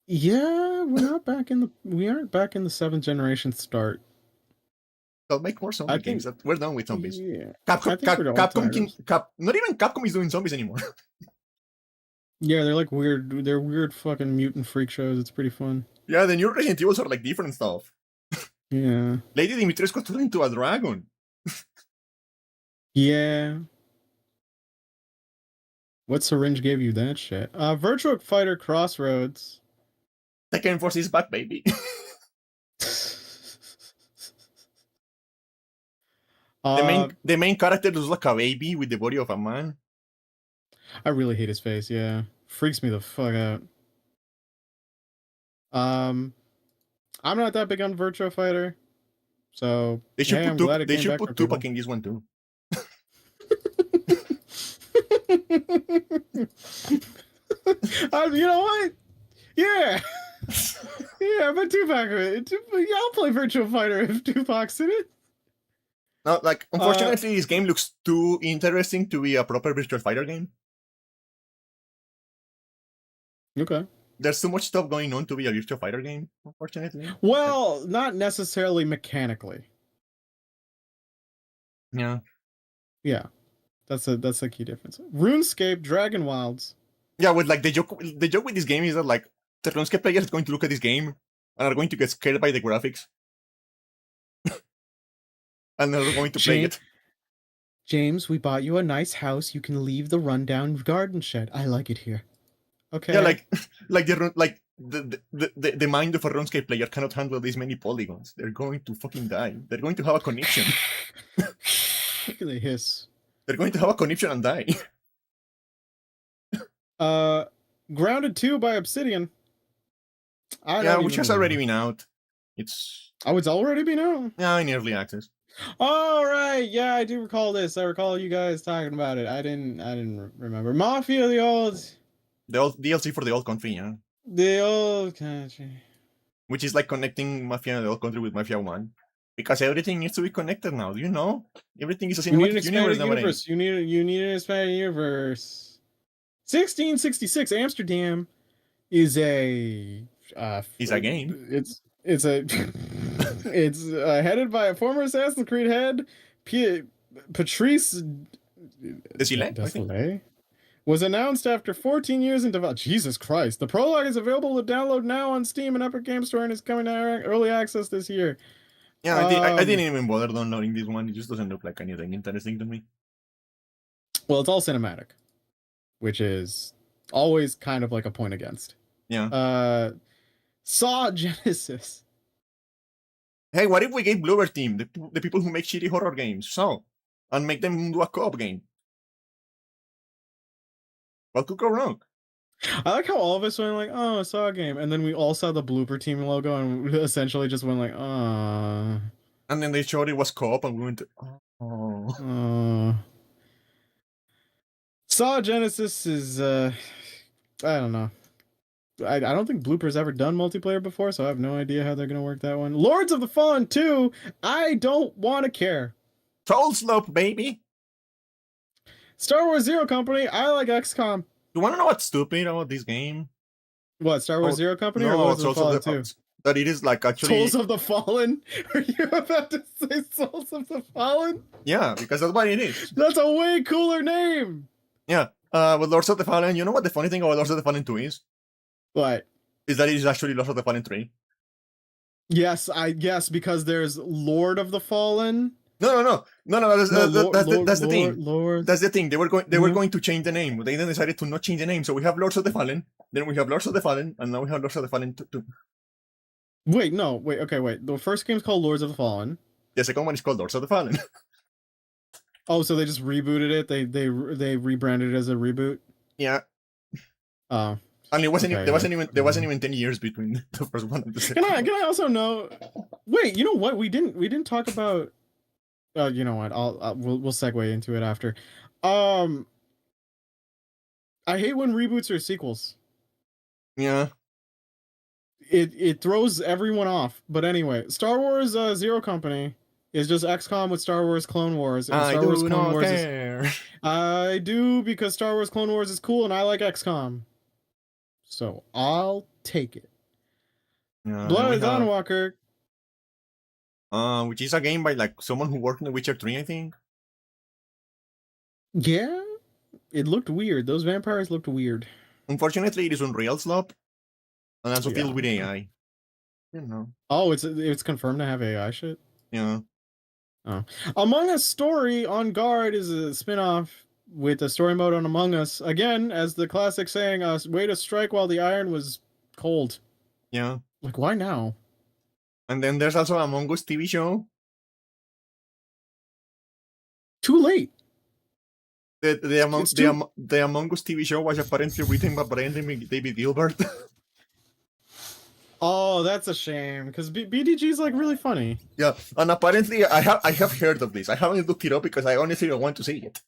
Yeah, we aren't back in the 7th generation start. They'll make more zombie games. We're done with zombies. Yeah. Capcom, not even Capcom is doing zombies anymore. Yeah, they're like weird. They're weird fucking mutant freak shows. It's pretty fun. Yeah, the new Resident Evils are like different stuff. Yeah. Lady Dimitrescu turned into a dragon. Yeah. What syringe gave you that shit? Virtual Fighter Crossroads. Tekken Force is back, baby. The main character looks like a baby with the body of a man. I really hate his face. Yeah, freaks me the fuck out. I'm not that big on Virtua Fighter, so they should I'm put glad it came back for people. Tupac in this one too. You know what? Yeah. Yeah, but Tupac. Yeah, I'll play Virtua Fighter if Tupac's in it. No, like, unfortunately, this game looks too interesting to be a proper Virtual Fighter game. Okay. There's too much stuff going on to be a Virtual Fighter game, unfortunately. Well, not necessarily mechanically. Yeah. Yeah. That's a key difference. RuneScape, Dragon Wilds. Yeah, with like the joke with this game is that like the RuneScape player is going to look at this game and are going to get scared by the graphics. And they're going to play it. James, we bought you a nice house. You can leave the rundown garden shed. I like it here. Okay. Yeah, the mind of a RuneScape player cannot handle these many polygons. They're going to fucking die. They're going to have a conniption. They hiss. They're going to have a conniption and die. Grounded 2 by Obsidian. Which has already been out. It's already been out. Yeah, in early access. All right, yeah, I do recall this. I recall you guys talking about it. I didn't remember Mafia, the old DLC for the old country, yeah. The old country, which is like connecting Mafia the old country with Mafia 1, because everything needs to be connected now. Do you know? Everything is a cinematic universe nowadays. You need an expanded universe. 1666 Amsterdam is a game. It's a it's headed by a former Assassin's Creed head, Patrice Desilets, was announced after 14 years in development. Jesus Christ. The prologue is available to download now on Steam and Epic Game Store and is coming to early access this year. Yeah, I didn't even bother downloading this one. It just doesn't look like anything interesting to me. Well, it's all cinematic, which is always kind of like a point against. Yeah. Saw Genesis. Hey, what if we gave Bloober Team, the people who make shitty horror games, and make them do a co-op game? What could go wrong? I like how all of us went like, oh, I saw a game. And then we all saw the Bloober Team logo and essentially just went like, oh. And then they showed it was co-op and we went, oh. Saw Genesis is, I don't know. I don't think Blooper's ever done multiplayer before, so I have no idea how they're going to work that one. Lords of the Fallen 2, I don't want to care. Troll Slope, baby. Star Wars Zero Company, I like XCOM. You want to know what's stupid about this game? What, Star Wars Zero Company no, or Lords of the Fallen 2? that it is like actually Souls of the Fallen? Are you about to say Souls of the Fallen? yeah, because that's what it is. That's a way cooler name. Yeah. With Lords of the Fallen, you know what the funny thing about Lords of the Fallen 2 is? What? Is that it is actually Lords of the Fallen 3. Yes, I guess because there's Lord of the Fallen. No. That's the thing. Lord. That's the thing. They were going to change the name. They then decided to not change the name. So we have Lords of the Fallen, then we have Lords of the Fallen, and now we have Lords of the Fallen 2. Wait. Okay, wait. The first game's called Lords of the Fallen. The second one is called Lords of the Fallen. Oh, so they just rebooted it. They rebranded it as a reboot. Yeah. Oh. And it wasn't. Okay, there wasn't even 10 years between the first one and the second. Can I also know? Wait, you know what? We didn't talk about. You know what? We'll segue into it after. I hate when reboots are sequels. Yeah. It throws everyone off. But anyway, Star Wars Zero Company is just XCOM with Star Wars Clone Wars. And I Star Wars do Clone not Wars care. I do, because Star Wars Clone Wars is cool and I like XCOM. So I'll take it. Yeah, Blood of Dawnwalker. Which is a game by like someone who worked in The Witcher 3, I think. Yeah, it looked weird. Those vampires looked weird. Unfortunately, it is Unreal Slop, and also Yeah. filled with AI. You know. Oh, it's confirmed to have AI shit. Yeah. Oh. Among Us Story on Guard is a spin-off with a story mode on Among Us. Again, as the classic saying, way to strike while the iron was cold. Yeah. Like, why now? And then there's also Among Us TV show. Too late. The Among Us TV show was apparently written by David Gilbert. Oh, that's a shame, because BDG is like really funny. Yeah, and apparently I have heard of this. I haven't looked it up because I honestly don't want to see it.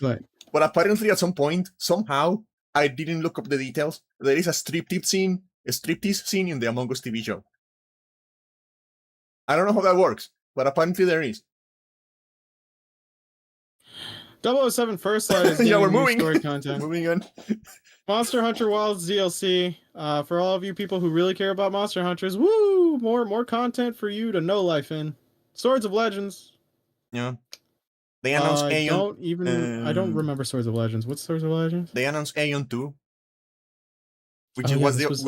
Right. But apparently at some point, somehow, I didn't look up the details. There is a striptease scene in the Among Us TV show. I don't know how that works, but apparently there is. 007 First Light is Yeah, we're new moving. story content. Moving on. Monster Hunter Wilds DLC. For all of you people who really care about Monster Hunters, woo! More content for you to know life in. Swords of Legends. Yeah. They announced Aeon. I don't remember Swords of Legends. What's Swords of Legends? They announced Aeon 2. Which Oh, yeah, was this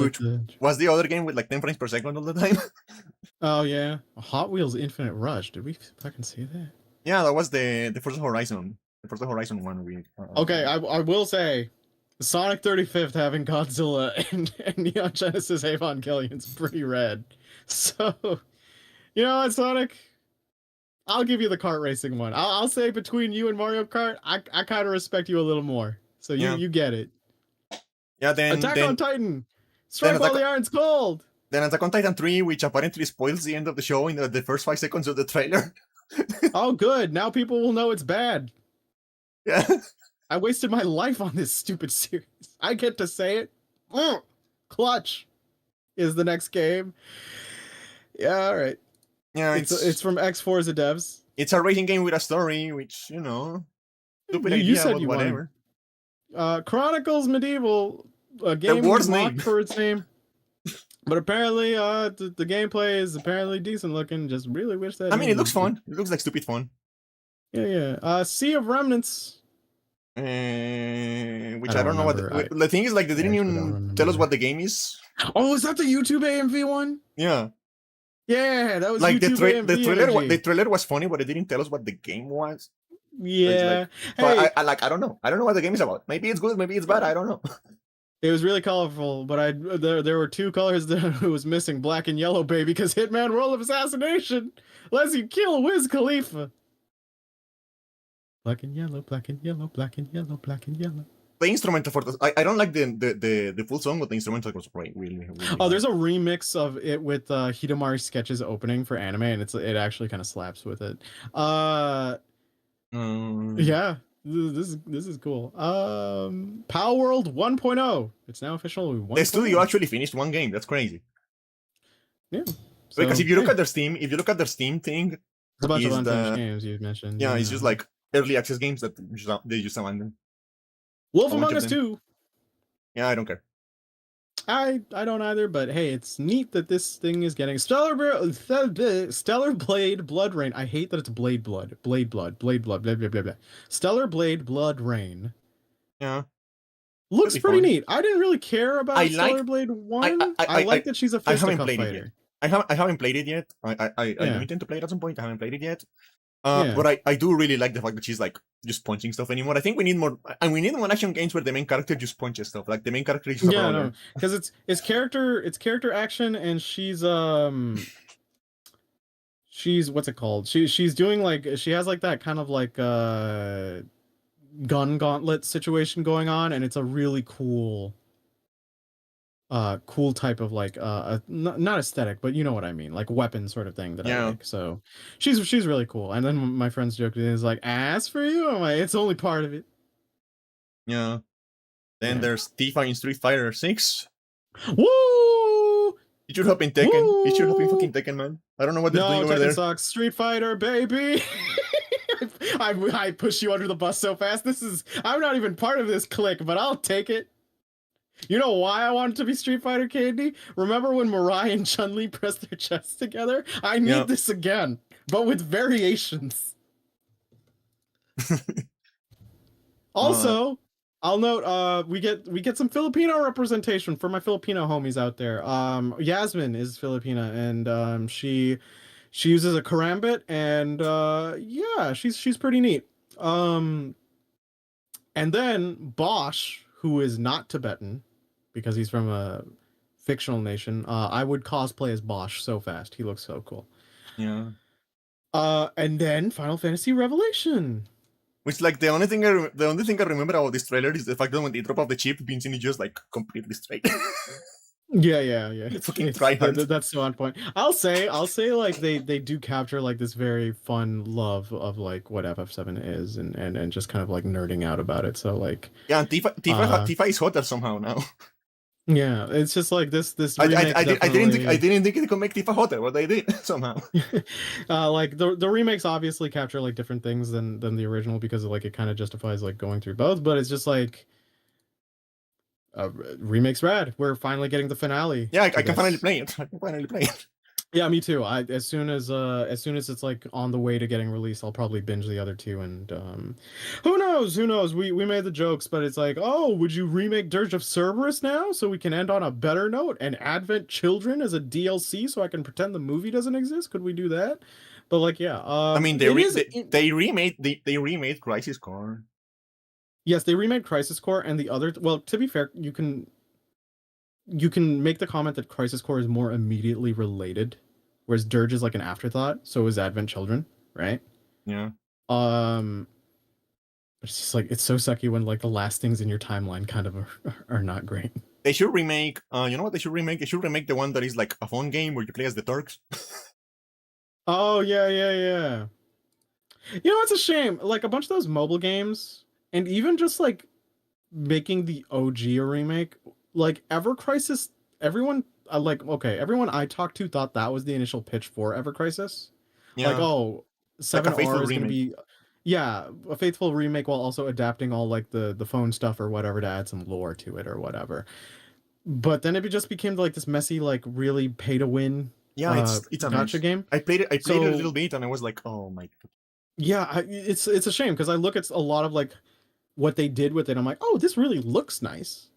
was the other game with like 10 frames per second all the time. Oh yeah, Hot Wheels Infinite Rush. Did we fucking see that? Yeah, that was the Forza Horizon. The Forza Horizon one. Okay, I will say, Sonic 35th having Godzilla and Neon Genesis Evangelion's pretty rad. So, you know what, Sonic? I'll give you the kart racing one. I'll say between you and Mario Kart, I kind of respect you a little more. So you get it. Yeah, then Attack on Titan. Strike while the iron's cold. Then Attack on Titan 3, which apparently spoils the end of the show in the first 5 seconds of the trailer. Oh, good. Now people will know it's bad. Yeah. I wasted my life on this stupid series. I get to say it. Clutch is the next game. Yeah, all right. Yeah, it's from X4's devs. It's a racing game with a story, which, you know, stupid You idea, said but you whatever. Chronicles Medieval, a game worst mocked name. for its name. But apparently, the gameplay is apparently decent looking. Just really wish that. I mean, it looks fun. It looks like stupid fun. Yeah. Sea of Remnants. Which I don't know what. The thing is, like, they didn't even tell us what the game is. Oh, is that the YouTube AMV one? Yeah. Yeah, that was like YouTube AMV the trailer was funny, but it didn't tell us what the game was. Yeah. Like, I don't know. I don't know what the game is about. Maybe it's good, maybe it's bad. I don't know. It was really colorful, but there were two colors that was missing: black and yellow, baby. Because Hitman: Role of Assassination lets you kill Wiz Khalifa. Black and yellow, black and yellow, black and yellow, black and yellow. The instrumental for this, I don't like the full song, but the instrumental was great. Really oh, there's a remix of it with Hidamari Sketch's opening for anime, and it actually kind of slaps with it. Yeah, this is cool. Power World 1.0. It's now official. The studio actually finished one game. That's crazy. Yeah. Because if you look at their Steam, thing, it's a bunch of unfinished games you mentioned. Yeah, it's just like early access games that they just abandoned. Wolf Among Us 2. Yeah, I don't care. I don't either, but hey, it's neat that this thing is getting Stellar Blade Blood Rain. I hate that it's Blade Blood, blah blah blah blah. Stellar Blade Blood Rain. Yeah. Looks pretty fun. neat. I didn't really care about Stellar Blade 1. I like that she's a fisticuff fighter. I haven't played it yet. I do intend to play it at some point. I haven't played it yet. Yeah. But I do really like the fact that she's like just punching stuff anymore. I think we need more, and we need more action games where the main character just punches stuff. Like the main character is just a brawler. No, because it's character action, and she's what's it called? She's doing like, she has like that kind of like gun gauntlet situation going on, and it's a really cool type of like not aesthetic, but you know what I mean, like weapon sort of thing that I like. So she's really cool. And then my friends joked is like, ass for you. I'm like, it's only part of it. Yeah. Then there's Tifa in Street Fighter 6. Woo! You should hop in Tekken. Woo! You should hop in fucking Tekken, man. I don't know what they're doing over there. Sucks. Street Fighter, baby. I push you under the bus so fast. I'm not even part of this clique, but I'll take it. You know why I wanted to be Street Fighter, Candy? Remember when Mirai and Chun-Li pressed their chests together? I need this again, but with variations. Also, I'll note we get some Filipino representation for my Filipino homies out there. Yasmin is Filipina, and she uses a karambit, and yeah, she's pretty neat. And then Bosch, who is not Tibetan, because he's from a fictional nation. I would cosplay as Bosch so fast. He looks so cool. Yeah. And then Final Fantasy Revelation. Which, like, the only thing I remember about this trailer is the fact that when they drop off the chip, Vincent is just like completely straight. Yeah. Fucking tryhard. That's so on point. I'll say like they do capture like this very fun love of like what FF7 is, and just kind of like nerding out about it. So like, yeah, and Tifa is hotter somehow now. Yeah, it's just like this I didn't think it could make Tifa hotter, but they did somehow. Like the remakes obviously capture like different things than the original, because like it kind of justifies like going through both, but it's just like remakes rad. We're finally getting the finale. Yeah, I can finally play it. Yeah, me too. As soon as it's like on the way to getting released, I'll probably binge the other two. And who knows? We made the jokes, but it's like, oh, would you remake Dirge of Cerberus now so we can end on a better note, and Advent Children as a DLC so I can pretend the movie doesn't exist? Could we do that? But like, yeah. I mean, they remade Crisis Core. Yes, they remade Crisis Core, and the other. Well, to be fair, you can make the comment that Crisis Core is more immediately related, whereas Dirge is like an afterthought. So is Advent Children, right? Yeah. But it's just like, it's so sucky when like the last things in your timeline kind of are not great. They should remake. You know what they should remake? They should remake the one that is like a phone game where you play as the Turks. Oh yeah. You know, it's a shame. Like a bunch of those mobile games, and even just like making the OG a remake. Like Ever Crisis, everyone I talked to thought that was the initial pitch for Ever Crisis. Yeah. Like, oh, 7R is going to be, a faithful remake while also adapting all like the phone stuff or whatever to add some lore to it or whatever. But then it just became like this messy, like really pay to win. Yeah, it's a gacha game. I played it a little bit, and I was like, oh my god. Yeah, it's a shame, because I look at a lot of like what they did with it. I'm like, oh, this really looks nice.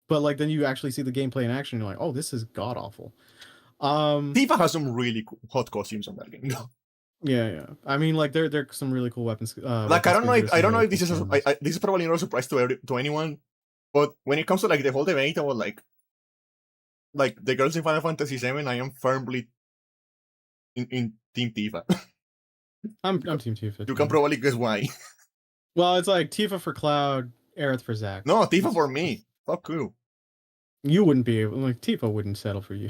But like then you actually see the gameplay in action, and you're like, oh, this is god awful. Tifa has some really hot costumes on that game. Yeah. I mean, like there are some really cool weapons. Like I don't know if this is this is probably not a surprise to anyone, but when it comes to like the whole debate about like the girls in Final Fantasy VII, I am firmly in Team Tifa. I'm Team Tifa. You can probably guess why. Well, it's like Tifa for Cloud, Aerith for Zack. No, Tifa for me. Fuck you. You wouldn't be able, like, Tifa wouldn't settle for you.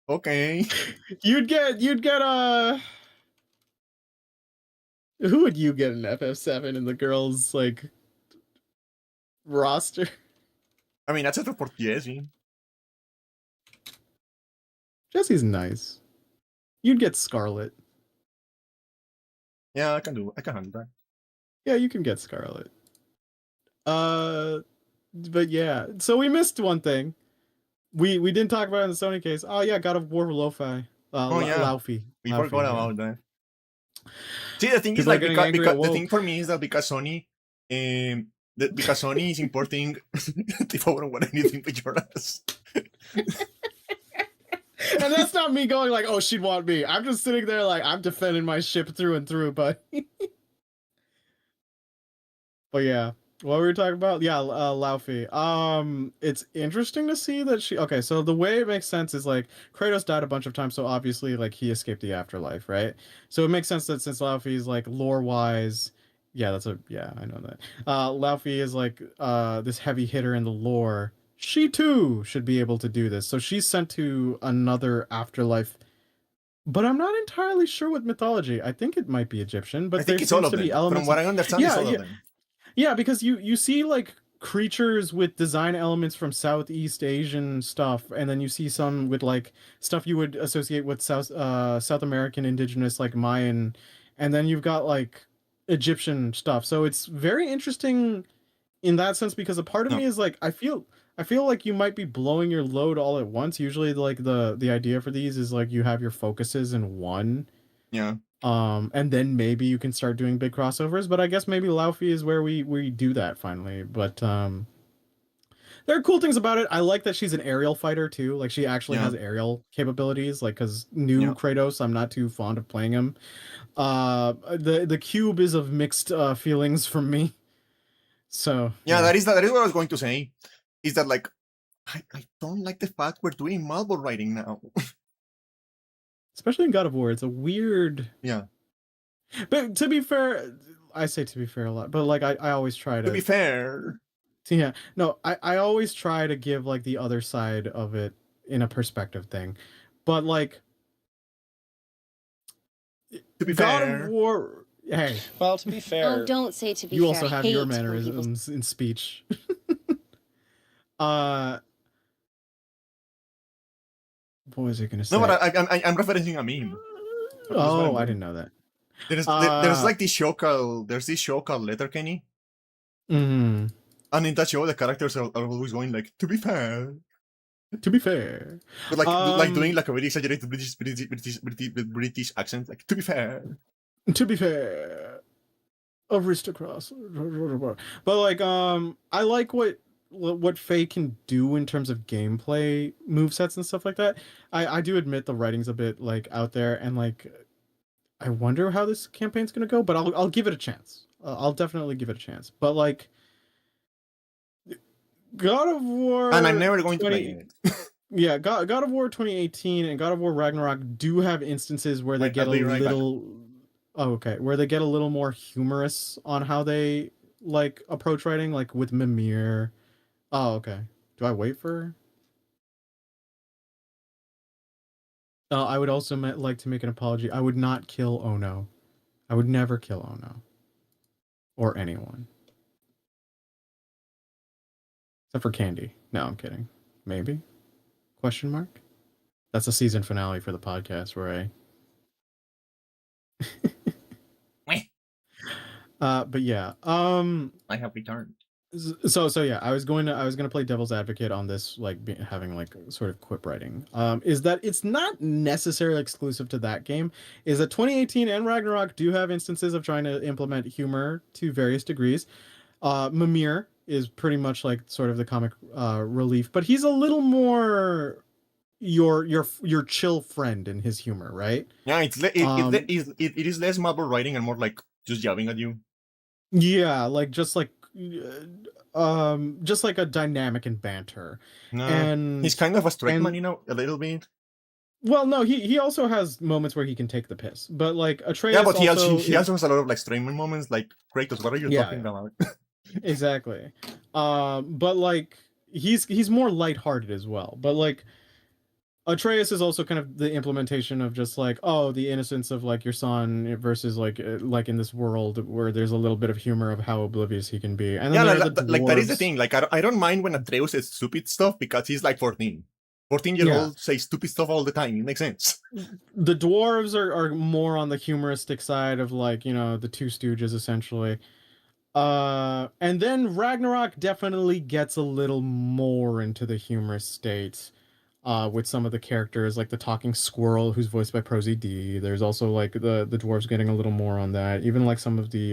Okay. You'd get who would you get in FF7 in the girls like roster? I mean, that's it for Jessie. Jessie's nice. You'd get Scarlet. Yeah, I can handle that. Yeah, you can get Scarlet. But yeah, so we missed one thing. We didn't talk about it in the Sony case. Oh yeah, God of War Lo-Fi. Oh yeah, Laufey. we Laufey, forgot yeah. about that. See, the thing is People are like getting angry at because the thing woke. for me is that because Sony, because Sony is importing. If I wouldn't want anything but your ass. And that's not me going like, oh, she'd want me. I'm just sitting there like I'm defending my ship through and through, but but yeah. What were we talking about? Yeah, Laufey. It's interesting to see that she. Okay, so the way it makes sense is like Kratos died a bunch of times, so obviously like he escaped the afterlife, right? So it makes sense that since Laufey's like lore wise, yeah, I know that. Laufey is like this heavy hitter in the lore. She too should be able to do this. So she's sent to another afterlife, but I'm not entirely sure what mythology. I think it might be Egyptian, but I think there it's all seems of to them. be elements. From what I understand, it's all of them. Yeah, because you see like creatures with design elements from Southeast Asian stuff, and then you see some with like stuff you would associate with South American indigenous like Mayan, and then you've got like Egyptian stuff. So it's very interesting in that sense because a part of me is like I feel like you might be blowing your load all at once. Usually like the idea for these is like you have your focuses in one. Yeah. And then maybe you can start doing big crossovers, but I guess maybe Laufey is where we do that finally. But there are cool things about it. I like that she's an aerial fighter too. Like she actually has aerial capabilities. Like because new Kratos, I'm not too fond of playing him. The cube is of mixed feelings from me. So that is what I was going to say. Is that like I don't like the fact we're doing marble writing now. Especially in God of War, it's a weird. Yeah. But to be fair, I say to be fair a lot, but like I always try to. To be fair. Yeah. No, I always try to give like the other side of it in a perspective thing. But like to be God fair. of War. Hey. Well, to be fair. Oh, don't say to be you fair. Also have your mannerisms in speech. What was I gonna say? No, but I'm referencing a meme. Oh, I didn't know that. There's like this show called Letterkenny. Mm-hmm. And in that show, the characters are always going like, to be fair. To be fair. But like doing like a very exaggerated British accent, like to be fair. To be fair. Aristocrats. But like I like what Faye can do in terms of gameplay movesets and stuff like that. I do admit the writing's a bit like out there, and like I wonder how this campaign's gonna go, but I'll give it a chance. I'll definitely give it a chance. But like God of War, and I'm never going to play it. Yeah, God of War 2018 and God of War Ragnarok do have instances where they get a little. Oh, okay, where they get a little more humorous on how they like approach writing, like with Mimir. Oh, okay. Do I wait for? I would also like to make an apology. I would not kill Ono. I would never kill Ono. Or anyone. Except for Candy. No, I'm kidding. Maybe? Question mark? That's a season finale for the podcast where but yeah. I have returned. So yeah, I was gonna play devil's advocate on this, like having like sort of quip writing. Is that it's not necessarily exclusive to that game. Is that 2018 and Ragnarok do have instances of trying to implement humor to various degrees. Mimir is pretty much like sort of the comic relief, but he's a little more your chill friend in his humor, right? Yeah, it is less marble writing and more like just yapping at you. Yeah, like just like a dynamic and banter. No, and he's kind of a straight man, a little bit. Well, no, he also has moments where he can take the piss, but like Atreus. Yeah, but he also has a lot of like straight man moments. Like Kratos, what are you talking about? Exactly. But like he's more lighthearted as well. But like Atreus is also kind of the implementation of just like, oh, the innocence of like your son versus like in this world where there's a little bit of humor of how oblivious he can be. And then like that is the thing. Like I don't mind when Atreus says stupid stuff because he's like 14. 14-year-olds say stupid stuff all the time. It makes sense. The dwarves are more on the humoristic side of like, the Two Stooges essentially. And then Ragnarok definitely gets a little more into the humorous state. With some of the characters, like the talking squirrel, who's voiced by Prosy D. There's also like the dwarves getting a little more on that. Even like some of the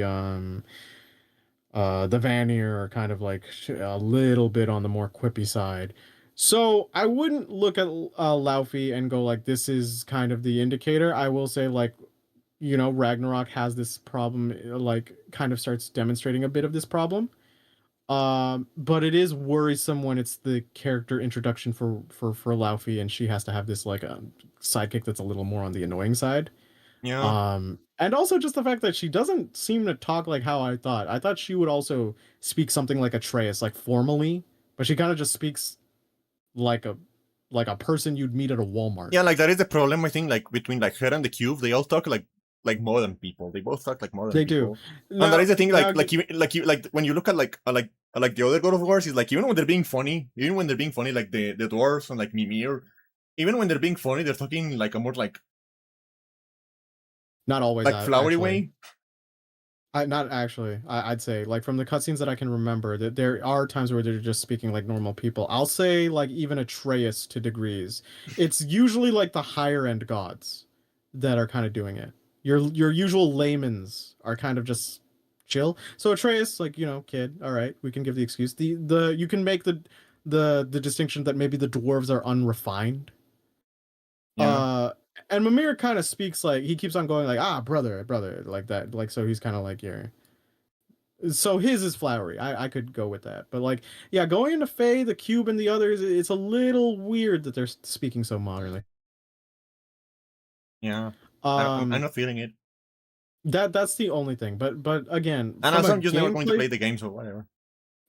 Vanir are kind of like a little bit on the more quippy side. So I wouldn't look at Laufey and go like this is kind of the indicator. I will say like, you know, Ragnarok has this problem, like kind of starts demonstrating a bit of this problem. But it is worrisome when it's the character introduction for Laufey, and she has to have this like a sidekick that's a little more on the annoying side. Yeah. And also just the fact that she doesn't seem to talk like how I thought. I thought she would also speak something like Atreus, like formally, but she kind of just speaks like a person you'd meet at a Walmart. Yeah, like that is the problem I think like between like her and the cube. They all talk like modern people. They both talk like modern They people. do. And that is the thing, now- like when you look at like the other God of Wars, is like even when they're being funny, like the dwarves and like Mimir, even when they're being funny, they're talking like a more like not always flowery actually. way. Not actually. I'd say like from the cutscenes that I can remember that there are times where they're just speaking like normal people. I'll say like even Atreus to degrees. It's usually like the higher end gods that are kind of doing it. Your usual layman's are kind of just chill. So Atreus, like, you know, kid, all right, we can give the excuse. The you can make the distinction that maybe the dwarves are unrefined. Yeah. And Mimir kind of speaks like he keeps on going like brother like that, like so he's kind of like so his is flowery. I could go with that, but like yeah, going into Faye, the cube, and the others, it's a little weird that they're speaking so modernly. Yeah. I'm not feeling it. That's the only thing, but again, And also I'm just never going to play the games or whatever.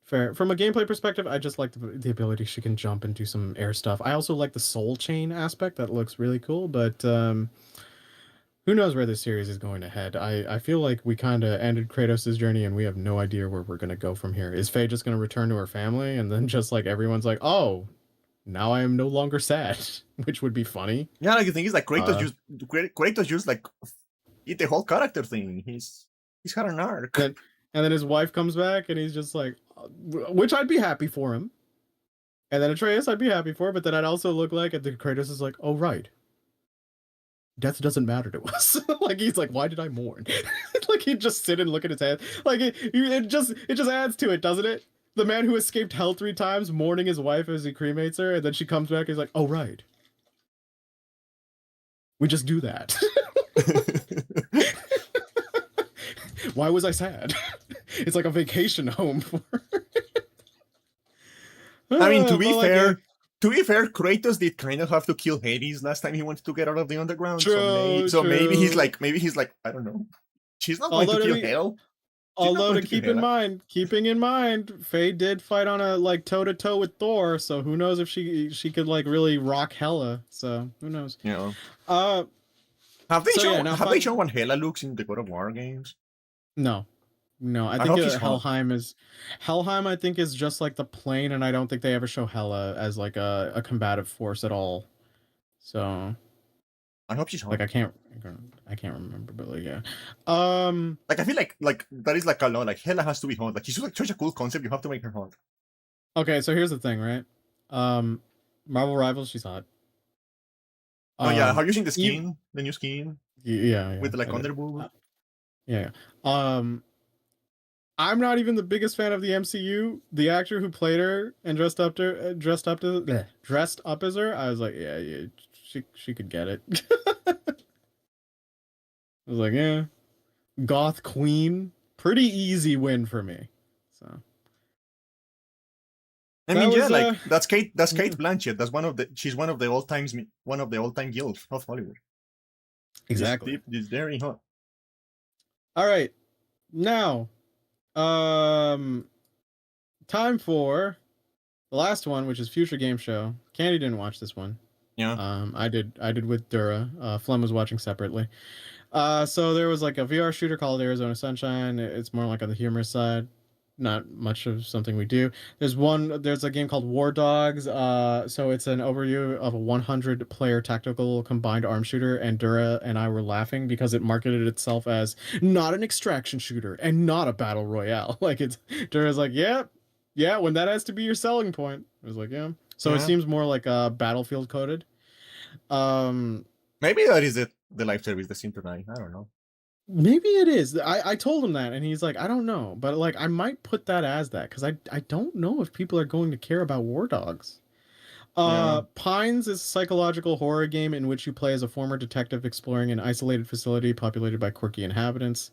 Fair. From a gameplay perspective, I just like the ability she can jump and do some air stuff. I also like the soul chain aspect. That looks really cool, but who knows where this series is going to head. I feel like we kind of ended Kratos' journey and we have no idea where we're going to go from here. Is Faye just going to return to her family and then just like everyone's like, oh, now I am no longer sad, which would be funny. Yeah, like the thing is like Kratos just like eat the whole character thing. He's had an arc. And then his wife comes back and he's just like, which I'd be happy for him. And then Atreus I'd be happy for, but then I'd also look like, and the Kratos is like, oh, right. Death doesn't matter to us. Like, he's like, why did I mourn? Like, he'd just sit and look at his hand. Like, it just adds to it, doesn't it? The man who escaped hell 3 times, mourning his wife as he cremates her, and then she comes back, he's like, oh, right. We just do that. Why was I sad? It's like a vacation home for her. I mean, to be fair, Kratos did kind of have to kill Hades last time he wanted to get out of the underground. True, so maybe he's like, I don't know. She's not going to kill Hel. Although keeping in mind, Faye did fight on a like toe to toe with Thor, so who knows if she could like really rock Hela. So who knows? Yeah. Have they shown what Hela looks in the God of War games? No. I think Helheim. I think is just like the plane, and I don't think they ever show Hela as like a combative force at all. So I hope she's hot. Like I can't remember, but like yeah. Like I feel like that is like a lot. Like Hela has to be hot. Like she's like such a cool concept. You have to make her hot. Okay, so here's the thing, right? Marvel Rivals, she's hot. Oh yeah, have you seen the skin? The new skin? Yeah. With like underboob. Yeah. I'm not even the biggest fan of the MCU. The actor who played her and dressed up as her, I was like, yeah, she could get it. I was like, yeah, goth queen, pretty easy win for me. So, I mean, that's Kate Blanchett. She's one of the all-time guilds of Hollywood. Exactly. It's very hot. All right, now. Time for the last one, which is Future Game Show. Candy didn't watch this one. Yeah. I did with Dura. Flem was watching separately. So there was like a VR shooter called Arizona Sunshine. It's more like on the humorous side. not much of something we do. There's a game called War Dogs. So it's an overview of a 100 player tactical combined arm shooter, and Dura and I were laughing because it marketed itself as not an extraction shooter and not a battle royale. Like it's Dura's like, yeah, when that has to be your selling point. I was like, yeah. So it seems more like Battlefield coded. Maybe that is the live service they seem to like. I don't know. Maybe it is. I told him that, and he's like, I don't know, but like I might put that as that because I don't know if people are going to care about War Dogs. Pines is a psychological horror game in which you play as a former detective exploring an isolated facility populated by quirky inhabitants.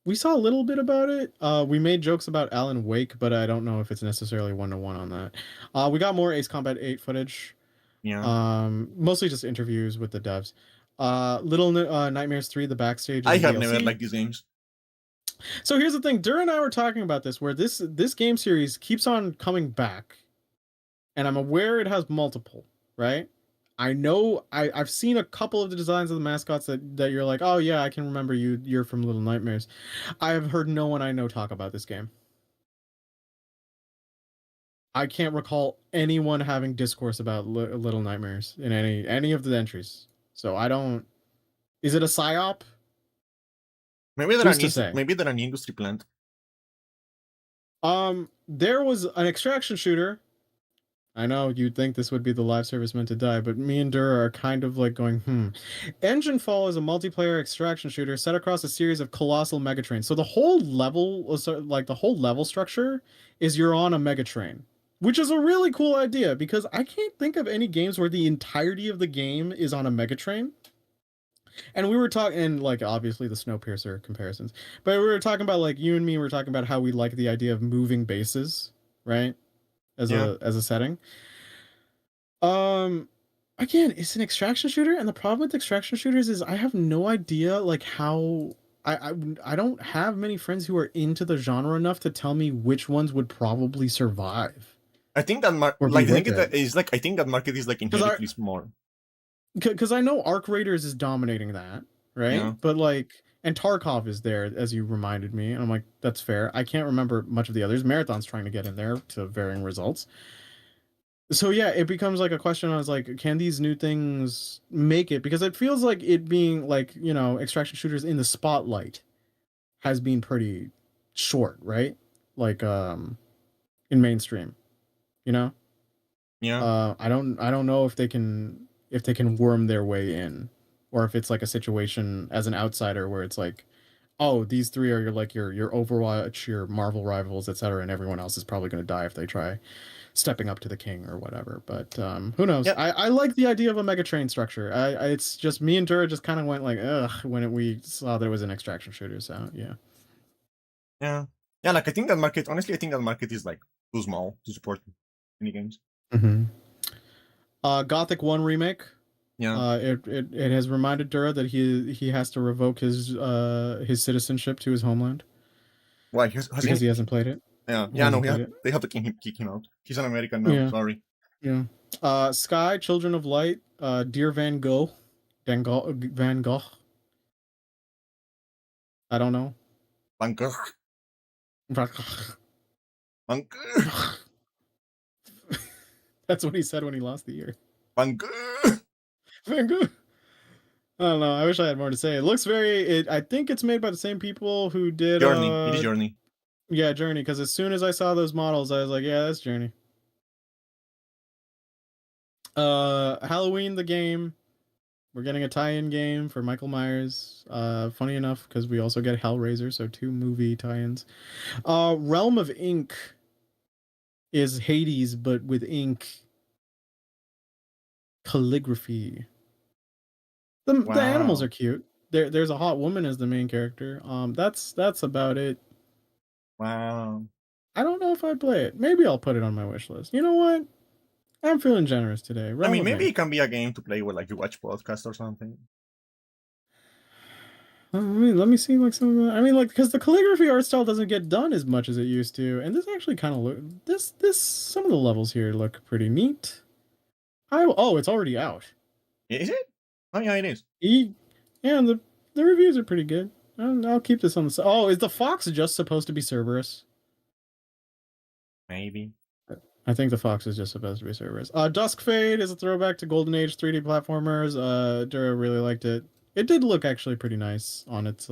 We saw a little bit about it. We made jokes about Alan Wake, but I don't know if it's necessarily 1-to-1 on that. We got more Ace Combat 8 footage. Yeah. Mostly just interviews with the devs. Little Nightmares 3, the backstage. I have never liked these games. So here's the thing. Dura and I were talking about this, where this game series keeps on coming back. And I'm aware it has multiple, right? I know I've seen a couple of the designs of the mascots that you're like, oh yeah, I can remember you're from Little Nightmares. I have heard no one I know talk about this game. I can't recall anyone having discourse about Little Nightmares in any of the entries. So I don't. Is it a psyop? Maybe they're an industry plant. There was an extraction shooter. I know you'd think this would be the live service meant to die, but me and Dura are kind of like going, Engine Fall is a multiplayer extraction shooter set across a series of colossal megatrains. So the whole level structure is you're on a megatrain, which is a really cool idea because I can't think of any games where the entirety of the game is on a megatrain. And we were talking, and like obviously the Snowpiercer comparisons, but we were talking about like you and me were talking about how we like the idea of moving bases, right? As a setting. Again, it's an extraction shooter, and the problem with extraction shooters is I have no idea like how I don't have many friends who are into the genre enough to tell me which ones would probably survive. I think that I think that market is like inherently small. Because I know Arc Raiders is dominating that, right? Yeah. But like, and Tarkov is there, as you reminded me, and I'm like, that's fair. I can't remember much of the others. Marathon's trying to get in there to varying results. So yeah, it becomes like a question. I was like, can these new things make it? Because it feels like it being like, extraction shooters in the spotlight has been pretty short, right? Like in mainstream, Yeah. I don't know if they can worm their way in, or if it's like a situation as an outsider where it's like, oh, these three are your Overwatch, your Marvel rivals, etc., and everyone else is probably going to die if they try stepping up to the king or whatever. But who knows? Yep. I like the idea of a mega train structure. It's just me and Dura just kind of went like, ugh, when we saw there was an extraction shooter. So yeah. Like I think that market is like too small to support any games. Mm-hmm. Gothic 1 remake. Yeah. It has reminded Dura that he has to revoke his citizenship to his homeland. Why? Because he hasn't played it. Yeah. They have to kick him out. He's an American now. Yeah. Sorry. Yeah. Sky, Children of Light, Dear Van Gogh. Van Gogh. I don't know. Van Gogh. Van Gogh. That's what he said when he lost the ear. Van Gogh. Van Gogh. I don't know. I wish I had more to say. It looks I think it's made by the same people who did Journey. It is Journey. Yeah, Journey. Because as soon as I saw those models, I was like, yeah, that's Journey. Halloween the game. We're getting a tie-in game for Michael Myers. Funny enough, because we also get Hellraiser, so 2 movie tie-ins. Realm of Ink is Hades, but with ink calligraphy. The animals are cute. There's a hot woman as the main character. That's about it. Wow. I don't know if I'd play it. Maybe I'll put it on my wish list. You know what? I'm feeling generous today. Maybe it can be a game to play with, like you watch podcasts or something. Let me see like some of the, because the calligraphy art style doesn't get done as much as it used to, and this actually kind of some of the levels here look pretty neat. It's already out. Is it? Oh yeah, it is. Yeah, and the reviews are pretty good. I'll keep this on the. Oh, is the fox just supposed to be Cerberus? Maybe. I think the fox is just supposed to be Cerberus. Dusk Fade is a throwback to Golden Age 3D platformers. Dura really liked it. It did look actually pretty nice on its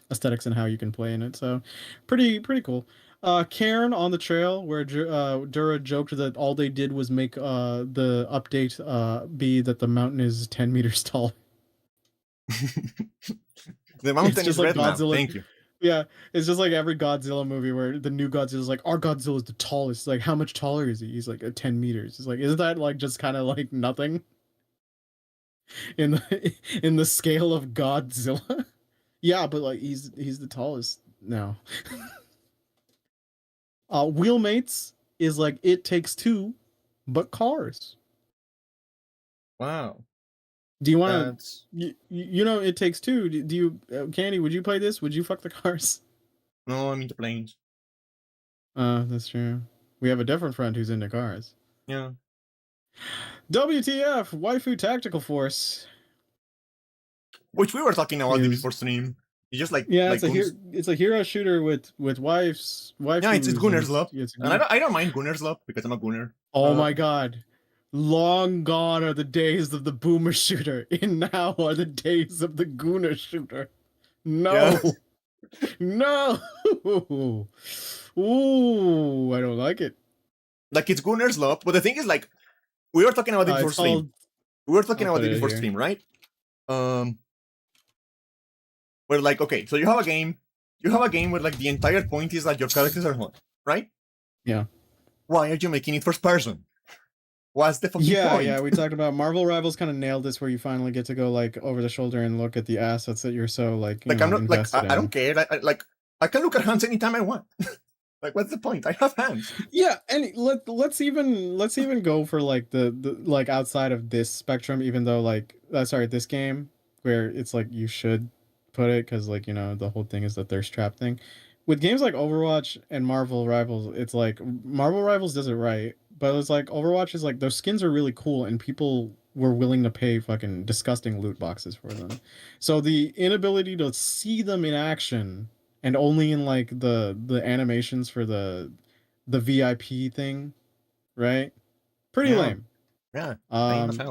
aesthetics and how you can play in it. So, pretty cool. Cairn on the Trail, where Dura joked that all they did was make the update be that the mountain is 10 meters tall. The mountain just is like red now. Godzilla. Thank you. Yeah, it's just like every Godzilla movie where the new Godzilla is like, our Godzilla is the tallest. Like, how much taller is he? He's like 10 meters. It's like, isn't that like just kind of like nothing in the scale of Godzilla? Yeah, but like he's the tallest now. Wheelmates is like It Takes Two, but cars. Wow. Do you want to? You know, It Takes Two. Do you, Candy? Would you play this? Would you fuck the cars? No, I'm into planes. That's true. We have a different friend who's into cars. Yeah. WTF? Waifu Tactical Force. Which we were talking about before stream. You just like yeah, like it's a hero shooter with waifus. Yeah, it's Gunner's Love. It's and I don't mind Gunner's Love because I'm a Gunner. Oh my god. Long gone are the days of the boomer shooter, and now are the days of the Gunner shooter. No. Yeah. No. Ooh, I don't like it. Like it's Gunner's Love, but the thing is like we were talking about it before stream. We were talking about it before stream, right? Where like, okay, so you have a game where like the entire point is that your characters are hot, right? Yeah. Why are you making it first person? What's the fucking point? Yeah, we talked about Marvel Rivals kind of nailed this where you finally get to go like over the shoulder and look at the assets that you're so like I'm not like I don't care. I can look at hands anytime I want. Like what's the point? I have hands. Yeah, and let's even go for like the like outside of this spectrum, even though like this game where it's like you should put it because like, you know, the whole thing is the thirst trap thing. With games like Overwatch and Marvel Rivals, it's like Marvel Rivals does it right, but it's like Overwatch is like those skins are really cool and people were willing to pay fucking disgusting loot boxes for them. So the inability to see them in action and only in like the animations for the VIP thing, right? Pretty lame. Yeah.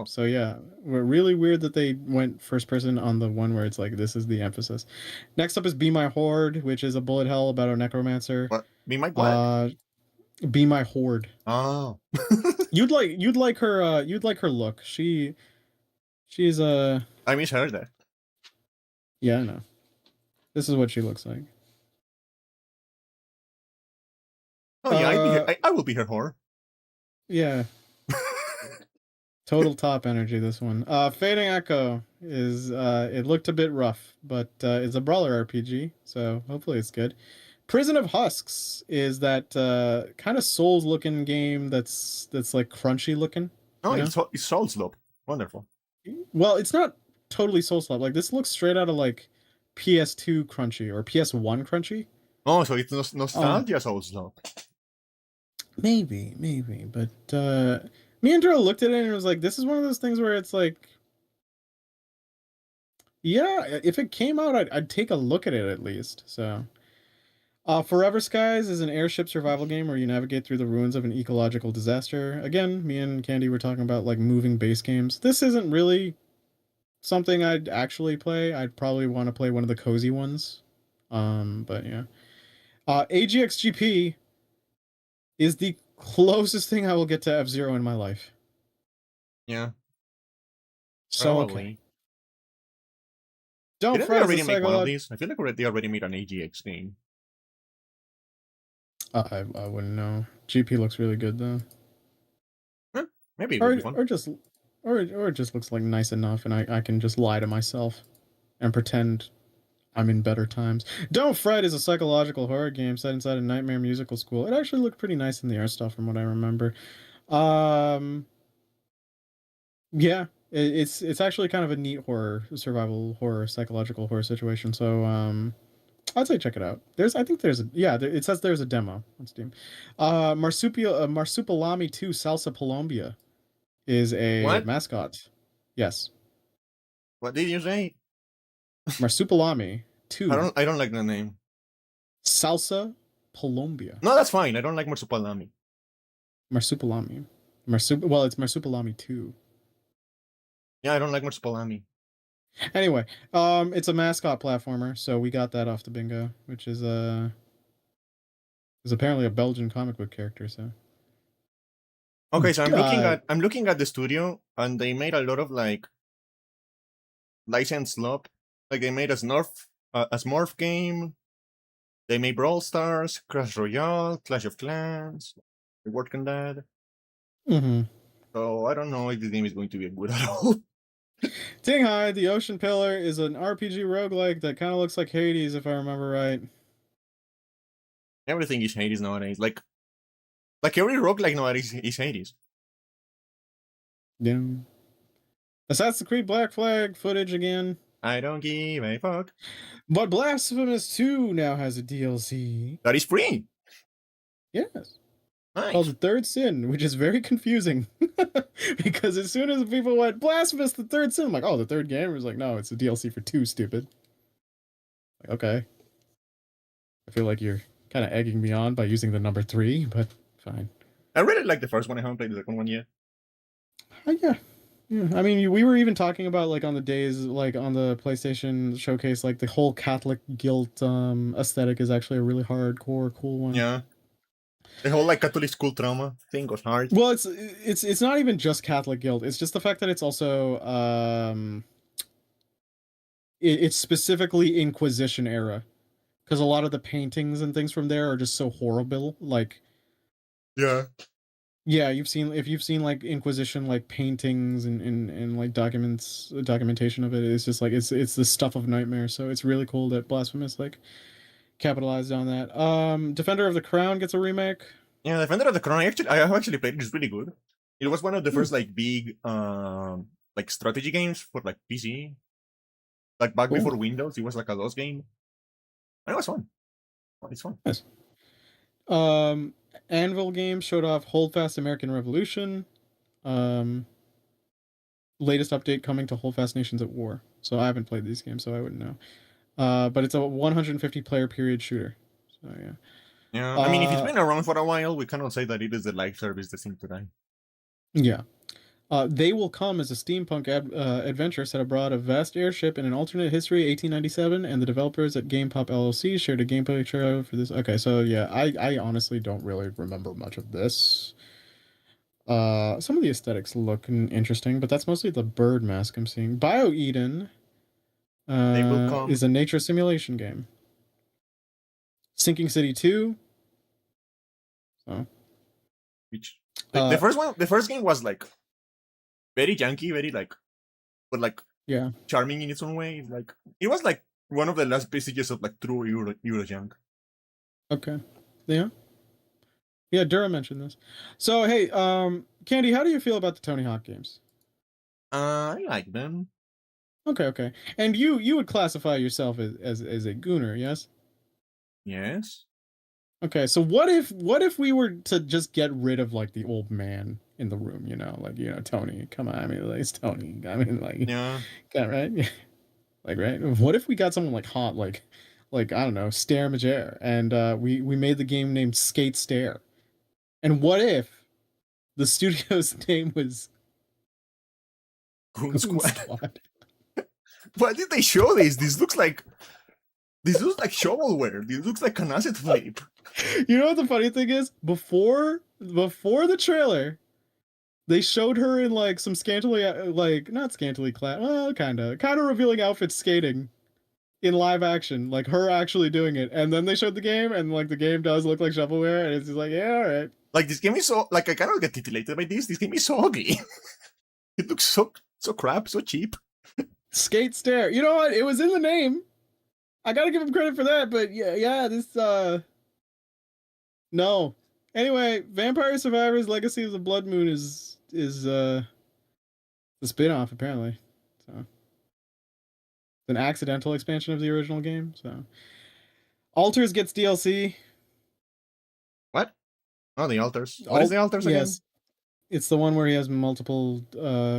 So yeah, we're really weird that they went first person on the one where it's like this is the emphasis. Next up is Be My Horde, which is a bullet hell about a necromancer. What? Be My what? Be My Horde. Oh. you'd like her look. She's I misheard that. Yeah, I know. This is what she looks like. Oh yeah, I will be her whore. Yeah. Total top energy, this one. Fading Echo is, it looked a bit rough, but it's a brawler RPG, so hopefully it's good. Prison of Husks is that kind of Souls-looking game that's like crunchy looking. Oh, it's Souls-look. Wonderful. Well, it's not totally Souls-like. Like, this looks straight out of, like, PS2 crunchy or PS1 crunchy. Oh, so it's nostalgia Souls-look. Maybe, but me and Drew looked at it and it was like, this is one of those things where it's like, yeah, if it came out, I'd take a look at it at least. So, Forever Skies is an airship survival game where you navigate through the ruins of an ecological disaster. Again, me and Candy were talking about like moving base games. This isn't really something I'd actually play. I'd probably want to play one of the cozy ones. But yeah. AGXGP is the closest thing I will get to F-Zero in my life. Yeah. So probably. Okay. Don't Didn't they already make one of these? I feel like they already made an AGX game. I wouldn't know. GP looks really good though. Huh? Maybe it would be fun. Or it just looks like nice enough, and I can just lie to myself and pretend I'm in better times. Don't Fret is a psychological horror game set inside a nightmare musical school. It actually looked pretty nice in the art style from what I remember. Yeah, it's actually kind of a neat survival horror, psychological horror situation. So I'd say check it out. It says there's a demo on Steam. Marsupilami 2 Salsa Colombia is a mascot. Yes. What did you say? Marsupilami 2. I don't like the name. Salsa Colombia. No, that's fine. I don't like Marsupilami. Marsupilami. Well, it's Marsupilami 2. Yeah, I don't like Marsupilami. Anyway, it's a mascot platformer, so we got that off the bingo, which is apparently a Belgian comic book character. So okay, so I'm looking at the studio, and they made a lot of like licensed slop. Like they made a Smurf game. They made Brawl Stars, Clash Royale, Clash of Clans. They work on that. Mm-hmm. So I don't know if this game is going to be good at all. Tinghai, the Ocean Pillar, is an RPG roguelike that kind of looks like Hades, if I remember right. Everything is Hades nowadays. Like every roguelike nowadays is Hades. Yeah. Assassin's Creed Black Flag footage again. I don't give a fuck. But Blasphemous 2 now has a DLC. That is free. Yes. Nice. Called The Third Sin, which is very confusing. Because as soon as people went, Blasphemous, The Third Sin, I'm like, oh, the third game? It was like, no, it's a DLC for 2, stupid. Like, okay. I feel like you're kind of egging me on by using the number 3, but fine. I really like the first one. I haven't played the second one yet. Yeah. I mean, we were even talking about, like, on the days, like, on the PlayStation showcase, like, the whole Catholic guilt aesthetic is actually a really hardcore, cool one. Yeah. The whole, like, Catholic school trauma thing was hard. Well, it's not even just Catholic guilt. It's just the fact that it's also, it's specifically Inquisition era. Because a lot of the paintings and things from there are just so horrible. Like, yeah, if you've seen like Inquisition like paintings and like documentation of it, it's just like it's the stuff of nightmare. So it's really cool that Blasphemous like capitalized on that. Defender of the Crown gets a remake. Yeah, Defender of the Crown. I have actually played it. It's really good. It was one of the first like big like strategy games for like PC. Like back before Windows, it was like a DOS game. And it was fun. It's fun. Yes. Anvil Games showed off Holdfast American Revolution. Latest update coming to Holdfast Nations at War. So I haven't played these games, so I wouldn't know. But it's a 150 player period shooter. So yeah. Yeah, I mean, if it's been around for a while, we cannot say that it is the live service that seems to die. Yeah. They Will Come as a steampunk adventure set abroad a vast airship in an alternate history, 1897, and the developers at Game Pop LLC shared a gameplay trailer for this. Okay, so yeah, I honestly don't really remember much of this. Some of the aesthetics look interesting, but that's mostly the bird mask I'm seeing. BioEden is a nature simulation game. Sinking City 2. So. Which like, the first game was like very junky, very like, but like charming in its own way. Like it was like one of the last passages of like true Euro junk. Okay. Yeah. Yeah, Dura mentioned this. So hey, Candy, how do you feel about the Tony Hawk games? I like them. Okay. And you would classify yourself as a gooner, yes? Yes. Okay, so what if we were to just get rid of like the old man in the room, Tony, come on, I mean, like, it's Tony. I mean, like, yeah, right? Like, right? What if we got someone like hot, like I don't know, Stare Majer, and we made the game named Skate Stare, and what if the studio's name was Goon Squad? Why did they show this? This looks like shovelware. This looks like an acid flip. You know what the funny thing is? Before the trailer, they showed her in like some scantily, like not scantily clad, well, kind of revealing outfits skating in live action, like her actually doing it. And then they showed the game, and like the game does look like shovelware, and it's just like, yeah, all right. Like this game is so like I cannot get titillated by this. This game is so ugly. It looks so crap, so cheap. Skate Stare. You know what? It was in the name. I gotta give him credit for that, but yeah, this no. Anyway, Vampire Survivors Legacy of the Blood Moon is the spin-off apparently. So it's an accidental expansion of the original game. So Alters gets DLC. What? Oh, the Alters. What is the Alters again? Yes. It's the one where he has multiple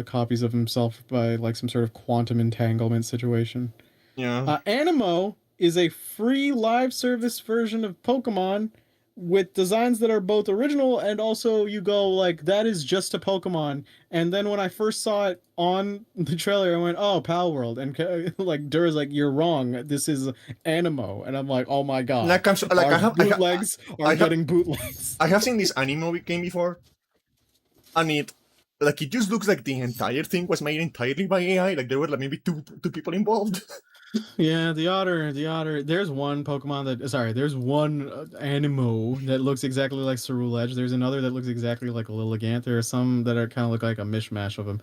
copies of himself by like some sort of quantum entanglement situation. Yeah. Animo is a free live service version of Pokemon with designs that are both original and also you go like that is just a Pokemon. And then when I first saw it on the trailer, I went, "Oh, Pal World," and like Dura's like, "You're wrong. This is Animo," and I'm like, "Oh my god!" Like I'm so, like Our bootlegs are getting bootlegs. I have seen this anime game before, and it just looks like the entire thing was made entirely by AI. Like there were like maybe two people involved. Yeah, the otter. There's one Pokemon there's one Animo that looks exactly like Ceruledge. There's another that looks exactly like a Lilligant. There are some that are kind of look like a mishmash of them.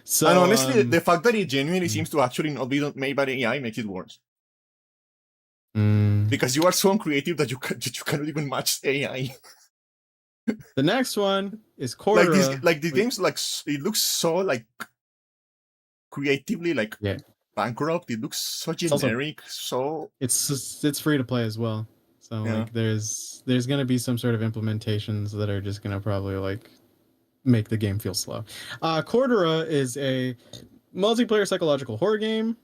So, and honestly, the fact that it genuinely seems to actually not be made by the AI makes it worse. Because you are so uncreative that you cannot even match AI. The next one is Cordura. The game's like it looks so like creatively like bankrupt. It looks so generic. It's free to play as well. So like there's gonna be some sort of implementations that are just gonna probably like make the game feel slow. Cordura is a multiplayer psychological horror game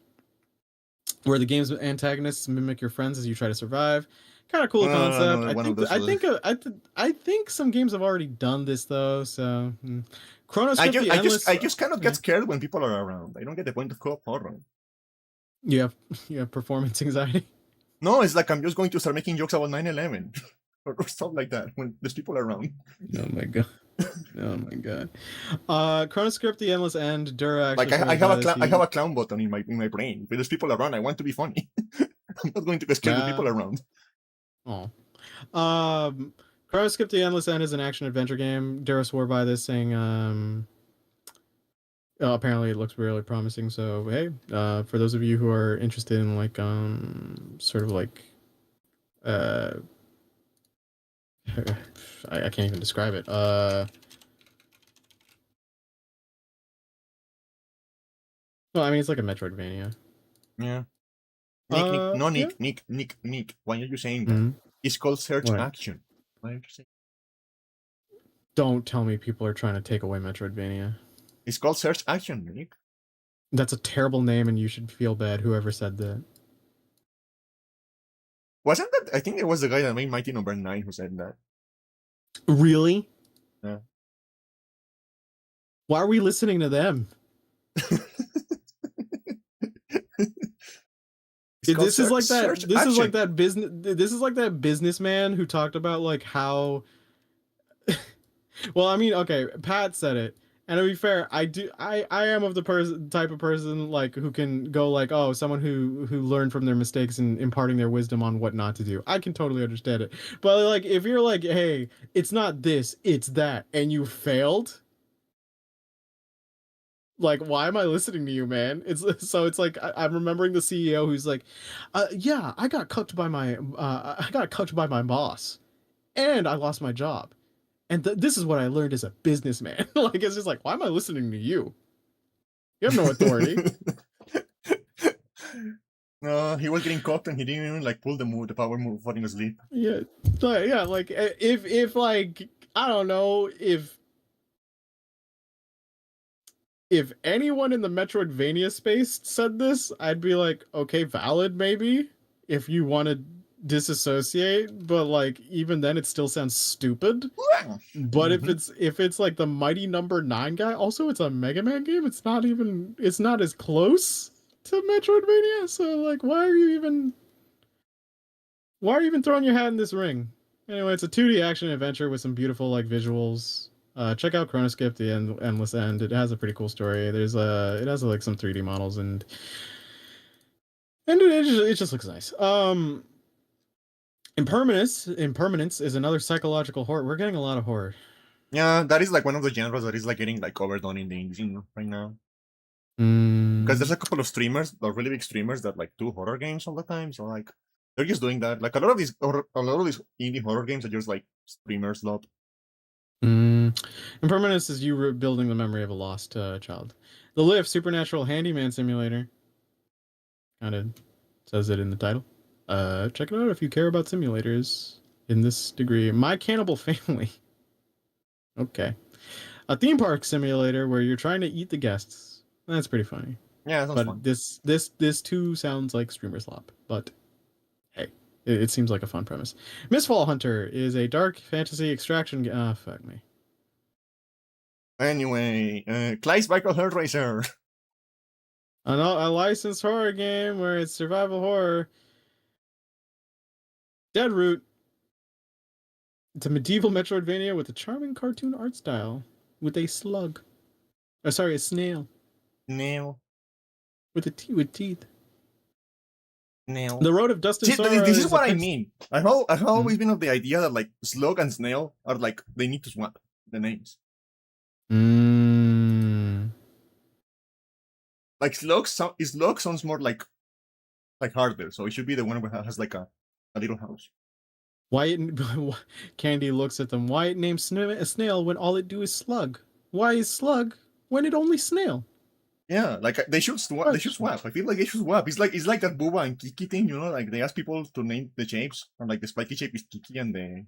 where the game's antagonists mimic your friends as you try to survive. Kind of cool concept. I think some games have already done this though. So Chrono Script I just cannot get scared when people are around. I don't get the point of co-op horror. You have performance anxiety. No, it's like I'm just going to start making jokes about 9/11 or stuff like that when there's people around. Oh my god. Oh my god. Chrono Script: The Endless End. Dura. Like I have a clown button in my brain. If there's people around, I want to be funny. I'm not going to get scared with people around. Oh. Chrono Script: The Endless End is an action adventure game. Dura swore by this, saying apparently it looks really promising. So hey, for those of you who are interested in like sort of like I can't even describe it. Well, I mean, it's like a Metroidvania. Yeah. Nick. Why are you saying that? It's called search action. Why are you saying? Don't tell me people are trying to take away Metroidvania. It's called search action, Nick. That's a terrible name, and you should feel bad. Whoever said that. Wasn't that? I think it was the guy that made Mighty Number 9 who said that. Really? Yeah. Why are we listening to them? This is like that businessman who talked about like how. Well, I mean, okay, Pat said it, and to be fair, I am of the type of person like who can go like, oh, someone who learned from their mistakes and imparting their wisdom on what not to do. I can totally understand it, but like if you're like, hey, it's not this, it's that, and you failed. Like, why am I listening to you, man? It's like I'm remembering the CEO who's like, yeah, I got cucked by my boss, and I lost my job, and this is what I learned as a businessman. Like, it's just like, why am I listening to you? You have no authority. No, he was getting caught and he didn't even like pull the power move falling asleep. Yeah, like if like I don't know if anyone in the Metroidvania space said this, I'd be like, okay, valid maybe, if you want to disassociate, but like even then it still sounds stupid. But if it's like the Mighty Number 9 guy, also it's a Mega Man game, it's not as close to Metroidvania, so like why are you even throwing your hat in this ring? Anyway, it's a 2D action adventure with some beautiful like visuals. Check out Chrono Skip: The Endless End. It has a pretty cool story. It has like some 3D models and it just looks nice. Impermanence is another psychological horror. We're getting a lot of horror. Yeah, that is like one of the genres that is like getting like overdone in the indie right now. Because there's a couple of streamers, like really big streamers, that like do horror games all the time. So like they're just doing that. Like a lot of these indie horror games are just like streamers love. Impermanence is you rebuilding the memory of a lost child. The Lift Supernatural Handyman Simulator. Kind of says it in the title. Check it out if you care about simulators in this degree. My Cannibal Family. Okay. A theme park simulator where you're trying to eat the guests. That's pretty funny. Yeah, that sounds fun. This too sounds like streamer slop, but It seems like a fun premise. Mistfall Hunter is a dark fantasy extraction. Fuck me. Anyway, Clyde's Michael Hellraiser. A licensed horror game where it's survival horror. Deadroot. It's a medieval Metroidvania with a charming cartoon art style with a slug. Oh, sorry, a snail Nail. with teeth. Nail. The Road of Dust and See, Sorrow. this is what I mean. I've always been of the idea that like slug and snail are like they need to swap the names. Like slug sounds more like harder, so it should be the one that has like a little house. Wyatt Candy looks at them. Wyatt names a snail when all it do is slug. Why is slug when it only snail? Yeah, like they should swap. They should swap. I feel like they should swap. It's like that Booba and Kiki thing, you know. Like they ask people to name the shapes, and like the spiky shape is Kiki, and the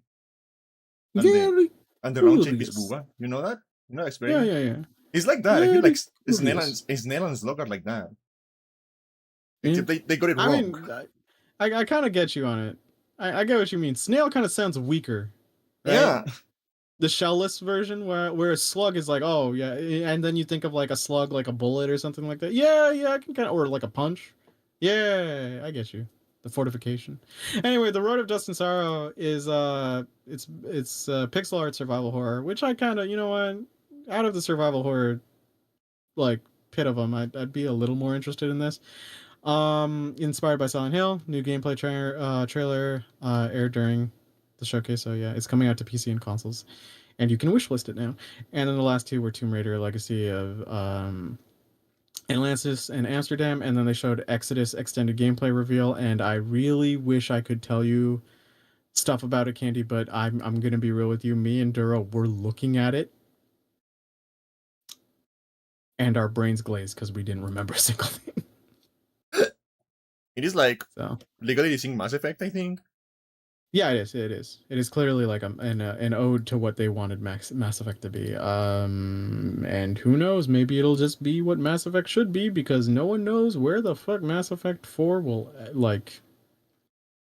round shape is Booba. You know that? You know, experience. Yeah. It's like that. I feel like snail and slug are like that. They got it wrong. I mean, I kind of get you on it. I get what you mean. Snail kind of sounds weaker. Right? Yeah. The shellless version where a slug is like, oh yeah, and then you think of like a slug, like a bullet or something like that. Yeah, I can kind of, or like a punch. Yeah, I get you. The fortification. Anyway, The Road of Dust and Sorrow is it's pixel art survival horror, which I kind of, you know what, out of the survival horror like pit of them, I'd be a little more interested in this. Inspired by Silent Hill, new gameplay trailer aired during the showcase, so yeah, it's coming out to PC and consoles, and you can wishlist it now. And then the last two were Tomb Raider: Legacy of Atlantis and Amsterdam, and then they showed Exodus extended gameplay reveal. And I really wish I could tell you stuff about it, Candy, but I'm gonna be real with you. Me and Duro were looking at it, and our brains glazed because we didn't remember a single thing. It is like legally dissing Mass Effect, I think. Yeah, it is. It is clearly like an ode to what they wanted Mass Effect to be. And who knows? Maybe it'll just be what Mass Effect should be, because no one knows where the fuck Mass Effect 4 will like.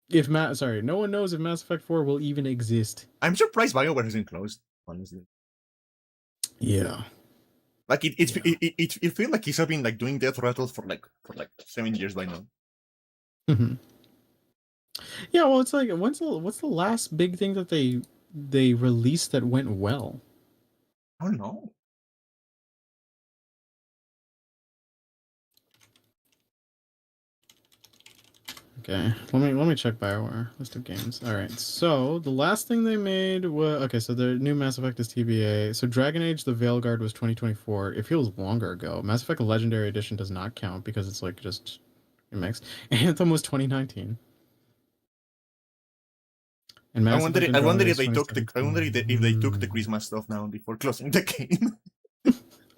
No one knows if Mass Effect 4 will even exist. I'm surprised BioWare hasn't closed, honestly. Yeah. Like it feels like he's been like doing death rattles for like 7 years by now. Mm-hmm. Yeah, well, it's like what's the last big thing that they released that went well? I don't know. Okay, let me check BioWare list of games. All right, so the last thing they made was so the new Mass Effect is TBA. So Dragon Age: The Veilguard was 2024. It feels longer ago. Mass Effect Legendary Edition does not count because it's like just a mix. Anthem was 2019. And I wonder if they took the Christmas stuff now before closing the game.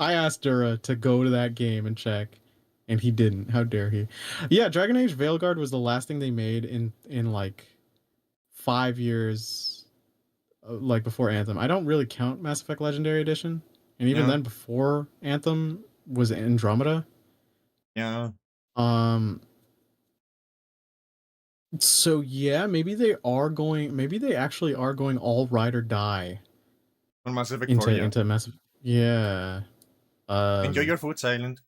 I asked Dura to go to that game and check, and he didn't. How dare he? Yeah, Dragon Age Veilguard was the last thing they made in like 5 years, like before Anthem. I don't really count Mass Effect Legendary Edition, and even then before Anthem was Andromeda. Yeah. So yeah, maybe they actually are going all ride or die On Mass Effect into Mass. Yeah. Enjoy your food, Silent.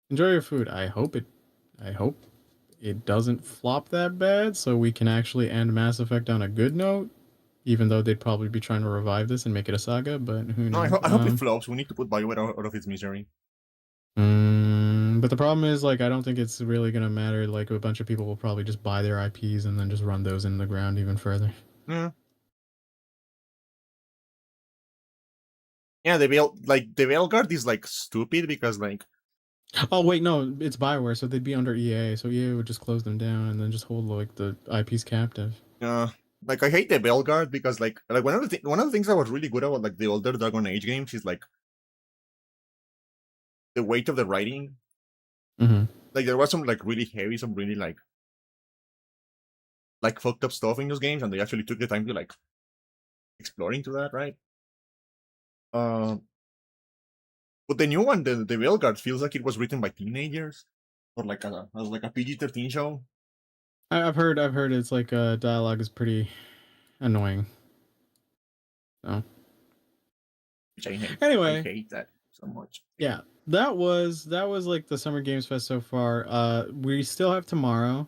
Enjoy your food. I hope it doesn't flop that bad, so we can actually end Mass Effect on a good note. Even though they'd probably be trying to revive this and make it a saga, but who knows? No, I hope it flops. We need to put BioWare out of its misery. But the problem is, like, I don't think it's really gonna matter. Like, a bunch of people will probably just buy their IPs and then just run those in the ground even further. Yeah. Yeah, the Veilguard is like stupid because like. Oh wait, no, it's BioWare, so they'd be under EA. So EA would just close them down and then just hold like the IPs captive. Like I hate the Veilguard because like one of the things that was really good about like the older Dragon Age games is like the weight of the writing. Mm-hmm. Like there was some like really heavy, some really like fucked up stuff in those games, and they actually took the time to like explore into that, right? But the new one, the Veilguard, feels like it was written by teenagers, or like a PG-13 show. I've heard it's like dialogue is pretty annoying. So Which I hate. I anyway, hate that so much. yeah, that was like the Summer Games Fest so far. We still have tomorrow.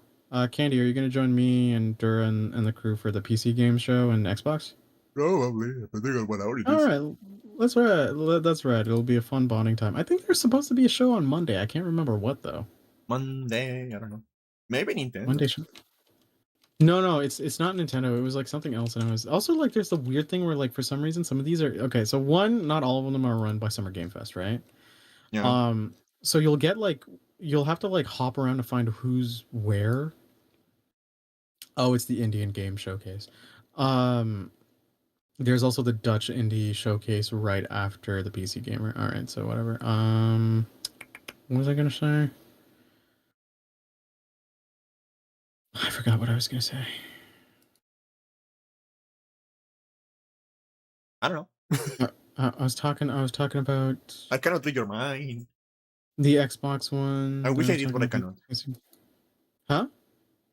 Candy, are you gonna join me and Dura and the crew for the PC game show and Xbox? Probably. I think I'll out it All is. right, let's ride. That's right. It'll be a fun bonding time. I think there's supposed to be a show on Monday. I can't remember what though. Monday, I don't know. Maybe Nintendo. Monday show. No, it's not Nintendo. It was like something else, and I was also like, there's the weird thing where like for some reason some of these are okay. So one, not all of them are run by Summer Game Fest, right? Yeah. So you'll get like you'll have to like hop around to find who's where. Oh, it's the Indian Game Showcase. There's also the Dutch Indie Showcase right after the PC Gamer. All right, so whatever. What was I gonna say? I forgot what I was gonna say. I don't know. I was talking about I cannot read your mind. the Xbox one. I wish I did, but I cannot. Huh?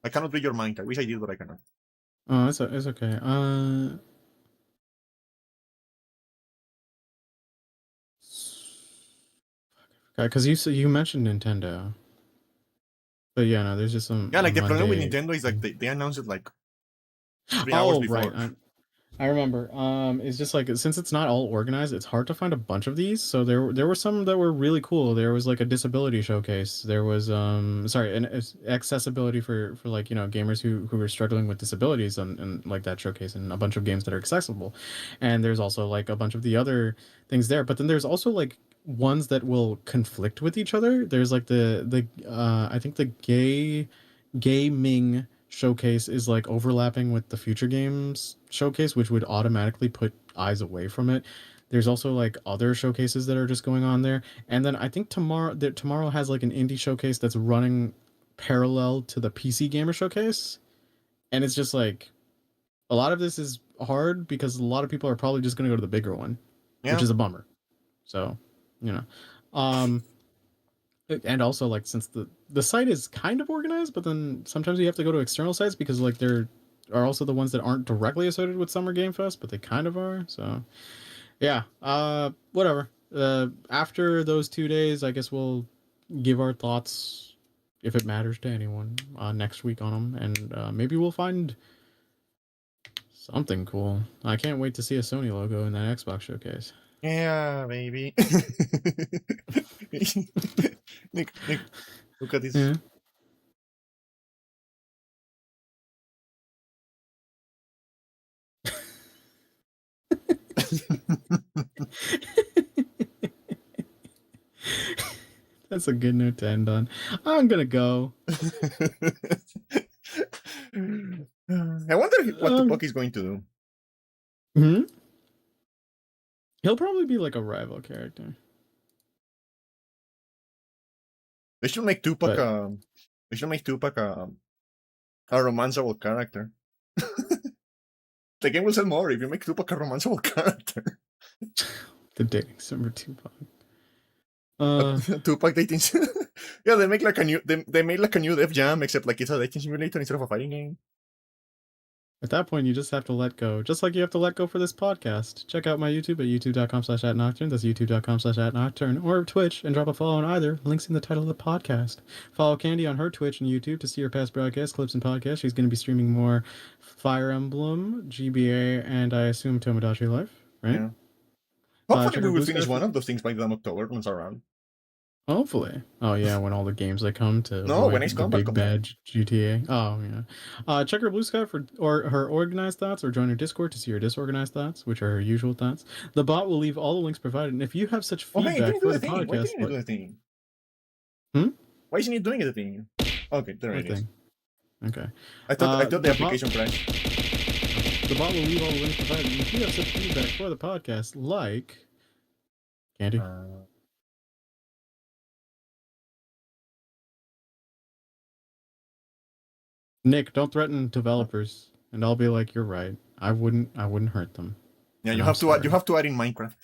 I cannot read your mind. I wish I did, but I cannot. Oh, it's okay. Because you mentioned Nintendo, but yeah, no, there's just some. Yeah, like the problem with Monday- Nintendo is like they announced it like 3 hours before. Right. I remember. It's just like since it's not all organized, it's hard to find a bunch of these. So there were some that were really cool. There was like a disability showcase. There was an accessibility for like gamers who were struggling with disabilities and like that showcase and a bunch of games that are accessible. And there's also like a bunch of the other things there. But then there's also like ones that will conflict with each other. There's like the I think the gaming showcase is like overlapping with the future games showcase, which would automatically put eyes away from it. There's also like other showcases that are just going on there, and then I think tomorrow has like an indie showcase that's running parallel to the PC gamer showcase, and it's just like a lot of this is hard because a lot of people are probably just going to go to the bigger one, which is a bummer. So um and also like since the site is kind of organized, but then sometimes you have to go to external sites because like there are also the ones that aren't directly associated with Summer Game Fest, but they kind of are. So yeah, whatever. After those 2 days, I guess we'll give our thoughts if it matters to anyone next week on them, and maybe we'll find something cool. I can't wait to see a Sony logo in that Xbox showcase. Yeah, baby. Nick, look at this. Yeah. That's a good note to end on. I'm gonna go. I wonder what the fuck he's going to do. He'll probably be like a rival character. They should make Tupac. They should make Tupac a romanceable character. The game will sell more if you make Tupac a romanceable character. The dating sim for Tupac. Tupac dating. Yeah, they make like a new. They made like a new Def Jam, except like it's a dating simulator instead of a fighting game. At that point, you just have to let go. Just like you have to let go for this podcast. Check out my YouTube at youtube.com/@nocturne. That's youtube.com/@nocturne. Or Twitch and drop a follow on either. Links in the title of the podcast. Follow Candy on her Twitch and YouTube to see her past broadcasts, clips, and podcasts. She's going to be streaming more Fire Emblem, GBA, and I assume Tomodachi Life, right? Yeah. Hopefully we will finish one of those things by the end of October when it's around. Hopefully. Oh yeah, when all the games that come to no, when Ace the Combat big comes bad GTA. Oh yeah. Check her Blue Sky for her organized thoughts, or join her Discord to see her disorganized thoughts, which are her usual thoughts. The bot will leave all the links provided, and if you have such feedback for the podcast, why didn't you do the thing? Why isn't he doing the thing? Okay, there it is. Okay. I thought the application crashed. The bot will leave all the links provided, and if you have such feedback for the podcast, like Candy. Nick, don't threaten developers, and I'll be like, "You're right. I wouldn't hurt them." Yeah, you have to add. You have to add in Minecraft.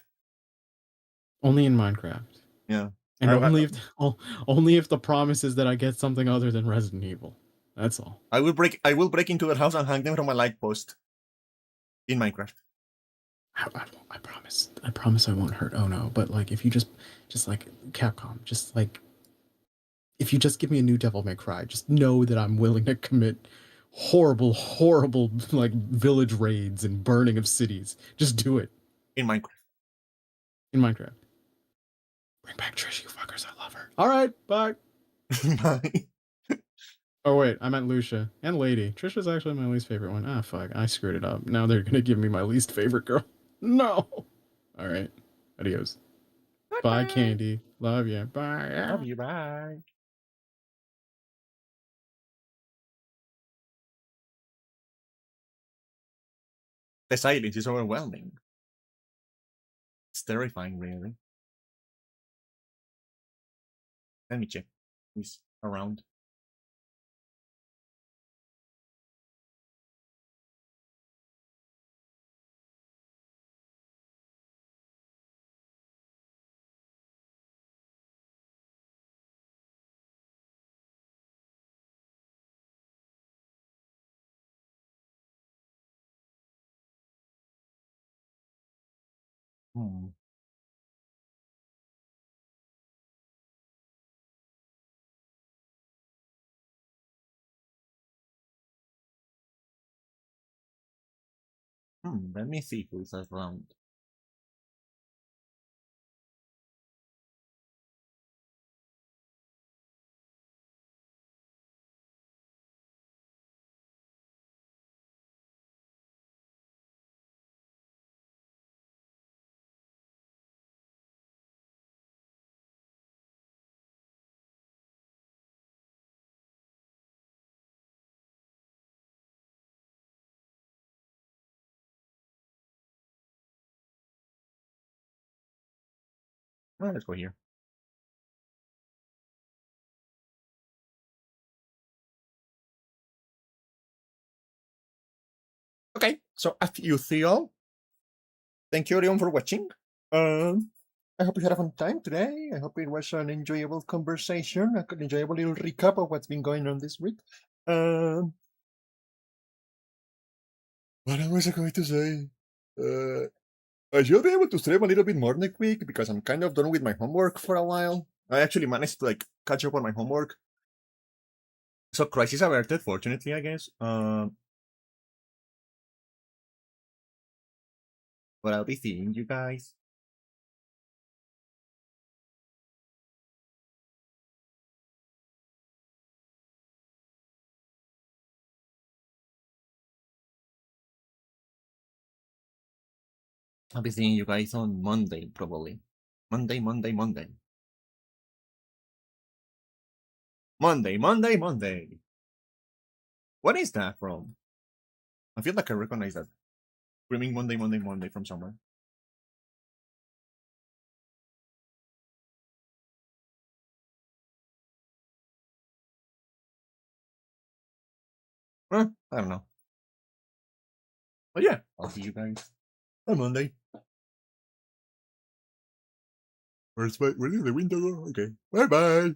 Only in Minecraft. Yeah, and only if the promise is that I get something other than Resident Evil. That's all. I will break into their house and hang them from a light post in Minecraft. I promise. I promise I won't hurt Ono. But like, if you just like Capcom, just like, if you just give me a new Devil May Cry, just know that I'm willing to commit horrible, horrible like village raids and burning of cities. Just do it In Minecraft. in Minecraft. Bring back Trish, you fuckers. I love her. All right, bye. Bye. Oh wait, I meant Lucia and Lady. Trish was actually my least favorite one. Ah, fuck, I screwed it up. Now they're gonna give me my least favorite girl. No. All right. Adios. Bye, Candy. Love you. Bye. Love you. Bye. The silence is overwhelming. It's terrifying, really. Let me check. He's around. Hmm. Let me see who is around. Well, let's go here. Okay, so as you see all, thank you everyone for watching. I hope you had a fun time today. I hope it was an enjoyable conversation, an enjoyable little recap of what's been going on this week. What was I going to say? I should be able to stream a little bit more next week because I'm kind of done with my homework for a while. I actually managed to like catch up on my homework. So crisis averted, fortunately, I guess. But I'll be seeing you guys. I'll be seeing you guys on Monday, probably. Monday. Monday. What is that from? I feel like I recognize that. Screaming Monday from somewhere. I don't know. But yeah, I'll see you guys on Monday. Where's the window? Okay. Bye-bye.